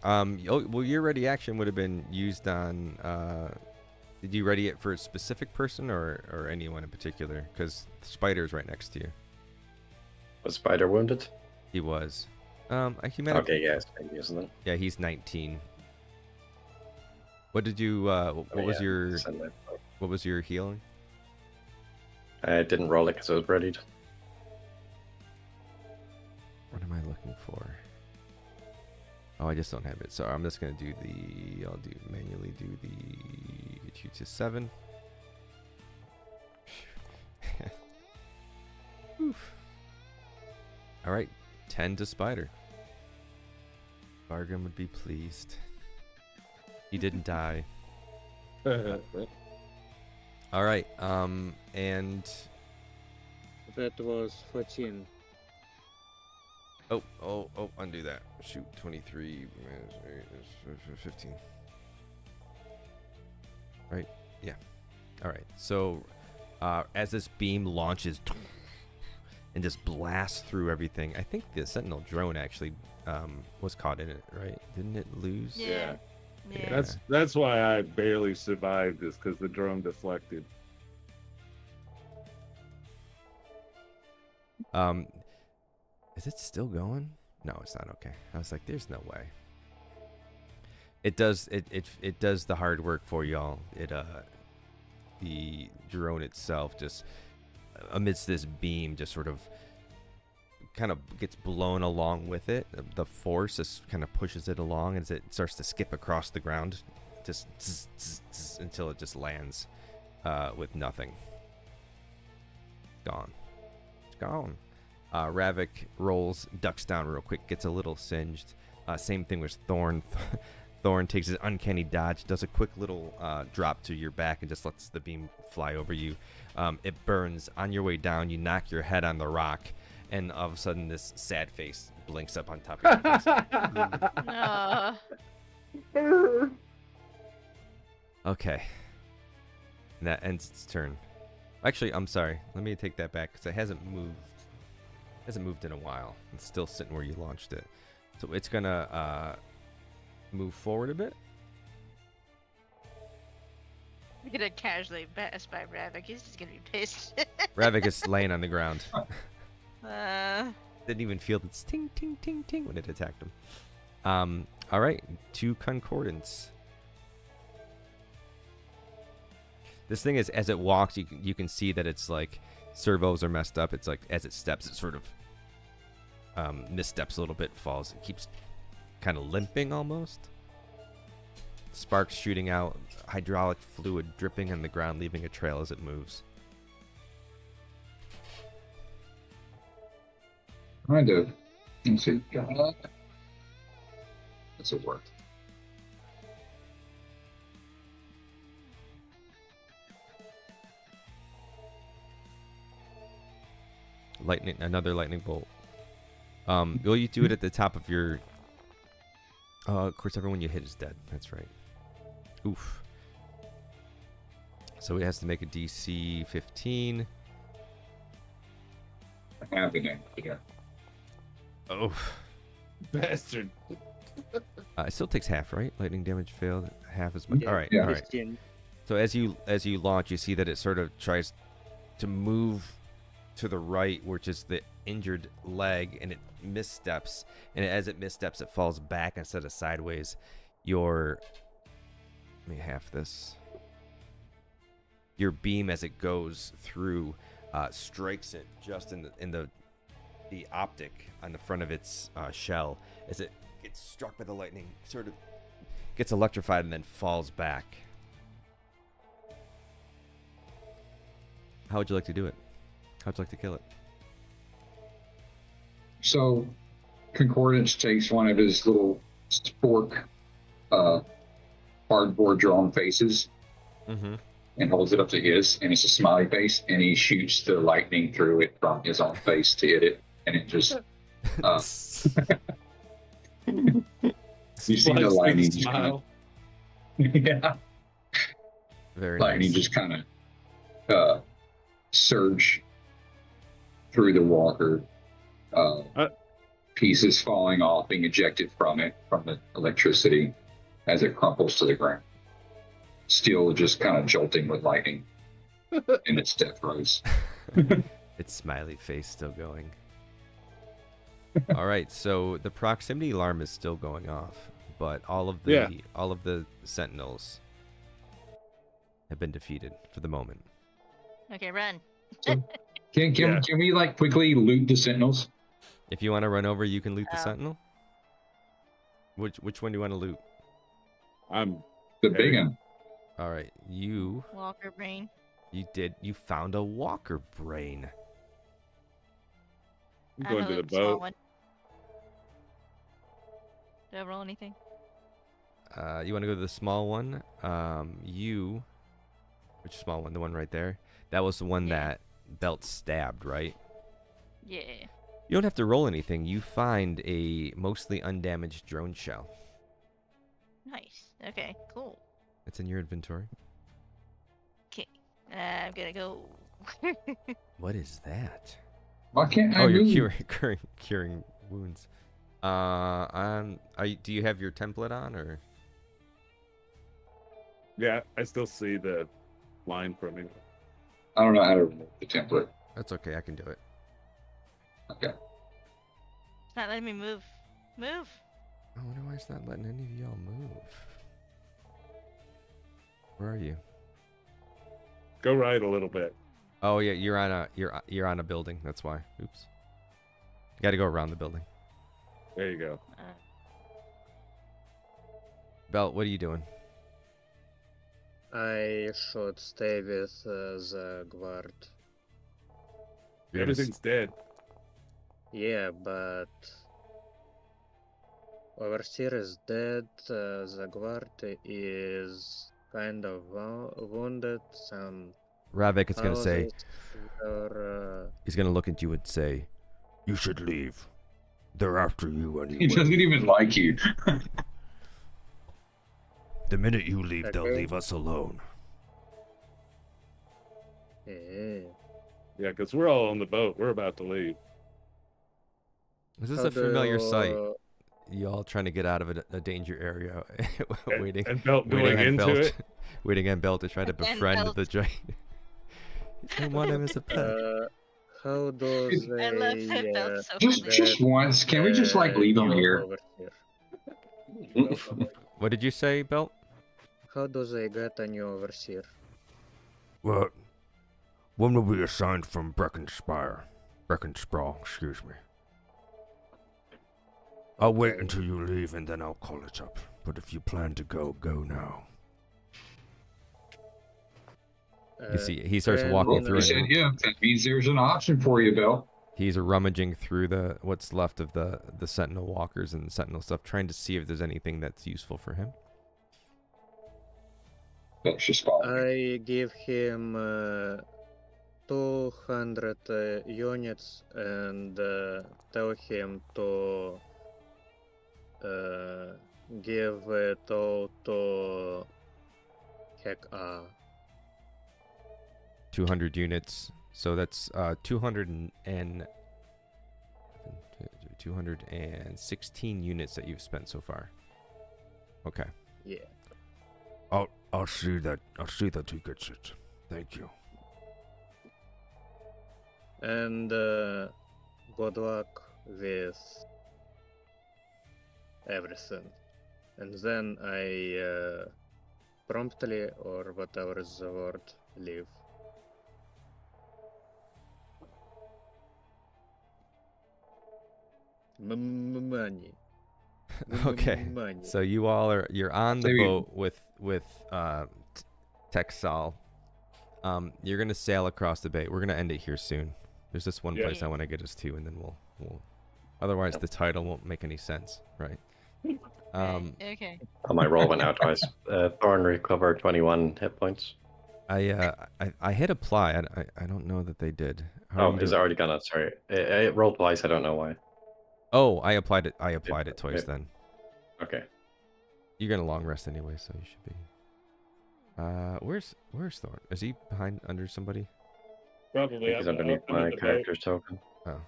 Well, your ready action would have been used on. Did you ready it for a specific person or anyone in particular? Because Spider's right next to you. Was Spider wounded? He was. He might have, Okay, yes, maybe, isn't it? yeah, he's 19. What did you? What was your? Send it. What was your healing? I didn't roll it because I was readied. What am I looking for? Oh, I just don't have it. So I'm just gonna do the. I'll manually do the. Get you to 7. Oof. All right, 10 to Spider. Bargain would be pleased. He didn't die. All right. And That was 14. oh, undo that. Shoot, 23 minus 8 is 15. Right? Yeah. All right. So, as this beam launches and just blasts through everything, I think the Sentinel drone actually was caught in it, right? Didn't it lose? Yeah. Yeah. That's why I barely survived, is because the drone deflected. Is it still going? No, it's not. Okay. I was like, there's no way. It does it does the hard work for y'all. The drone itself just amidst this beam just sort of kind of gets blown along with it. The force just kind of pushes it along as it starts to skip across the ground, just zzz, zzz, zzz, until it just lands with nothing. Gone. It's gone. Ravik rolls, ducks down real quick, gets a little singed. Same thing with Thorn. Thorn takes his uncanny dodge, does a quick little drop to your back, and just lets the beam fly over you. It burns. On your way down, you knock your head on the rock, and all of a sudden this sad face blinks up on top of your face. Okay. And that ends its turn. Actually, I'm sorry. Let me take that back because it hasn't moved. It hasn't moved in a while. It's still sitting where you launched it. So it's gonna move forward a bit. We're gonna casually pass by Ravik. He's just gonna be pissed. Ravik is laying on the ground. uh, Didn't even feel the ting ting ting ting when it attacked him. All right, 2 Concordance. This thing is, as it walks, you can see that it's like servos are messed up. It's like as it steps, it sort of missteps a little bit, falls. It keeps kind of limping almost. Sparks shooting out, hydraulic fluid dripping on the ground, leaving a trail as it moves. Kind of. Let's see. Does it work? Lightning, another lightning bolt. Will you do it at the top of your? Of course, everyone you hit is dead. That's right. Oof. So it has to make a DC 15. I have it in here. Oof. Bastard. It still takes half, right? Lightning damage failed. Half as much. Yeah, All right. yeah. All right. 15. So as you launch, you see that it sort of tries to move to the right, which is the injured leg, and it missteps. And as it missteps, it falls back instead of sideways. Let me half this. Your beam, as it goes through, strikes it just in the optic on the front of its shell. As it gets struck by the lightning, sort of gets electrified and then falls back. How would you like to do it? How'd you like to kill it? So, Concordance takes one of his little spork cardboard drawn faces Mm-hmm. and holds it up to his, and it's a smiley face, and he shoots the lightning through it from his own face to hit it, and it just you see the lightning just smile. yeah, Very lightning nice. just kind of surge through the walker, pieces falling off, being ejected from it, from the electricity as it crumples to the ground. Still just kind of jolting with lightning in its death throes. Its smiley face still going. All right, so the proximity alarm is still going off, but all of the sentinels have been defeated for the moment. okay, run. So, can we like quickly loot the sentinels? If you want to run over, you can loot the Oh. sentinel. Which one do you want to loot? I'm The big one. All right, you Walker brain. you found a walker brain. I'm I'm going gonna to the loot the small boat. one. Do I roll anything? You want to go to the small one? Which small one? The one right there. That was the one Yeah. that Belt stabbed, right? Yeah. You don't have to roll anything. You find a mostly undamaged drone shell. Nice. Okay, cool. It's in your inventory. Okay. I'm gonna go. What is that? Why can't I Oh, you're move? curing wounds. Do you have your template on, or? Yeah, I still see the line from him. I don't know how to remove the template. That's okay. I can do it. Okay. It's not letting me move. Move. I wonder why it's not letting any of y'all move. Where are you? Go right a little bit. Oh yeah, you're on a building. That's why. Oops. You got to go around the building. There you go. Belt, what are you doing? I should stay with the guard. You're gonna Everything's dead. Yeah, but Overseer is dead. The guard is kind of wounded. Some Ravik is gonna say. houses were, He's gonna look at you and say, You should leave. They're after you He anyway. doesn't even like you. The minute you leave, they'll Okay. leave us alone. Yeah. Yeah, because we're all on the boat. We're about to leave. This is How a familiar do sight. you- You all trying to get out of a danger area, waiting, And Belt waiting going on into Belt, it. waiting on Belt to try to And befriend Belt. the giant. I want him as a pet. How do I love they that Belt's so Just friendly. just once. Can we just like leave him new here? overseer? What did you say, Belt? How do they get a new overseer? Well, one will be assigned from Breckenspire. Brackenspraw, excuse me. I'll wait Okay. until you leave and then I'll call it up. But if you plan to go, go now. You see, he starts and walking Well, through you it. said yeah. That means there's an option for you, Bill. He's rummaging through the what's left of the Sentinel walkers and Sentinel stuff, trying to see if there's anything that's useful for him. That's just fine. I give him 200 units and tell him to give it all to Heck 200 units. So that's 216 units that you've spent so far. Okay. yeah. I'll see that he gets it. Thank you. And good luck with everything. And then I promptly, or whatever is the word, leave. Money. Okay. Money. So you all you're on the So you- boat with Texal. You're gonna sail across the bay. We're gonna end it here soon. There's this one Yeah. place I want to get us to, and then we'll. Otherwise, the title won't make any sense, right? Okay. Oh, my roll went out twice. Thorn recovered 21 hit points. I hit apply. I don't know that they did. How are Oh, you is it doing? already gone out? Sorry. It rolled twice. I don't know why. Oh, I applied it. I applied it twice. it- Then Okay. you're gonna long rest anyway, so you should be. Where's Thorn? Is he behind under somebody? Probably He's up underneath under my the boat. character's token. Oh,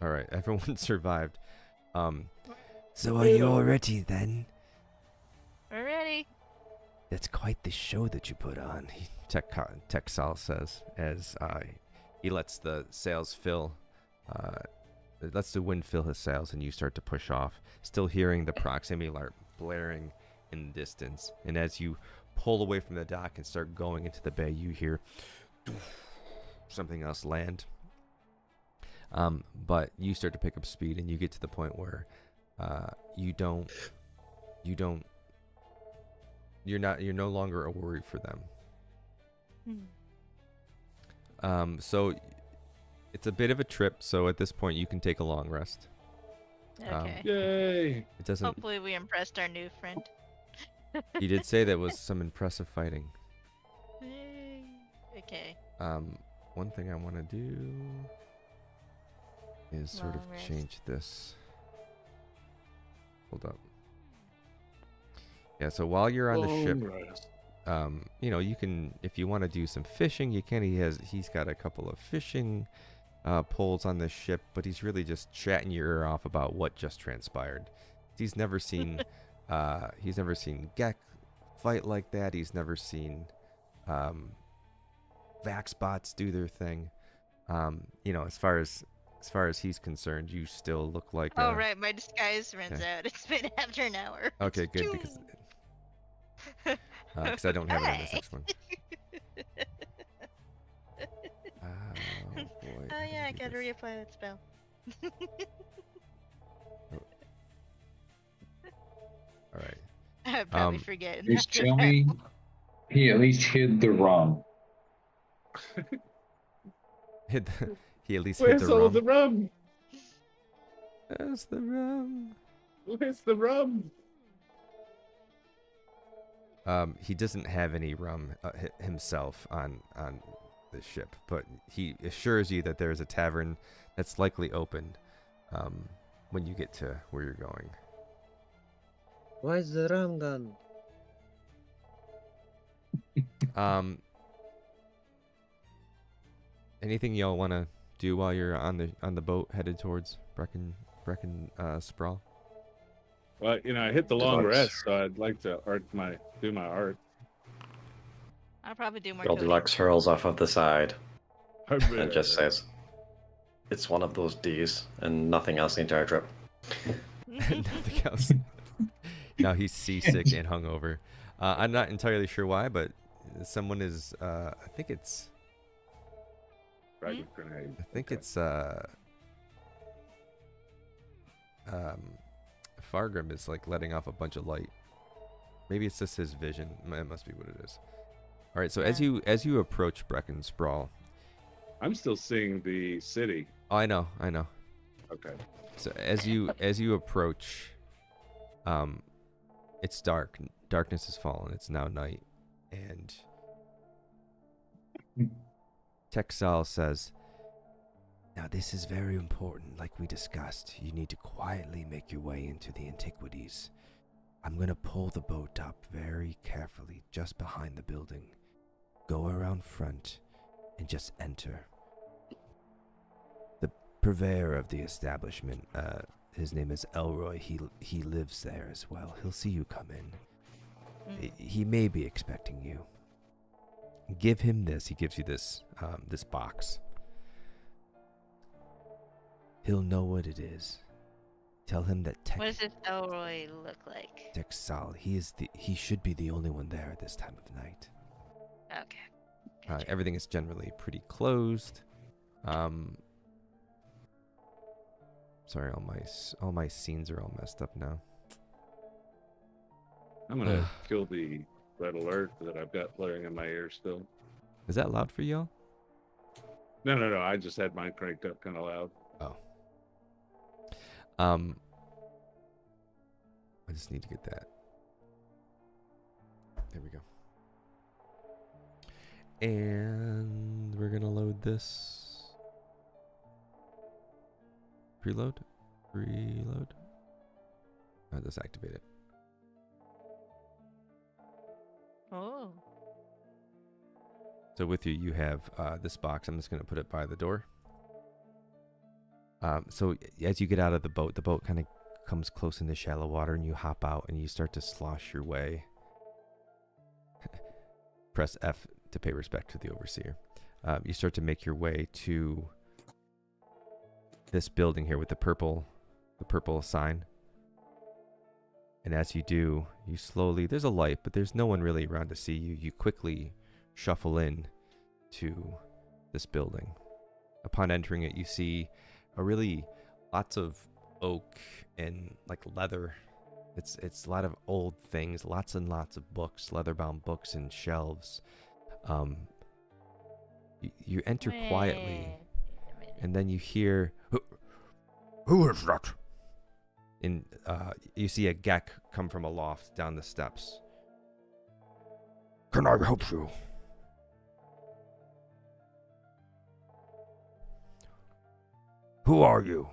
all right. Everyone survived. So are you all ready then? We're ready. That's quite the show that you put on. Texal says as he lets the sails fill. Lets the wind fill his sails, and you start to push off. Still hearing the proximity alert blaring in the distance. And as you pull away from the dock and start going into the bay, you hear something else land. But you start to pick up speed, and you get to the point where you're no longer a worry for them. So it's a bit of a trip. So at this point, you can take a long rest. Okay. Yay! It doesn't. Hopefully we impressed our new friend. You did say there was some impressive fighting. Yay. Okay. One thing I want to do is sort of Long rest. change this. Hold up. Yeah, so while you're on the ship, Long rest. you can, if you want to do some fishing, you can. He's got a couple of fishing poles on the ship, but he's really just chatting your ear off about what just transpired. He's never seen Gek fight like that. He's never seen Vaxbots do their thing. As far as he's concerned, you still look like Oh right, my disguise runs out. It's been after an hour. Okay, good, because I don't have it on this next one. Oh boy. Oh yeah, I how do gotta this? reapply that spell. All right. I'd probably forget. Please after tell that. me he at least hid the rum. He at least Where's hit the all rum. the rum? Where's the rum? Where's the rum? He doesn't have any rum himself on this ship, but he assures you that there is a tavern that's likely open when you get to where you're going. Why is the ram gun? Anything y'all want to do while you're on the boat headed towards Brecken Sprawl? Well, I hit the Good long luck. rest, so I'd like to do my art. I'll probably do more coding. Goldilocks hurls off of the side and And just says, "It's one of those days," and nothing else the entire trip. Nothing else. Now he's seasick and hungover. I'm not entirely sure why, but someone is. I think it's. Frag grenade. I think Okay. it's. Fargrim is like letting off a bunch of light. Maybe it's just his vision. It must be what it is. All right. So as you approach Brecken Sprawl, I'm still seeing the city. oh, I know. Okay. So as you approach, it's dark. Darkness has fallen. It's now night, and Texal says, "Now this is very important. Like we discussed, you need to quietly make your way into the antiquities. I'm gonna pull the boat up very carefully, just behind the building. Go around front, and just enter. The purveyor of the establishment, his name is Elroy. He lives there as well. He'll see you come in. He may be expecting you. Give him this." He gives you this this box. He'll know what it is. Tell him that What does this Elroy look like? Texal, he should be the only one there at this time of night. Okay. Gotcha. Everything is generally pretty closed. Sorry, all my scenes are all messed up now. I'm gonna kill the red alert that I've got blaring in my ear still. Is that loud for y'all? No. I just had mine cranked up kind of loud. Oh. I just need to get that. There we go. And we're gonna load this. Preload? I'll just activate it. Oh. So with you have this box. I'm just gonna put it by the door. So as you get out of the boat kind of comes close into shallow water, and you hop out and you start to slosh your way. Press F to pay respect to the overseer. You start to make your way to this building here with the purple sign. And as you do, you slowly, there's a light, but there's no one really around to see you. You quickly shuffle in to this building. Upon entering it, you see lots of oak and like leather. It's a lot of old things, lots and lots of books, leather-bound books and shelves. You enter quietly, Wait a minute. and then you hear, Who is that? and you see a Gek come from aloft down the steps. Can I help you? Who are you?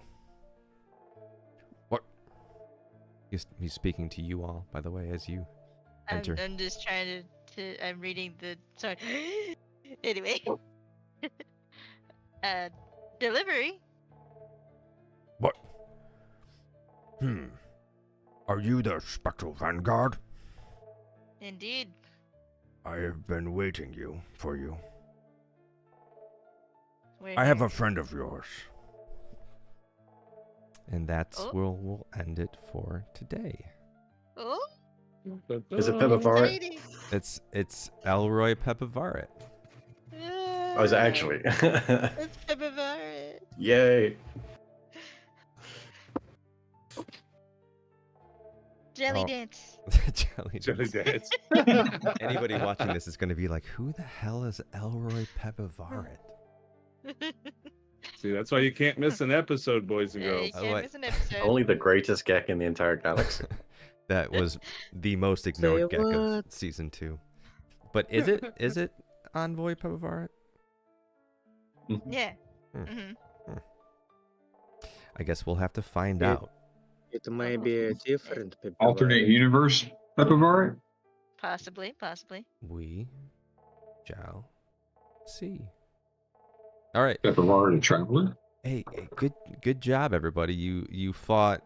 He's speaking to you all, by the way, as you enter. I'm just trying to I'm reading the sorry. Anyway. Delivery. What? Are you the Spectral Vanguard? Indeed. I have been waiting for you. We're I have here. a friend of yours. And that's Oh. where we'll end it for today. Oh, Is it Pepper exciting. It's Elroy Pepavaret. Oh, is it actually? It's Pepper. Yay! Jelly Oh. dance. Jelly Jelly dance. dance. Anybody watching this is going to be like, who the hell is Elroy Pepavaret? See, that's why you can't miss an episode, boys and Yeah, girls. you Oh, can't wait. miss an episode. Only the greatest Gek in the entire galaxy. That was the most ignored Say Gek of what? season 2. But is it Envoy Pepavaret? Yeah. Hmm. Mm-hmm. I guess we'll have to find It- out. It may be a different people. Alternate universe type of art. Possibly, possibly. We shall see. All right. Type of art, a traveler. Hey, good job, everybody. You fought.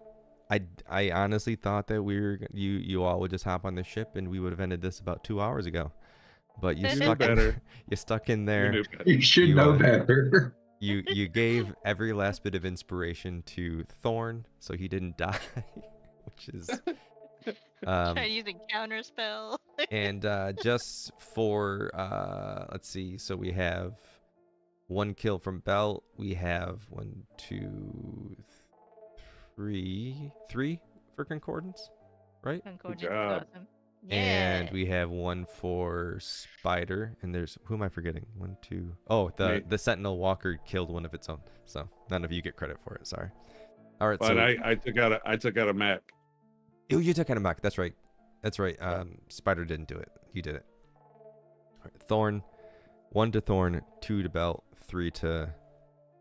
I honestly thought that you all would just hop on the ship and we would have ended this about 2 hours ago. But you You knew stuck better. you stuck in You there. knew better. You should You, know uh, better. You gave every last bit of inspiration to Thorn, so he didn't die, which is Try to use a counter spell. and just for let's see, so we have 1 kill from Belt. We have 1, 2, 3 for Concordance, right? Concordance, job. awesome. And Yeah. we have 1 for Spider, and there's who am I forgetting? 1, 2. Oh, Me. the Sentinel Walker killed one of its own, so none of you get credit for it. Sorry. All right, But so I took out a map. oh, you took out a Mac. That's right. That's right. Spider didn't do it. You did it. All right, Thorn, 1 to Thorn, 2 to Belt, 3 to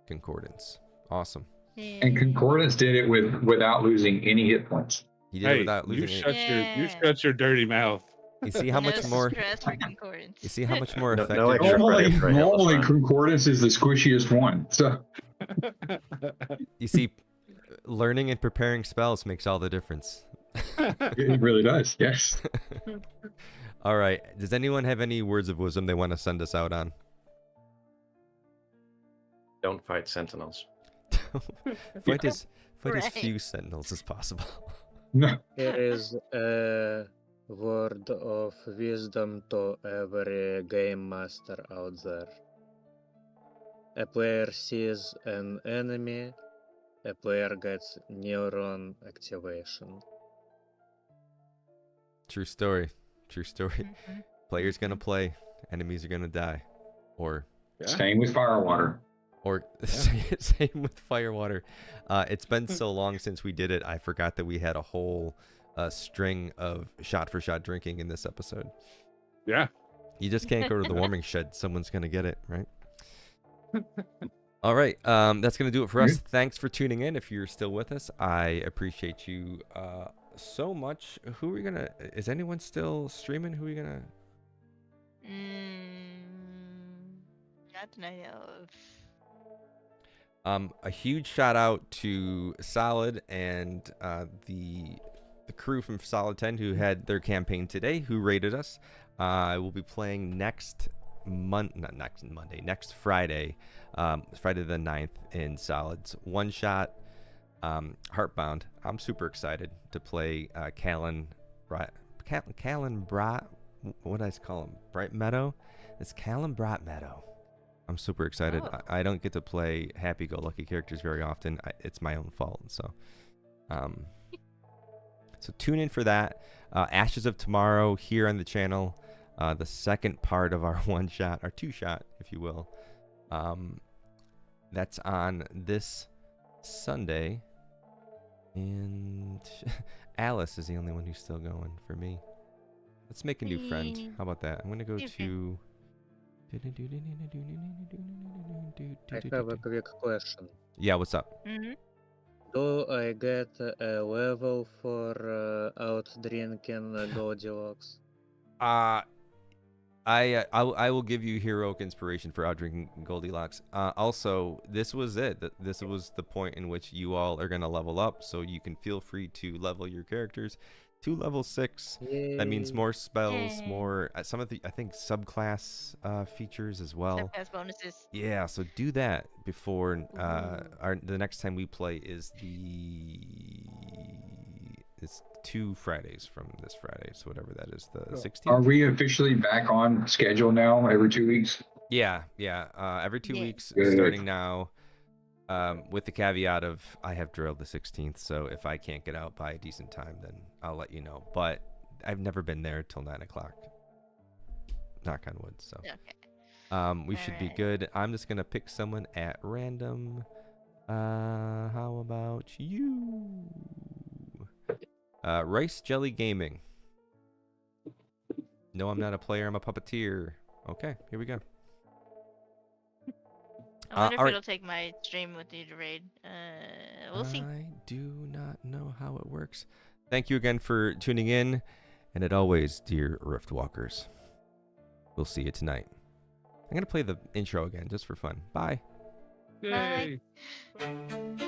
Concordance. Awesome. And Concordance did it without losing any hit points. He did it Hey, without you losing it. shut Yeah. your dirty mouth. You see how no much more? stress for Concordance. You see how much more No- effective? no extra Normally, credit for a hitless normally run. Concordance is the squishiest one. So You see, learning and preparing spells makes all the difference. it really does. Yes. All right. Does anyone have any words of wisdom they want to send us out on? Don't fight sentinels. Fight as Right. few sentinels as possible. No. Here is a word of wisdom to every game master out there. A player sees an enemy, a player gets neuron activation. True story. True story. Mhm. Players gonna play, enemies are gonna die, or Yeah. Same with Firewater. same with Firewater. It's been so long since we did it. I forgot that we had a whole string of shot for shot drinking in this episode. Yeah. You just can't go to the warming shed. Someone's gonna get it, right? All right. That's gonna do it for us. Thanks for tuning in. If you're still with us, I appreciate you so much. Who are we gonna? Is anyone still streaming? Who are we gonna? Not that I know of. A huge shout out to Solid and the crew from Solid 10 who had their campaign today, who rated us. I will be playing next Friday, Friday the 9th in Solid's one shot, Heartbound. I'm super excited to play Callan what did I call him? Bright Meadow? It's Callan Bright Meadow. I'm super excited. Oh. I don't get to play happy-go-lucky characters very often. It's my own fault. So tune in for that. Ashes of Tomorrow here on the channel. The second part of our one-shot, our two-shot, if you will. That's on this Sunday. And Alice is the only one who's still going for me. Let's make a new friend. Me. How about that? I'm going to go Okay. to... I have a quick question. Yeah, what's up? Mm-hmm. Do I get a level for out drinking Goldilocks? I will give you heroic inspiration for outdrinking Goldilocks. Also, this was it. This was the point in which you all are going to level up, so you can feel free to level your characters to level 6. That means Yay. more spells, Yay. more some of the I think subclass features as well. Subclass bonuses. Yeah, so do that before the next time we play is it's 2 Fridays from this Friday, so whatever that is, the 16th. Are we officially back on schedule now every 2 weeks? Yeah. Every 2 Yeah. weeks Good. starting now, with the caveat of I have drilled the 16th, so if I can't get out by a decent time, then I'll let you know. But I've never been there till 9 o'clock. Knock on wood. So Okay. we should be Alright. good. I'm just gonna pick someone at random. How about you? Rice Jelly Gaming. No, I'm not a player. I'm a puppeteer. Okay, here we go. I wonder if alright. it'll take my stream with you to raid. We'll see. I do not know how it works. Thank you again for tuning in. And as always, dear Riftwalkers, we'll see you tonight. I'm going to play the intro again just for fun. Bye. Yay. Bye.